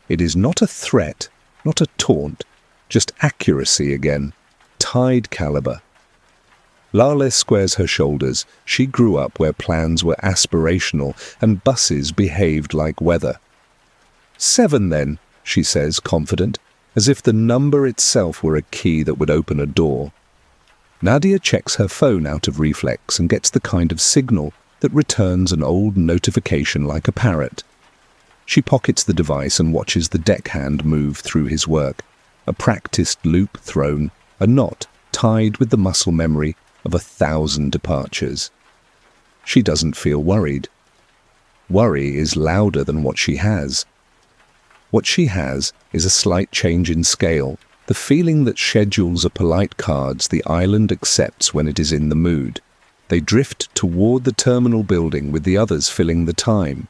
Speaker 1: It is not a threat, not a taunt, just accuracy again, tide caliber. Lale squares her shoulders. She grew up where plans were aspirational and buses behaved like weather. 7 then, she says, confident, as if the number itself were a key that would open a door. Nadia checks her phone out of reflex and gets the kind of signal that returns an old notification like a parrot. She pockets the device and watches the deckhand move through his work, a practiced loop thrown, a knot tied with the muscle memory of 1,000 departures. She doesn't feel worried. Worry is louder than what she has. What she has is a slight change in scale, the feeling that schedules are polite cards the island accepts when it is in the mood. They drift toward the terminal building with the others filling the time.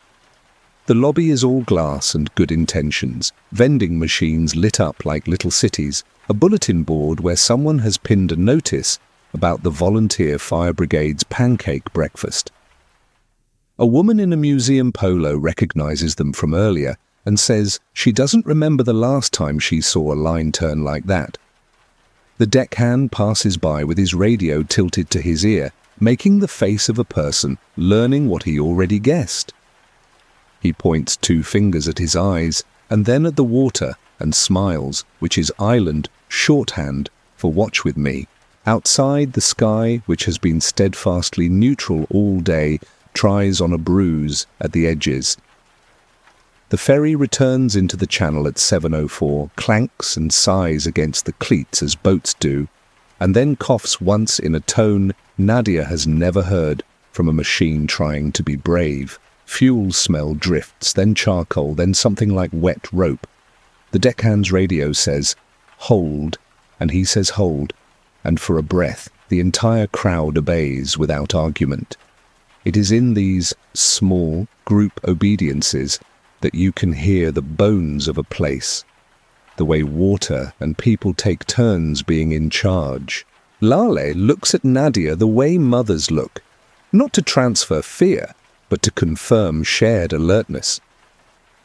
Speaker 1: The lobby is all glass and good intentions, vending machines lit up like little cities, a bulletin board where someone has pinned a notice about the volunteer fire brigade's pancake breakfast. A woman in a museum polo recognizes them from earlier and says she doesn't remember the last time she saw a line turn like that. The deckhand passes by with his radio tilted to his ear, making the face of a person learning what he already guessed. He points 2 fingers at his eyes and then at the water and smiles, which is island shorthand for watch with me. Outside, the sky, which has been steadfastly neutral all day, tries on a bruise at the edges. The ferry returns into the channel at 7:04, clanks and sighs against the cleats as boats do, and then coughs once in a tone Nadia has never heard from a machine trying to be brave. Fuel smell drifts, then charcoal, then something like wet rope. The deckhand's radio says, "Hold," and he says hold, and for a breath the entire crowd obeys without argument. It is in these small group obediences that you can hear the bones of a place, the way water and people take turns being in charge. Lale looks at Nadia the way mothers look, not to transfer fear, but to confirm shared alertness.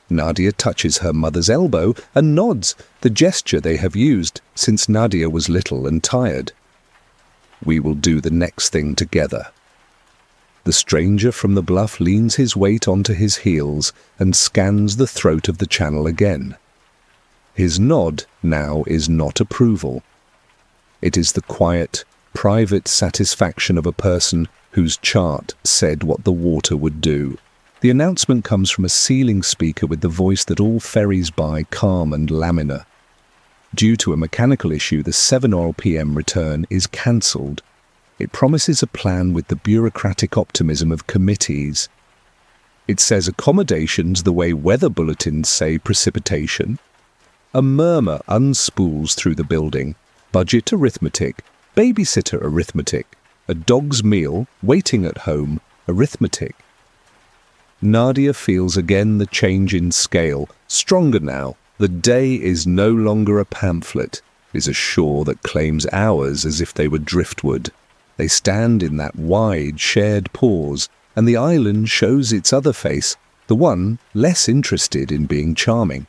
Speaker 1: Nadia touches her mother's elbow and nods, the gesture they have used since Nadia was little and tired. We will do the next thing together. The stranger from the bluff leans his weight onto his heels and scans the throat of the channel again. His nod now is not approval. It is the quiet, private satisfaction of a person whose chart said what the water would do. The announcement comes from a ceiling speaker with the voice that all ferries buy calm and laminar. Due to a mechanical issue, the 7 p.m. return is cancelled. It promises a plan with the bureaucratic optimism of committees. It says accommodations the way weather bulletins say precipitation. A murmur unspools through the building. Budget arithmetic, babysitter arithmetic, a dog's meal, waiting at home, arithmetic. Nadia feels again the change in scale, stronger now. The day is no longer a pamphlet. is a shore that claims ours as if they were driftwood. They stand in that wide, shared pause, and the island shows its other face, the one less interested in being charming.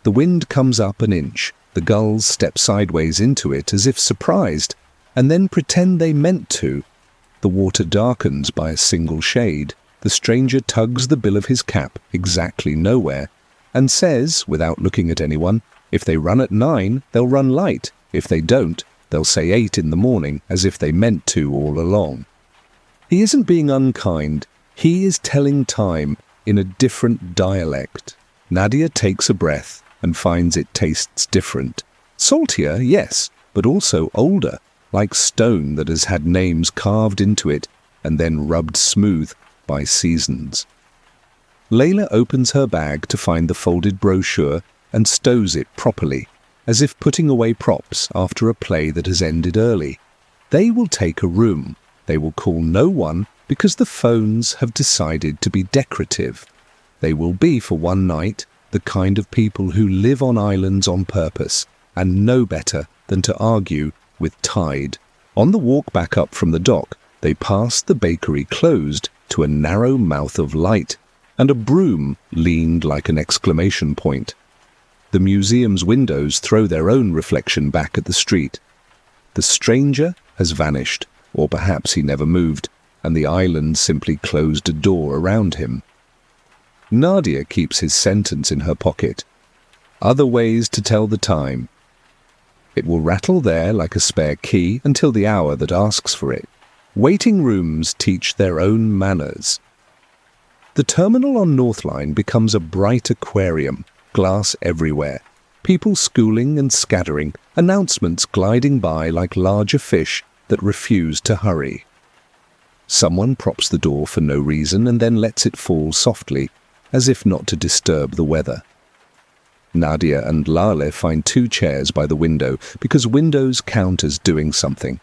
Speaker 1: The wind comes up an inch, the gulls step sideways into it as if surprised, and then pretend they meant to. The water darkens by a single shade. The stranger tugs the bill of his cap exactly nowhere, and says, without looking at anyone, if they run at 9, they'll run light. If they don't, they'll say 8 in the morning, as if they meant to all along. He isn't being unkind. He is telling time in a different dialect. Nadia takes a breath and finds it tastes different. Saltier, yes, but also older, like stone that has had names carved into it and then rubbed smooth by seasons. Layla opens her bag to find the folded brochure and stows it properly, as if putting away props after a play that has ended early. They will take a room. They will call no one because the phones have decided to be decorative. They will be, for one night, the kind of people who live on islands on purpose and know better than to argue with tide. On the walk back up from the dock, they passed the bakery closed to a narrow mouth of light, and a broom leaned like an exclamation point. The museum's windows throw their own reflection back at the street. The stranger has vanished, or perhaps he never moved, and the island simply closed a door around him. Nadia keeps his sentence in her pocket. Other ways to tell the time. It will rattle there like a spare key until the hour that asks for it. Waiting rooms teach their own manners. The terminal on Northline becomes a bright aquarium, glass everywhere, people schooling and scattering, announcements gliding by like larger fish that refuse to hurry. Someone props the door for no reason and then lets it fall softly, as if not to disturb the weather. Nadia and Lale find 2 chairs by the window because windows count as doing something.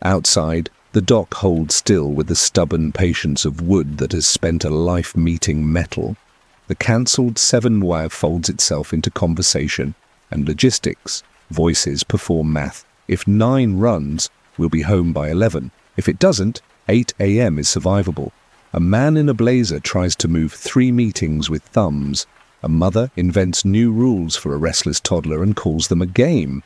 Speaker 1: Outside, the dock holds still with the stubborn patience of wood that has spent a life meeting metal. The cancelled 7-wire folds itself into conversation and logistics. Voices perform math. If 9 runs, we'll be home by 11. If it doesn't, 8 a.m. is survivable. A man in a blazer tries to move 3 meetings with thumbs. A mother invents new rules for a restless toddler and calls them a game.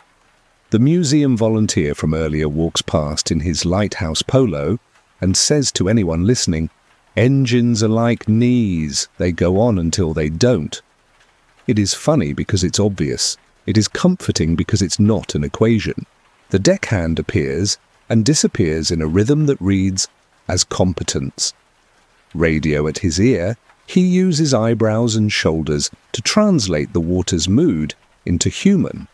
Speaker 1: The museum volunteer from earlier walks past in his lighthouse polo and says to anyone listening, "Engines are like knees, they go on until they don't." It is funny because it's obvious. It is comforting because it's not an equation. The deckhand appears and disappears in a rhythm that reads as competence. Radio at his ear, he uses eyebrows and shoulders to translate the water's mood into human.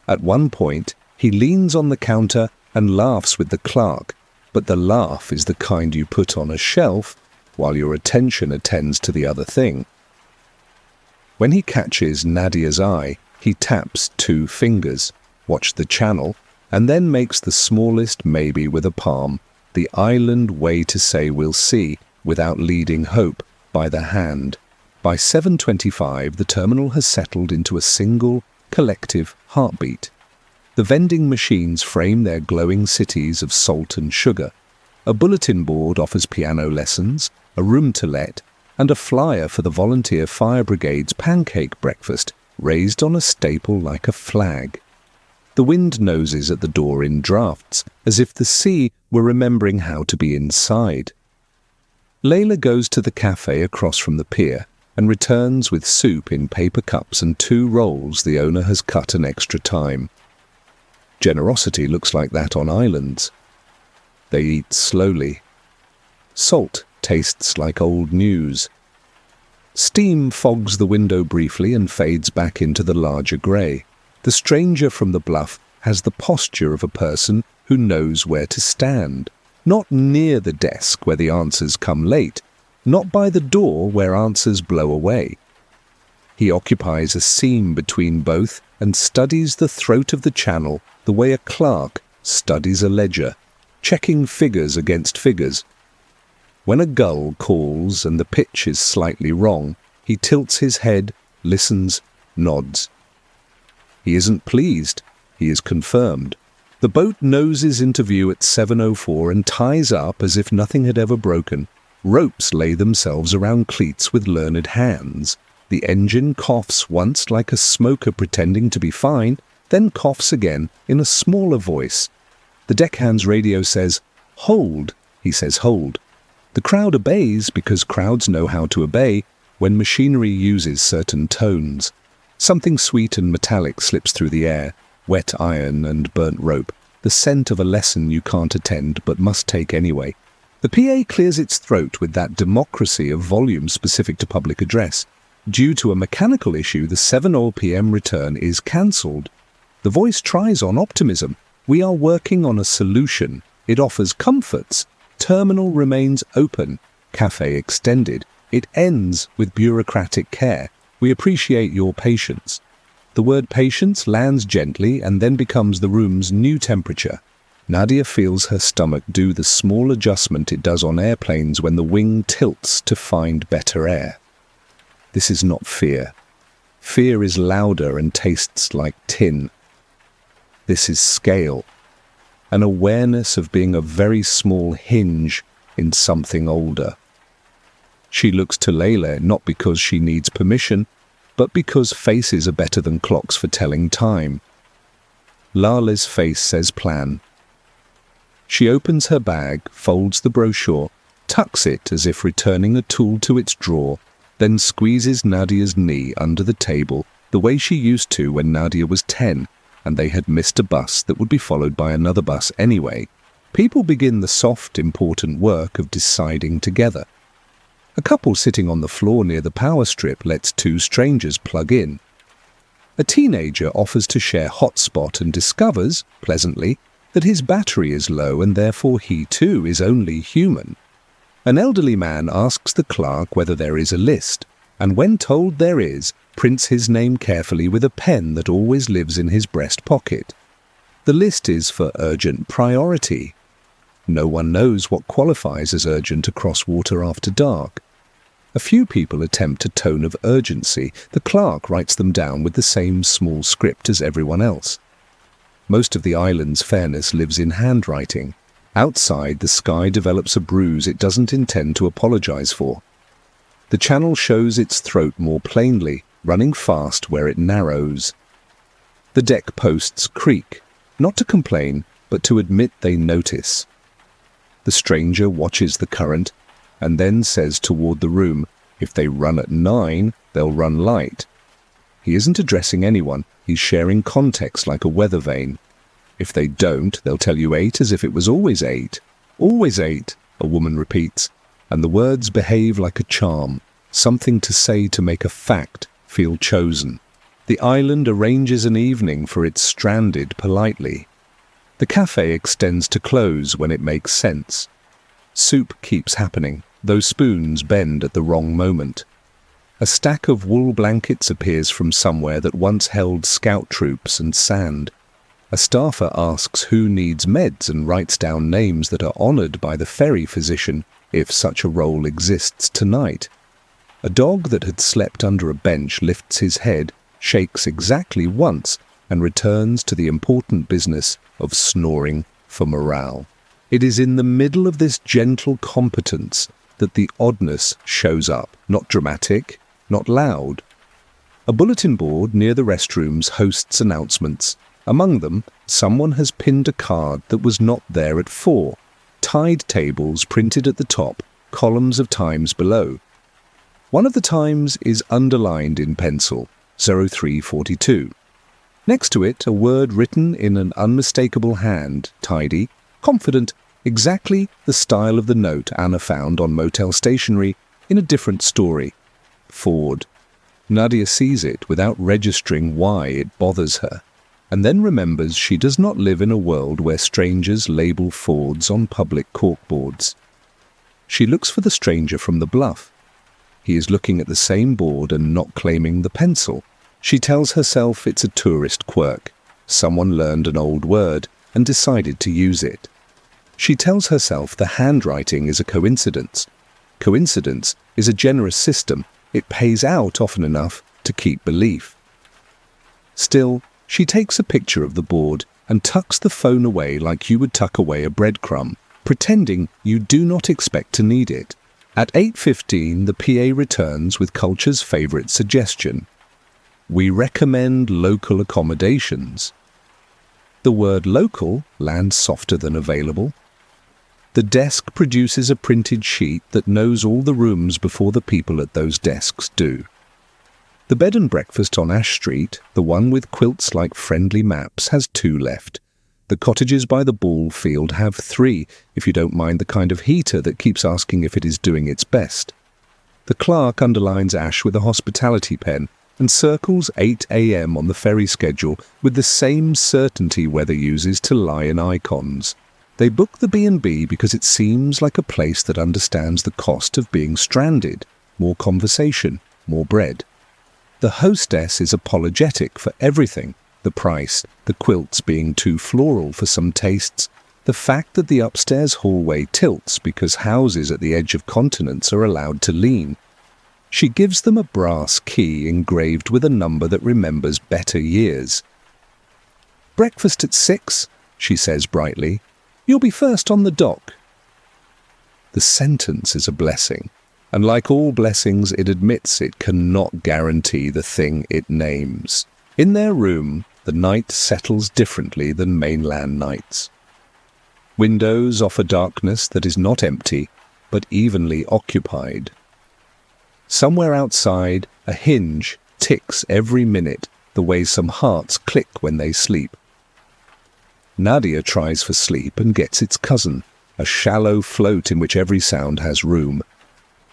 Speaker 1: At one point, he leans on the counter and laughs with the clerk, but the laugh is the kind you put on a shelf while your attention attends to the other thing. When he catches Nadia's eye, he taps 2 fingers, watch the channel, and then makes the smallest maybe with a palm, the island way to say we'll see without leading hope by the hand. By 7:25, the terminal has settled into a single, collective heartbeat. The vending machines frame their glowing cities of salt and sugar. A bulletin board offers piano lessons, a room to let, and a flyer for the volunteer fire brigade's pancake breakfast, raised on a staple like a flag. The wind noses at the door in drafts, as if the sea were remembering how to be inside. Layla goes to the cafe across from the pier and returns with soup in paper cups and 2 rolls the owner has cut an extra time. Generosity looks like that on islands. They eat slowly. Salt tastes like old news. Steam fogs the window briefly and fades back into the larger grey. The stranger from the bluff has the posture of a person who knows where to stand. Not near the desk where the answers come late, not by the door where answers blow away. He occupies a seam between both and studies the throat of the channel the way a clerk studies a ledger, checking figures against figures. When a gull calls and the pitch is slightly wrong, he tilts his head, listens, nods. He isn't pleased. He is confirmed. The boat noses into view at 7:04 and ties up as if nothing had ever broken. Ropes lay themselves around cleats with learned hands. The engine coughs once like a smoker pretending to be fine, then coughs again in a smaller voice. The deckhand's radio says, "Hold." He says, "Hold." The crowd obeys because crowds know how to obey when machinery uses certain tones. Something sweet and metallic slips through the air, wet iron and burnt rope, the scent of a lesson you can't attend but must take anyway. The PA clears its throat with that democracy of volume specific to public address. Due to a mechanical issue, the 7:00 p.m. return is cancelled. The voice tries on optimism. We are working on a solution. It offers comforts. Terminal remains open. Cafe extended. It ends with bureaucratic care. We appreciate your patience. The word patience lands gently and then becomes the room's new temperature. Nadia feels her stomach do the small adjustment it does on airplanes when the wing tilts to find better air. This is not fear. Fear is louder and tastes like tin. This is scale. An awareness of being a very small hinge in something older. She looks to Layla not because she needs permission, but because faces are better than clocks for telling time. Lala's face says plan. She opens her bag, folds the brochure, tucks it as if returning a tool to its drawer, then squeezes Nadia's knee under the table the way she used to when Nadia was 10 and they had missed a bus that would be followed by another bus anyway. People begin the soft, important work of deciding together. A couple sitting on the floor near the power strip lets two strangers plug in. A teenager offers to share hotspot and discovers, pleasantly, that his battery is low and therefore he too is only human. An elderly man asks the clerk whether there is a list, and when told there is, prints his name carefully with a pen that always lives in his breast pocket. The list is for urgent priority. No one knows what qualifies as urgent across water after dark. A few people attempt a tone of urgency. The clerk writes them down with the same small script as everyone else. Most of the island's fairness lives in handwriting. Outside, the sky develops a bruise it doesn't intend to apologize for. The channel shows its throat more plainly, running fast where it narrows. The deck posts creak, not to complain, but to admit they notice. The stranger watches the current, and then says toward the room, if they run at 9, they'll run light. He isn't addressing anyone, he's sharing context like a weather vane. If they don't, they'll tell you 8 as if it was always 8. Always 8, a woman repeats, and the words behave like a charm, something to say to make a fact feel chosen. The island arranges an evening for its stranded politely. The cafe extends to close when it makes sense. Soup keeps happening, though spoons bend at the wrong moment. A stack of wool blankets appears from somewhere that once held scout troops and sand. A staffer asks who needs meds and writes down names that are honoured by the Ferry physician, if such a role exists tonight. A dog that had slept under a bench lifts his head, shakes exactly once, and returns to the important business of snoring for morale. It is in the middle of this gentle competence that the oddness shows up, not dramatic, not loud. A bulletin board near the restrooms hosts announcements. Among them, someone has pinned a card that was not there at 4. Tide tables printed at the top, columns of times below. One of the times is underlined in pencil, 0342. Next to it, a word written in an unmistakable hand, tidy, confident, exactly the style of the note Anna found on motel stationery in a different story. Ford. Nadia sees it without registering why it bothers her, and then remembers she does not live in a world where strangers label Fords on public corkboards. She looks for the stranger from the bluff. He is looking at the same board and not claiming the pencil. She tells herself it's a tourist quirk. Someone learned an old word and decided to use it. She tells herself the handwriting is a coincidence. Coincidence is a generous system. It pays out often enough to keep belief. Still, She takes a picture of the board and tucks the phone away like you would tuck away a breadcrumb, pretending you do not expect to need it. At 8:15, the PA returns with Culture's favourite suggestion. We recommend local accommodations. The word local lands softer than available. The desk produces a printed sheet that knows all the rooms before the people at those desks do. The bed and breakfast on Ash Street, the one with quilts like friendly maps, has 2 left. The cottages by the ball field have 3, if you don't mind the kind of heater that keeps asking if it is doing its best. The clerk underlines Ash with a hospitality pen and circles 8 a.m. on the Ferry schedule with the same certainty weather uses to lie in icons. They book the B&B because it seems like a place that understands the cost of being stranded. More conversation, more bread. The hostess is apologetic for everything. The price, the quilts being too floral for some tastes, the fact that the upstairs hallway tilts because houses at the edge of continents are allowed to lean. She gives them a brass key engraved with a number that remembers better years. "Breakfast at 6, she says brightly. "You'll be first on the dock." The sentence is a blessing, and like all blessings, it admits it cannot guarantee the thing it names. In their room, the night settles differently than mainland nights. Windows offer darkness that is not empty, but evenly occupied. Somewhere outside, a hinge ticks every minute, the way some hearts click when they sleep. Nadia tries for sleep and gets its cousin, a shallow float in which every sound has room.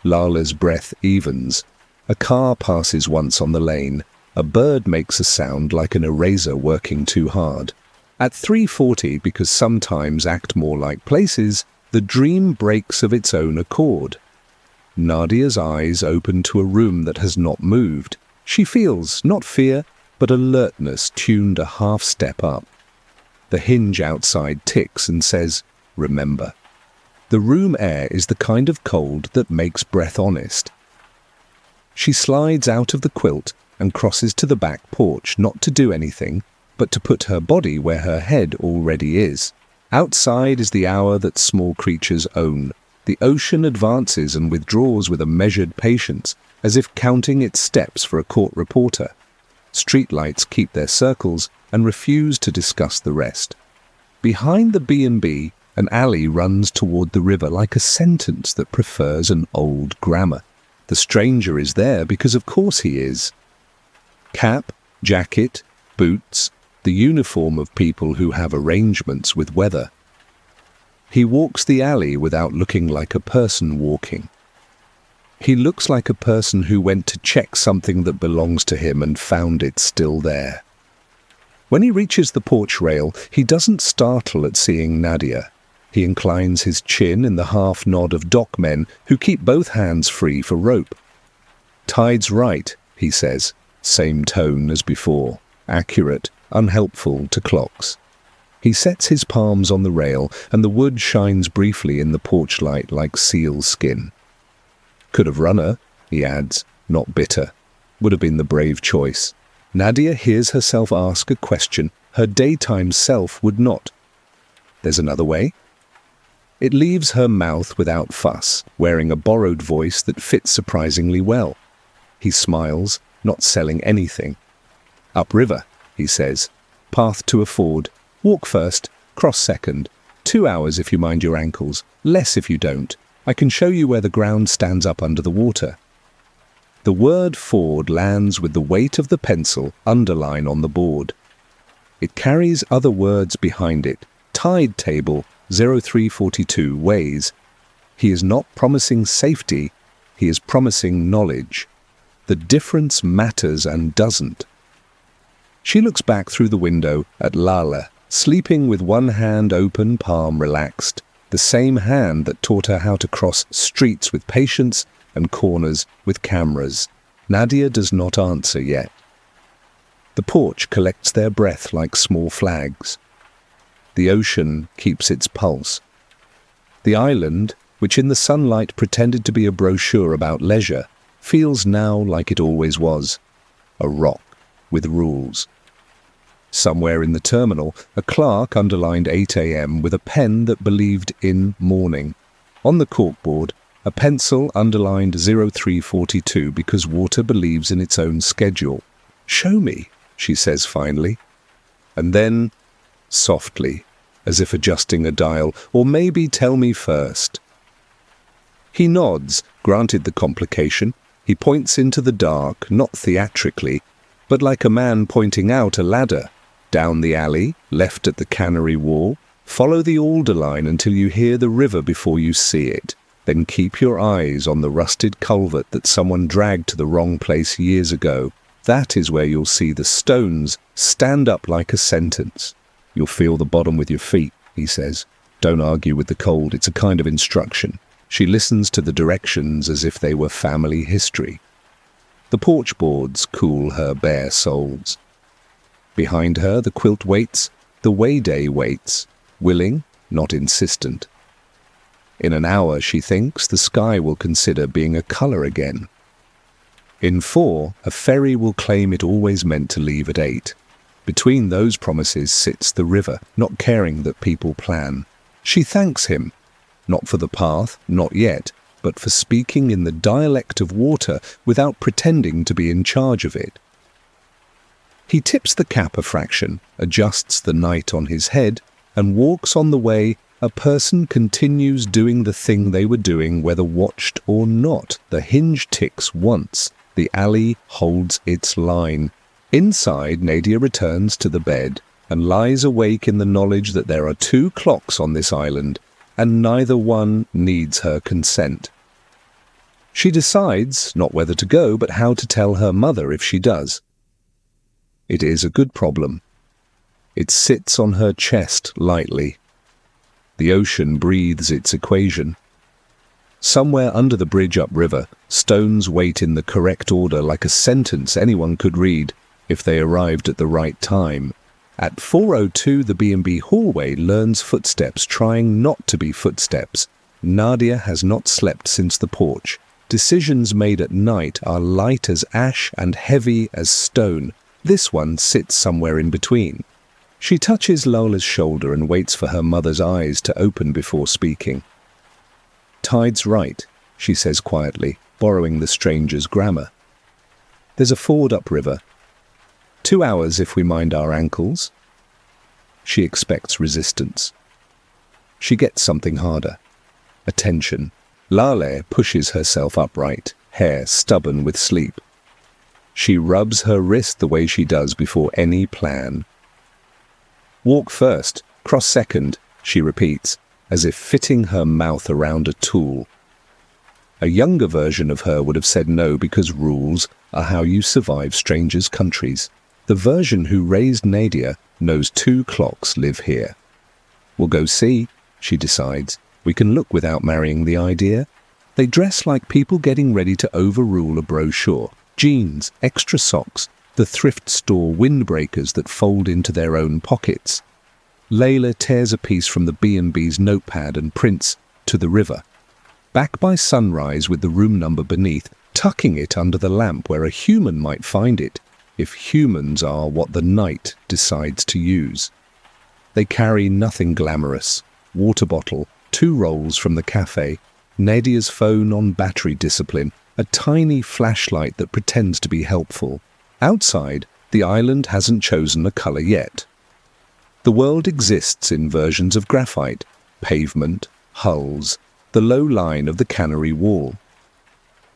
Speaker 1: Lala's breath evens. A car passes once on the lane. A bird makes a sound like an eraser working too hard. At 3:40, because sometimes act more like places, the dream breaks of its own accord. Nadia's eyes open to a room that has not moved. She feels not fear, but alertness tuned a half step up. The hinge outside ticks and says, "Remember." The room air is the kind of cold that makes breath honest. She slides out of the quilt and crosses to the back porch, not to do anything, but to put her body where her head already is. Outside is the hour that small creatures own. The ocean advances and withdraws with a measured patience, as if counting its steps for a court reporter. Streetlights keep their circles and refuse to discuss the rest. Behind the B&B, an alley runs toward the river like a sentence that prefers an old grammar. The stranger is there because of course he is. Cap, jacket, boots, the uniform of people who have arrangements with weather. He walks the alley without looking like a person walking. He looks like a person who went to check something that belongs to him and found it still there. When he reaches the porch rail, he doesn't startle at seeing Nadia. He inclines his chin in the half nod of dockmen who keep both hands free for rope. "Tide's right," he says, same tone as before, accurate, unhelpful to clocks. He sets his palms on the rail, and the wood shines briefly in the porch light like seal skin. "Could have run her," he adds, not bitter. Would have been the brave choice. Nadia hears herself ask a question her daytime self would not. "There's another way?" It leaves her mouth without fuss, wearing a borrowed voice that fits surprisingly well. He smiles, not selling anything. "Upriver," he says. "Path to a ford. Walk first, cross second. 2 hours if you mind your ankles, less if you don't. I can show you where the ground stands up under the water." The word ford lands with the weight of the pencil underline on the board. It carries other words behind it. Tide table, 0342 ways. He is not promising safety, he is promising knowledge. The difference matters and doesn't. She looks back through the window at Lala, sleeping with one hand open, palm relaxed, the same hand that taught her how to cross streets with patience and corners with cameras. Nadia does not answer yet. The porch collects their breath like small flags. The ocean keeps its pulse. The island, which in the sunlight pretended to be a brochure about leisure, feels now like it always was, a rock with rules. Somewhere in the terminal, a clerk underlined 8 a.m. with a pen that believed in morning. On the corkboard, a pencil underlined 0342 because water believes in its own schedule. "Show me," she says finally. And then, softly, as if adjusting a dial, "Or maybe tell me first." He nods, granted the complication. He points into the dark, not theatrically, but like a man pointing out a ladder. Down the alley, left at the cannery wall, follow the alder line until you hear the river before you see it. Then keep your eyes on the rusted culvert that someone dragged to the wrong place years ago. That is where you'll see the stones stand up like a sentence. "You'll feel the bottom with your feet," he says. "Don't argue with the cold, it's a kind of instruction." She listens to the directions as if they were family history. The porch boards cool her bare soles. Behind her, the quilt waits, the wayday waits, willing, not insistent. In an hour, she thinks, the sky will consider being a colour again. In 4, a ferry will claim it always meant to leave at 8. Between those promises sits the river, not caring that people plan. She thanks him, not for the path, not yet, but for speaking in the dialect of water without pretending to be in charge of it. He tips the cap a fraction, adjusts the night on his head, and walks on the way. A person continues doing the thing they were doing whether watched or not. The hinge ticks once. The alley holds its line. Inside, Nadia returns to the bed and lies awake in the knowledge that there are 2 clocks on this island, and neither one needs her consent. She decides not whether to go, but how to tell her mother if she does. It is a good problem. It sits on her chest lightly. The ocean breathes its equation. Somewhere under the bridge upriver, stones wait in the correct order like a sentence anyone could read if they arrived at the right time. At 4:02, the B&B hallway learns footsteps trying not to be footsteps. Nadia has not slept since the porch. Decisions made at night are light as ash and heavy as stone. This one sits somewhere in between. She touches Lola's shoulder and waits for her mother's eyes to open before speaking. "Tide's right," she says quietly, borrowing the stranger's grammar. "There's a ford upriver. 2 hours if we mind our ankles." She expects resistance. She gets something harder. Attention. Lale pushes herself upright, hair stubborn with sleep. She rubs her wrist the way she does before any plan. "Walk first, cross second," she repeats, as if fitting her mouth around a tool. A younger version of her would have said no because rules are how you survive strangers' countries. The version who raised Nadia knows 2 clocks live here. "We'll go see," she decides. "We can look without marrying the idea." They dress like people getting ready to overrule a brochure. Jeans, extra socks, the thrift store windbreakers that fold into their own pockets. Layla tears a piece from the B&B's notepad and prints "to the river." Back by sunrise with the room number beneath, tucking it under the lamp where a human might find it, if humans are what the night decides to use. They carry nothing glamorous. Water bottle, 2 rolls from the cafe, Nadia's phone on battery discipline, a tiny flashlight that pretends to be helpful. Outside, the island hasn't chosen a colour yet. The world exists in versions of graphite, pavement, hulls, the low line of the cannery wall.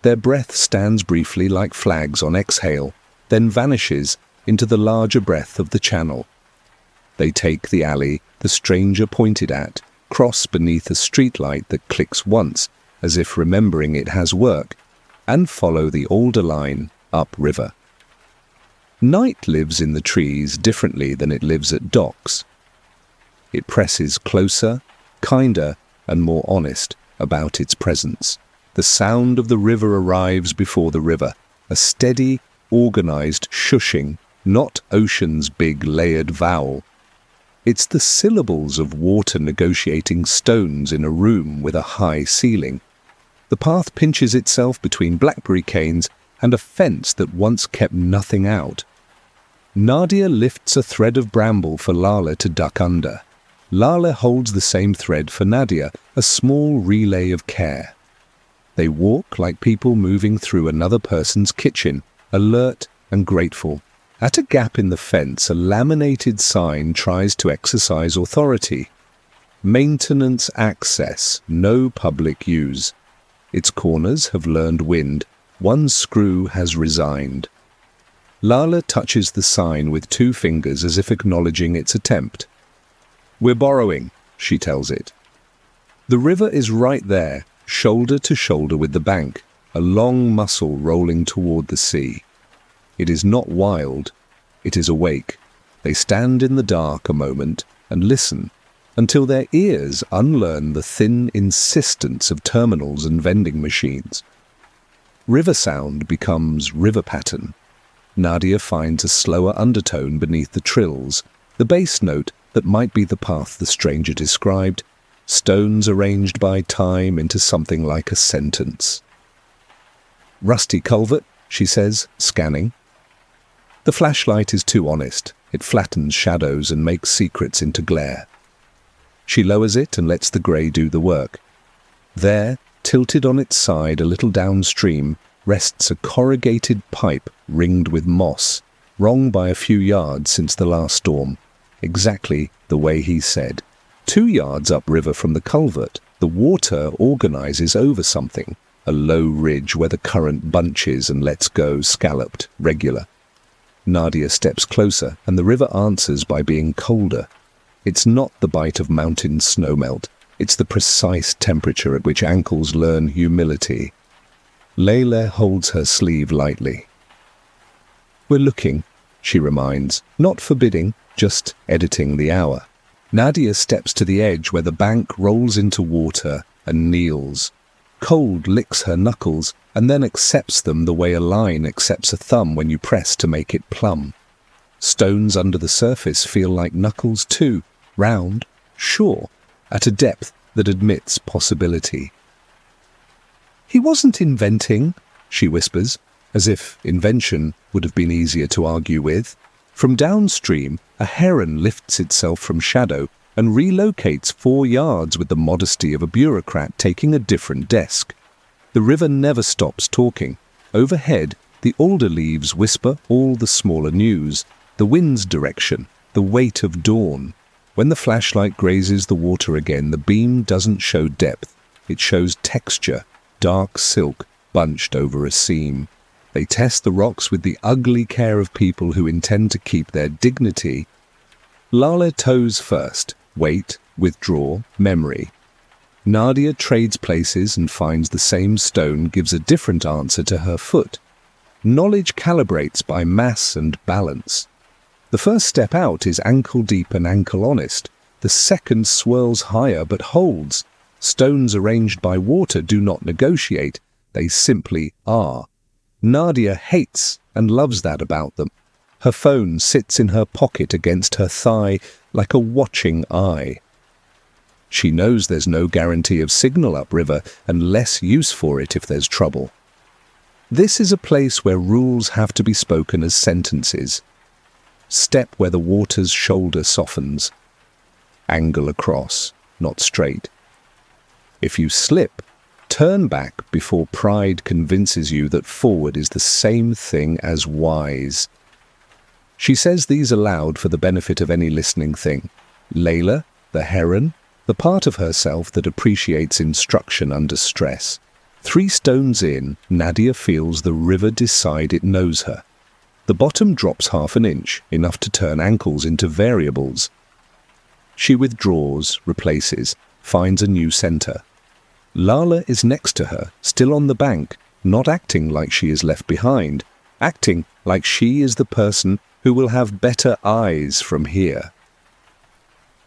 Speaker 1: Their breath stands briefly like flags on exhale, then vanishes into the larger breath of the channel. They take the alley the stranger pointed at, cross beneath a streetlight that clicks once, as if remembering it has work, and follow the alder line upriver. Night lives in the trees differently than it lives at docks. It presses closer, kinder, and more honest about its presence. The sound of the river arrives before the river, a steady, organized shushing, not ocean's big layered vowel. It's the syllables of water negotiating stones in a room with a high ceiling. The path pinches itself between blackberry canes and a fence that once kept nothing out. Nadia lifts a thread of bramble for Lala to duck under. Lala holds the same thread for Nadia, a small relay of care. They walk like people moving through another person's kitchen, alert and grateful. At a gap in the fence, a laminated sign tries to exercise authority. Maintenance access, no public use. Its corners have learned wind. One screw has resigned. Lala touches the sign with 2 fingers as if acknowledging its attempt. "We're borrowing," she tells it. The river is right there, shoulder to shoulder with the bank, a long muscle rolling toward the sea. It is not wild, it is awake. They stand in the dark a moment and listen, until their ears unlearn the thin insistence of terminals and vending machines. River sound becomes river pattern. Nadia finds a slower undertone beneath the trills, the bass note that might be the path the stranger described, stones arranged by time into something like a sentence. "Rusty culvert," she says, scanning. The flashlight is too honest. It flattens shadows and makes secrets into glare. She lowers it and lets the grey do the work. There, tilted on its side a little downstream, rests a corrugated pipe ringed with moss, wrong by a few yards since the last storm. Exactly the way he said. 2 yards upriver from the culvert, the water organizes over something, a low ridge where the current bunches and lets go, scalloped, regular. Nadia steps closer, and the river answers by being colder. It's not the bite of mountain snowmelt. It's the precise temperature at which ankles learn humility. Layla holds her sleeve lightly. "We're looking," she reminds, not forbidding, just editing the hour. Nadia steps to the edge where the bank rolls into water and kneels. Cold licks her knuckles and then accepts them the way a line accepts a thumb when you press to make it plumb. Stones under the surface feel like knuckles too, round, sure, at a depth that admits possibility. "He wasn't inventing," she whispers, as if invention would have been easier to argue with. From downstream, a heron lifts itself from shadow and relocates 4 yards with the modesty of a bureaucrat taking a different desk. The river never stops talking. Overhead, the alder leaves whisper all the smaller news, the wind's direction, the weight of dawn. When the flashlight grazes the water again, the beam doesn't show depth. It shows texture, dark silk bunched over a seam. They test the rocks with the ugly care of people who intend to keep their dignity. Lala toes first, wait, withdraw, memory. Nadia trades places and finds the same stone gives a different answer to her foot. Knowledge calibrates by mass and balance. The first step out is ankle deep and ankle honest. The second swirls higher but holds. Stones arranged by water do not negotiate. They simply are. Nadia hates and loves that about them. Her phone sits in her pocket against her thigh like a watching eye. She knows there's no guarantee of signal upriver and less use for it if there's trouble. This is a place where rules have to be spoken as sentences. Step where the water's shoulder softens. Angle across, not straight. If you slip, turn back before pride convinces you that forward is the same thing as wise. She says these aloud for the benefit of any listening thing. Layla, the heron, the part of herself that appreciates instruction under stress. 3 stones in, Nadia feels the river decide it knows her. The bottom drops half an inch, enough to turn ankles into variables. She withdraws, replaces, finds a new center. Lala is next to her, still on the bank, not acting like she is left behind, acting like she is the person who will have better eyes from here.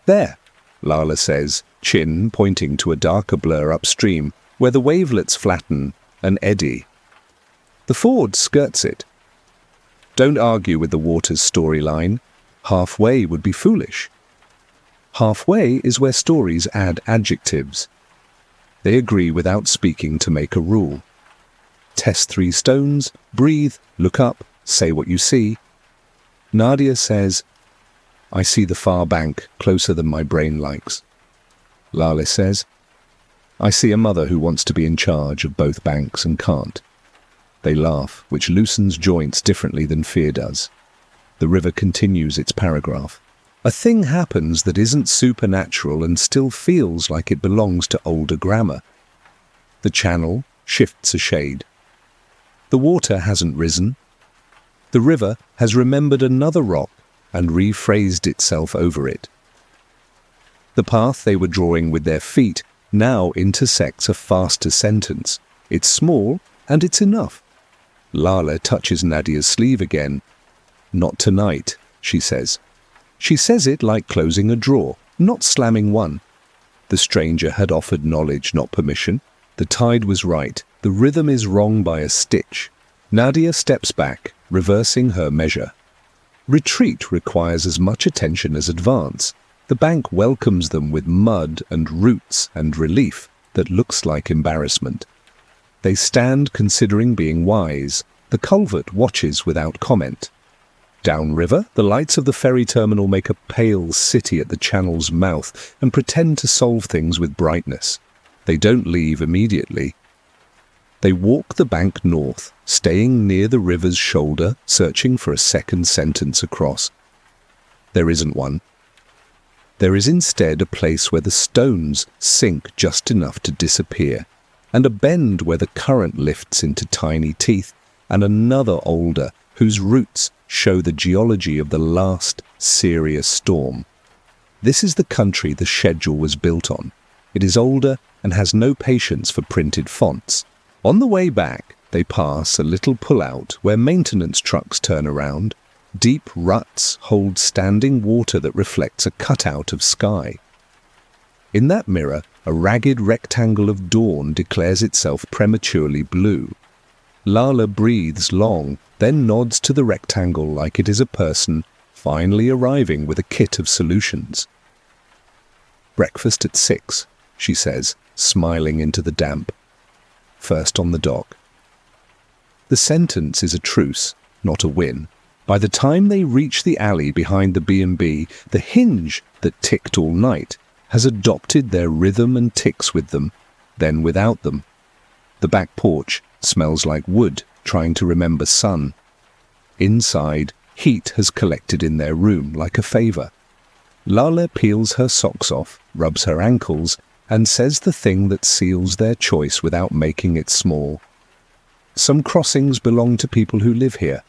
Speaker 1: "There," Lala says, chin pointing to a darker blur upstream, where the wavelets flatten and eddy. The ford skirts it. Don't argue with the water's storyline. Halfway would be foolish. Halfway is where stories add adjectives. They agree without speaking to make a rule. Test 3 stones, breathe, look up, say what you see. Nadia says, "I see the far bank, closer than my brain likes." Lale says, "I see a mother who wants to be in charge of both banks and can't." They laugh, which loosens joints differently than fear does. The river continues its paragraph. A thing happens that isn't supernatural and still feels like it belongs to older grammar. The channel shifts a shade. The water hasn't risen. The river has remembered another rock and rephrased itself over it. The path they were drawing with their feet now intersects a faster sentence. It's small, and it's enough. Lala touches Nadia's sleeve again. "Not tonight," she says. She says it like closing a drawer, not slamming one. The stranger had offered knowledge, not permission. The tide was right. The rhythm is wrong by a stitch. Nadia steps back, reversing her measure. Retreat requires as much attention as advance. The bank welcomes them with mud and roots and relief that looks like embarrassment. They stand considering being wise. The culvert watches without comment. Downriver, the lights of the ferry terminal make a pale city at the channel's mouth and pretend to solve things with brightness. They don't leave immediately. They walk the bank north, staying near the river's shoulder, searching for a second sentence across. There isn't one. There is instead a place where the stones sink just enough to disappear, and a bend where the current lifts into tiny teeth, and another older, whose roots show the geology of the last serious storm. This is the country the schedule was built on. It is older and has no patience for printed fonts. On the way back, they pass a little pull-out where maintenance trucks turn around. Deep ruts hold standing water that reflects a cutout of sky. In that mirror, a ragged rectangle of dawn declares itself prematurely blue. Lala breathes long, then nods to the rectangle like it is a person finally arriving with a kit of solutions. "Breakfast at 6, she says, smiling into the damp. "First on the dock." The sentence is a truce, not a win. By the time they reach the alley behind the B&B, the hinge that ticked all night has adopted their rhythm and ticks with them, then without them. The back porch smells like wood trying to remember sun. Inside, heat has collected in their room like a favor. Lala peels her socks off, rubs her ankles, and says the thing that seals their choice without making it small. "Some crossings belong to people who live here.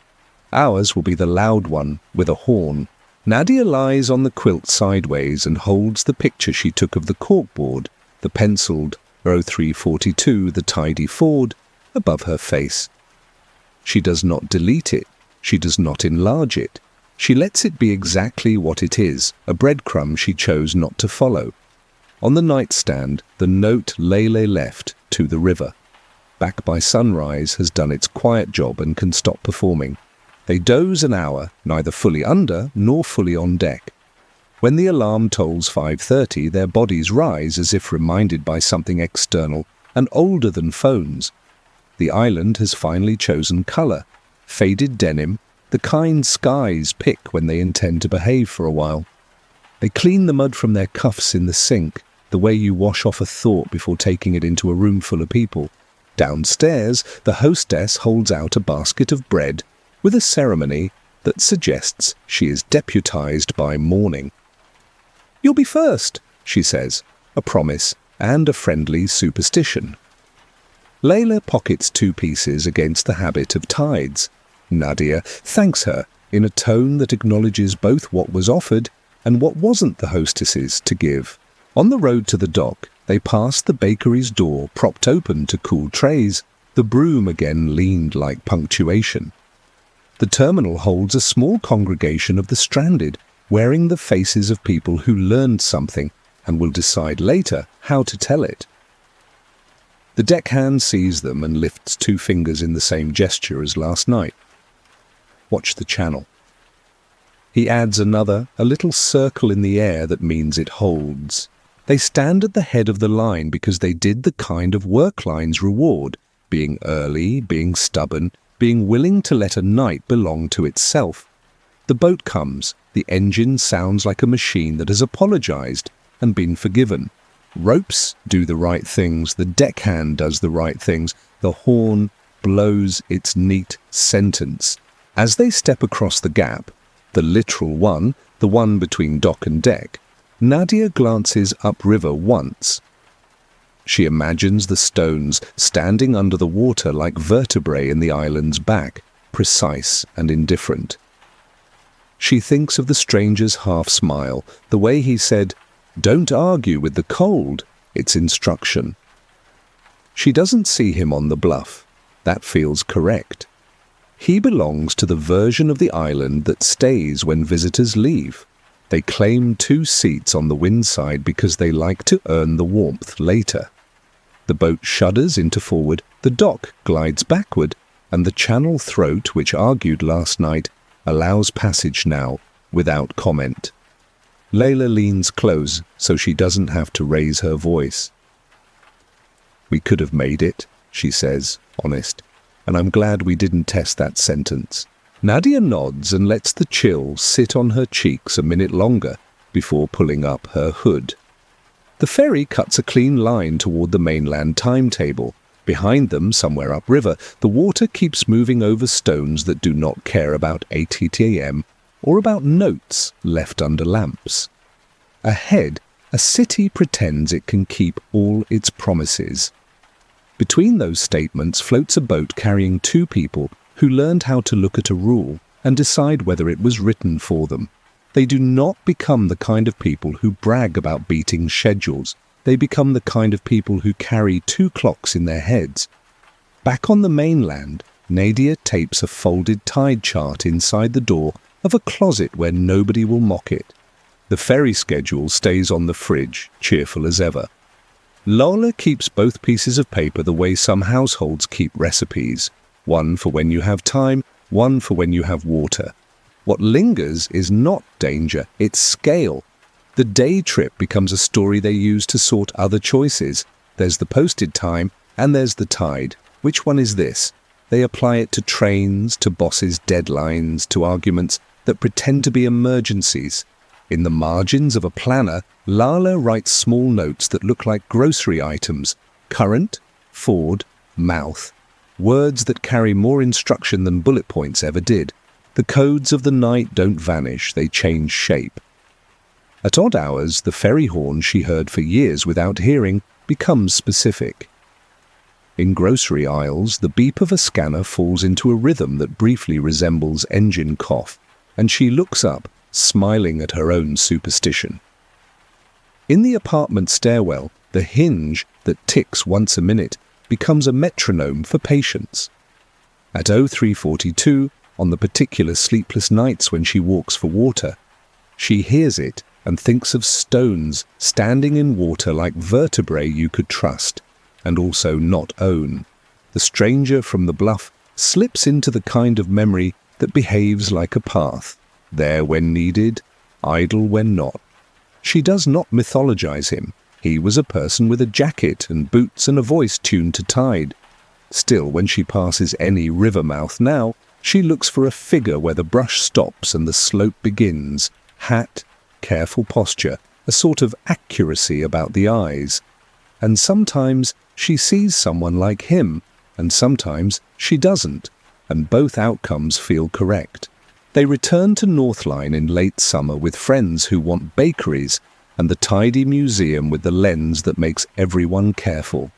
Speaker 1: Ours will be the loud one with a horn." Nadia lies on the quilt sideways and holds the picture she took of the corkboard, the penciled 0342, the tidy Ford, above her face. She does not delete it. She does not enlarge it. She lets it be exactly what it is, a breadcrumb she chose not to follow. On the nightstand, the note Lele left to the river. Back by sunrise has done its quiet job and can stop performing. They doze an hour, neither fully under nor fully on deck. When the alarm tolls 5:30, their bodies rise as if reminded by something external and older than phones. The island has finally chosen colour. Faded denim, the kind skies pick when they intend to behave for a while. They clean the mud from their cuffs in the sink, the way you wash off a thought before taking it into a room full of people. Downstairs, the hostess holds out a basket of bread with a ceremony that suggests she is deputized by morning. "You'll be first," she says, a promise and a friendly superstition. Layla pockets 2 pieces against the habit of tides. Nadia thanks her in a tone that acknowledges both what was offered and what wasn't the hostess's to give. On the road to the dock, they passed the bakery's door propped open to cool trays. The broom again leaned like punctuation. The terminal holds a small congregation of the stranded, wearing the faces of people who learned something and will decide later how to tell it. The deckhand sees them and lifts 2 fingers in the same gesture as last night. "Watch the channel." He adds another, a little circle in the air that means it holds. They stand at the head of the line because they did the kind of work lines reward, being early, being stubborn, being willing to let a night belong to itself. The The boat comes. The engine sounds like a machine that has apologized and been forgiven. Ropes do the right things. The deckhand does the right things. The horn blows its neat sentence. As they step across the gap, the literal one, the one between dock and deck, Nadia glances upriver once. She imagines the stones standing under the water like vertebrae in the island's back, precise and indifferent. She thinks of the stranger's half-smile, the way he said, "Don't argue with the cold, it's instruction." She doesn't see him on the bluff. That feels correct. He belongs to the version of the island that stays when visitors leave. They claim 2 seats on the wind side because they like to earn the warmth later. The boat shudders into forward, the dock glides backward, and the channel throat, which argued last night, allows passage now, without comment. Layla leans close so she doesn't have to raise her voice. "We could have made it," she says, honest, "and I'm glad we didn't test that sentence." Nadia nods and lets the chill sit on her cheeks a minute longer before pulling up her hood. The ferry cuts a clean line toward the mainland timetable. Behind them, somewhere upriver, the water keeps moving over stones that do not care about ATTM or about notes left under lamps. Ahead, a city pretends it can keep all its promises. Between those statements floats a boat carrying 2 people who learned how to look at a rule and decide whether it was written for them. They do not become the kind of people who brag about beating schedules. They become the kind of people who carry 2 clocks in their heads. Back on the mainland, Nadia tapes a folded tide chart inside the door of a closet where nobody will mock it. The ferry schedule stays on the fridge, cheerful as ever. Lola keeps both pieces of paper the way some households keep recipes. One for when you have time, one for when you have water. What lingers is not danger, it's scale. The day trip becomes a story they use to sort other choices. There's the posted time, and there's the tide. Which one is this? They apply it to trains, to bosses' deadlines, to arguments that pretend to be emergencies. In the margins of a planner, Lala writes small notes that look like grocery items. Current, Ford, mouth. Words that carry more instruction than bullet points ever did. The codes of the night don't vanish, they change shape. At odd hours, the ferry horn she heard for years without hearing becomes specific. In grocery aisles, the beep of a scanner falls into a rhythm that briefly resembles engine cough, and she looks up, smiling at her own superstition. In the apartment stairwell, the hinge that ticks once a minute becomes a metronome for patience. At 03:42, on the particular sleepless nights when she walks for water, she hears it and thinks of stones standing in water like vertebrae you could trust, and also not own. The stranger from the bluff slips into the kind of memory that behaves like a path, there when needed, idle when not. She does not mythologize him. He was a person with a jacket and boots and a voice tuned to tide. Still, when she passes any river mouth now, she looks for a figure where the brush stops and the slope begins. Hat, careful posture, a sort of accuracy about the eyes. And sometimes she sees someone like him, and sometimes she doesn't, and both outcomes feel correct. They return to Northline in late summer with friends who want bakeries and the tidy museum with the lens that makes everyone careful.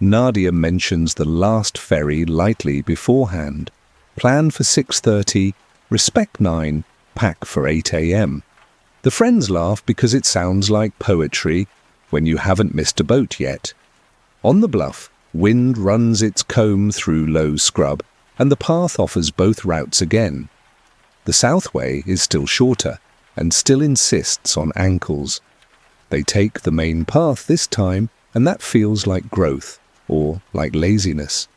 Speaker 1: Nadia mentions the last ferry lightly beforehand. Plan for 6:30, respect 9, pack for 8 a.m. The friends laugh because it sounds like poetry when you haven't missed a boat yet. On the bluff, wind runs its comb through low scrub, and the path offers both routes again. The south way is still shorter, and still insists on ankles. They take the main path this time, and that feels like growth, or like laziness.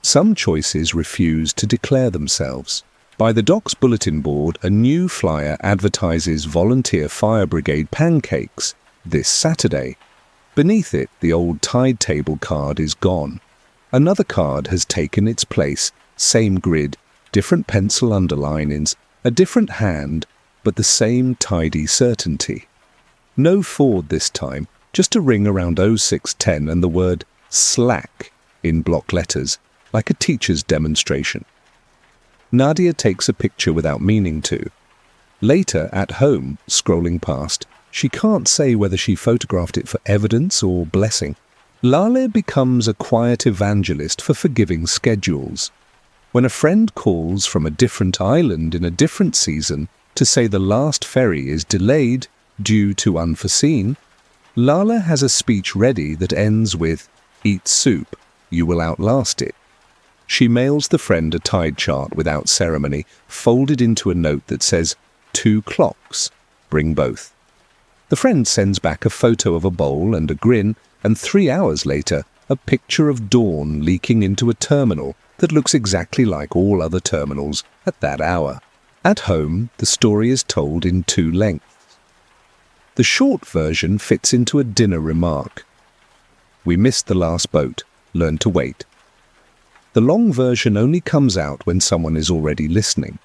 Speaker 1: Some choices refuse to declare themselves. By the dock's bulletin board, a new flyer advertises volunteer fire brigade pancakes this Saturday. Beneath it, the old tide table card is gone. Another card has taken its place, same grid, different pencil underlinings, A different hand, but the same tidy certainty. No Ford this time, just a ring around 0610 and the word slack in block letters, like a teacher's demonstration. Nadia takes a picture without meaning to. Later, at home, scrolling past, she can't say whether she photographed it for evidence or blessing. Lale becomes a quiet evangelist for forgiving schedules. When a friend calls from a different island in a different season to say the last ferry is delayed due to unforeseen, Lala has a speech ready that ends with, "Eat soup, you will outlast it." She mails the friend a tide chart without ceremony, folded into a note that says, 2 clocks, bring both. The friend sends back a photo of a bowl and a grin, and 3 hours later, a picture of dawn leaking into a terminal that looks exactly like all other terminals at that hour. At home, the story is told in 2 lengths. The short version fits into a dinner remark. We missed the last boat, learn to wait. The long version only comes out when someone is already listening.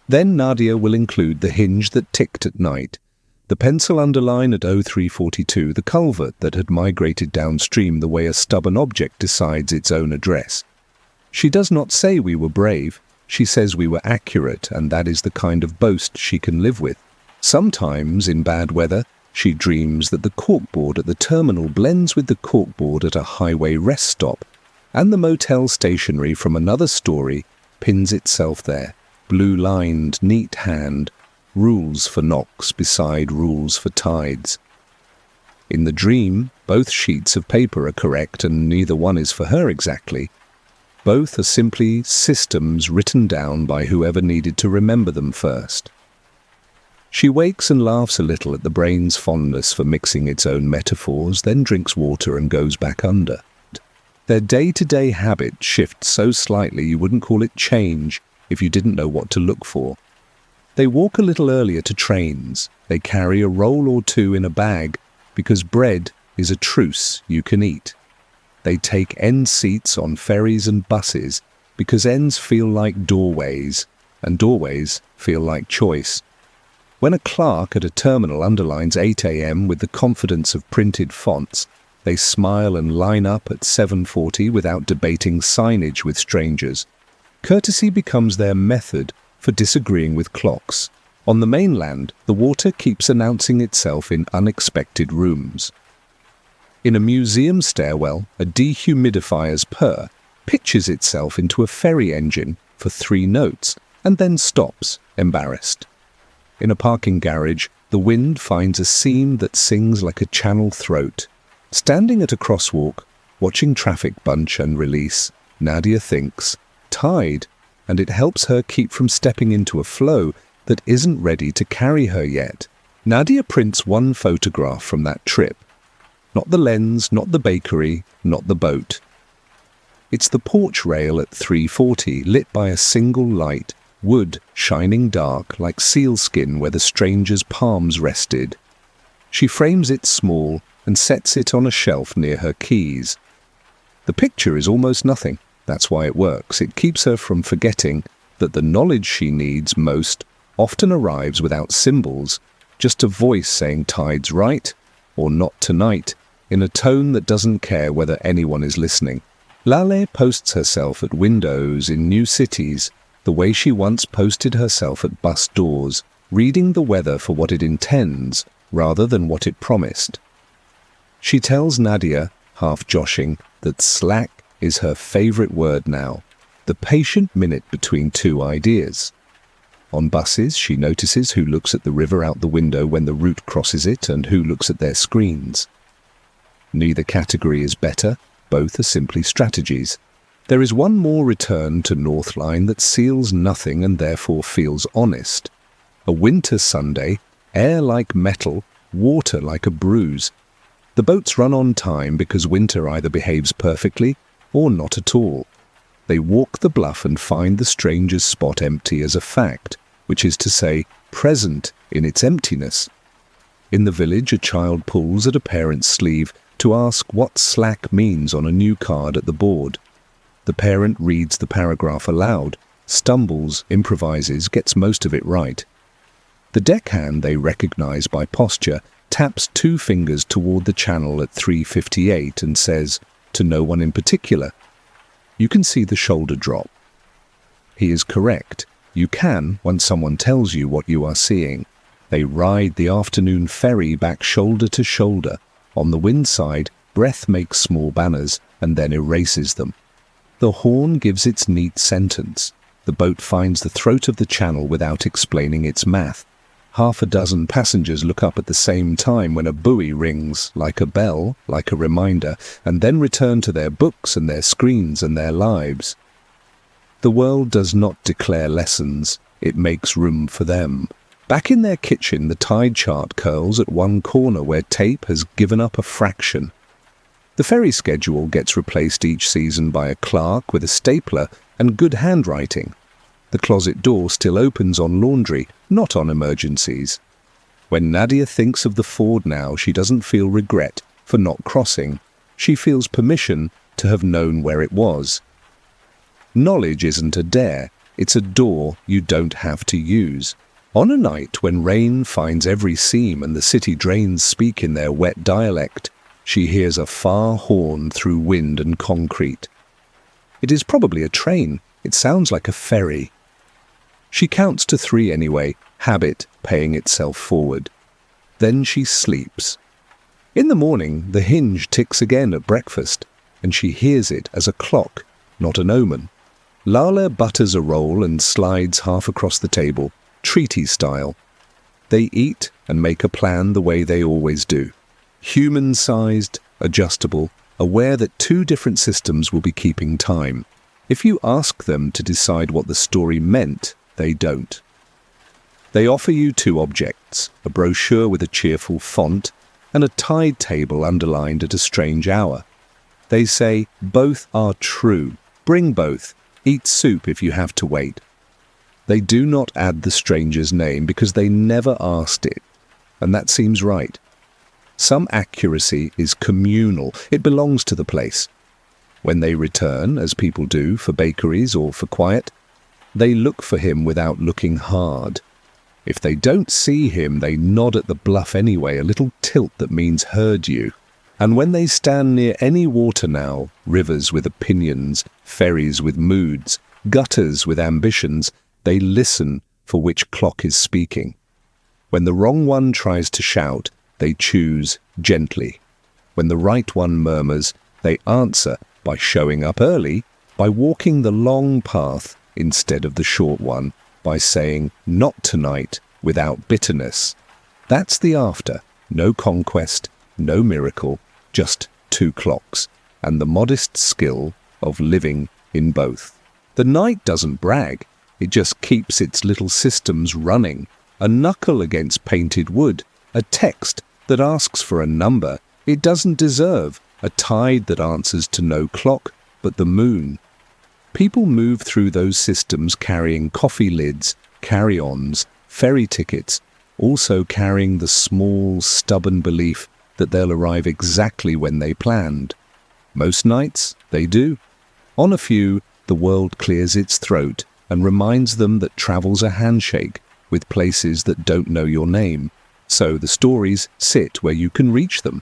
Speaker 1: Then Nadia will include the hinge that ticked at night, the pencil underline at 0342, the culvert that had migrated downstream the way a stubborn object decides its own address. She does not say we were brave, she says we were accurate, and that is the kind of boast she can live with. Sometimes, in bad weather, she dreams that the corkboard at the terminal blends with the corkboard at a highway rest stop, and the motel stationery from another story pins itself there, blue-lined, neat hand, rules for knocks beside rules for tides. In the dream, both sheets of paper are correct and neither one is for her exactly. Both are simply systems written down by whoever needed to remember them first. She wakes and laughs a little at the brain's fondness for mixing its own metaphors, then drinks water and goes back under. Their day-to-day habit shifts so slightly you wouldn't call it change if you didn't know what to look for. They walk a little earlier to trains. They carry a roll or two in a bag because bread is a truce you can eat. They take end seats on ferries and buses because ends feel like doorways and doorways feel like choice. When a clerk at a terminal underlines 8 a.m. with the confidence of printed fonts, they smile and line up at 7:40 without debating signage with strangers. Courtesy becomes their method for disagreeing with clocks. On the mainland, the water keeps announcing itself in unexpected rooms. In a museum stairwell, a dehumidifier's purr pitches itself into a ferry engine for 3 notes and then stops, embarrassed. In a parking garage, the wind finds a seam that sings like a channel throat. Standing at a crosswalk, watching traffic bunch and release, Nadia thinks, tide, and it helps her keep from stepping into a flow that isn't ready to carry her yet. Nadia prints 1 photograph from that trip. Not the lens, not the bakery, not the boat. It's the porch rail at 3:40, lit by a single light, wood shining dark like sealskin where the stranger's palms rested. She frames it small and sets it on a shelf near her keys. The picture is almost nothing. That's why it works. It keeps her from forgetting that the knowledge she needs most often arrives without symbols, just a voice saying tide's right or not tonight in a tone that doesn't care whether anyone is listening. Lale posts herself at windows in new cities the way she once posted herself at bus doors, reading the weather for what it intends rather than what it promised. She tells Nadia, half joshing, that slack is her favorite word now, the patient minute between 2 ideas. On buses, she notices who looks at the river out the window when the route crosses it and who looks at their screens. Neither category is better, both are simply strategies. There is one more return to Northline that seals nothing and therefore feels honest. A winter Sunday, air like metal, water like a bruise. The boats run on time because winter either behaves perfectly or not at all. They walk the bluff and find the stranger's spot empty as a fact, which is to say, present in its emptiness. In the village, a child pulls at a parent's sleeve to ask what slack means on a new card at the board. The parent reads the paragraph aloud, stumbles, improvises, gets most of it right. The deckhand they recognize by posture taps 2 fingers toward the channel at 3:58 and says, to no one in particular. You can see the shoulder drop. He is correct. You can, once someone tells you what you are seeing. They ride the afternoon ferry back shoulder to shoulder. On the wind side, breath makes small banners and then erases them. The horn gives its neat sentence. The boat finds the throat of the channel without explaining its math. 6 passengers look up at the same time when a buoy rings, like a bell, like a reminder, and then return to their books and their screens and their lives. The world does not declare lessons, it makes room for them. Back in their kitchen, the tide chart curls at one corner where tape has given up a fraction. The ferry schedule gets replaced each season by a clerk with a stapler and good handwriting. The closet door still opens on laundry, not on emergencies. When Nadia thinks of the ford now, she doesn't feel regret for not crossing. She feels permission to have known where it was. Knowledge isn't a dare, it's a door you don't have to use. On a night when rain finds every seam and the city drains speak in their wet dialect, she hears a far horn through wind and concrete. It is probably a train. It sounds like a ferry. She counts to 3 anyway, habit paying itself forward. Then she sleeps. In the morning, the hinge ticks again at breakfast, and she hears it as a clock, not an omen. Lala butters a roll and slides half across the table, treaty style. They eat and make a plan the way they always do. Human-sized, adjustable, aware that 2 different systems will be keeping time. If you ask them to decide what the story meant, they don't. They offer you 2 objects, a brochure with a cheerful font and a tide table underlined at a strange hour. They say, both are true. Bring both. Eat soup if you have to wait. They do not add the stranger's name because they never asked it, and that seems right. Some accuracy is communal. It belongs to the place. When they return, as people do for bakeries or for quiet, they look for him without looking hard. If they don't see him, they nod at the bluff anyway, a little tilt that means heard you. And when they stand near any water now, rivers with opinions, ferries with moods, gutters with ambitions, they listen for which clock is speaking. When the wrong one tries to shout, they choose gently. When the right one murmurs, they answer by showing up early, by walking the long path instead of the short one, by saying not tonight without bitterness. That's the after. No conquest, no miracle, just 2 clocks, and the modest skill of living in both. The night doesn't brag, it just keeps its little systems running. A knuckle against painted wood, a text that asks for a number it doesn't deserve, a tide that answers to no clock but the moon. People move through those systems carrying coffee lids, carry-ons, ferry tickets, also carrying the small, stubborn belief that they'll arrive exactly when they planned. Most nights, they do. On a few, the world clears its throat and reminds them that travel's a handshake with places that don't know your name. So the stories sit where you can reach them.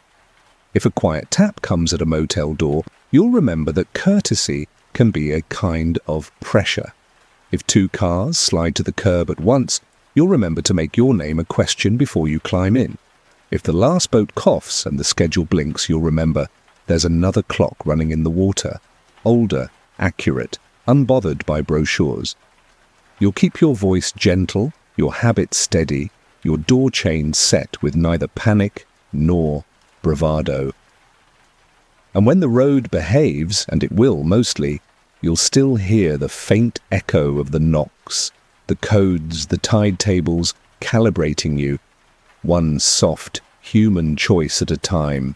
Speaker 1: If a quiet tap comes at a motel door, you'll remember that courtesy can be a kind of pressure. If 2 cars slide to the curb at once, you'll remember to make your name a question before you climb in. If the last boat coughs and the schedule blinks, you'll remember there's another clock running in the water, older, accurate, unbothered by brochures. You'll keep your voice gentle, your habit steady, your door chain set with neither panic nor bravado. And when the road behaves, and it will mostly, you'll still hear the faint echo of the knocks, the codes, the tide tables calibrating you, one soft human choice at a time.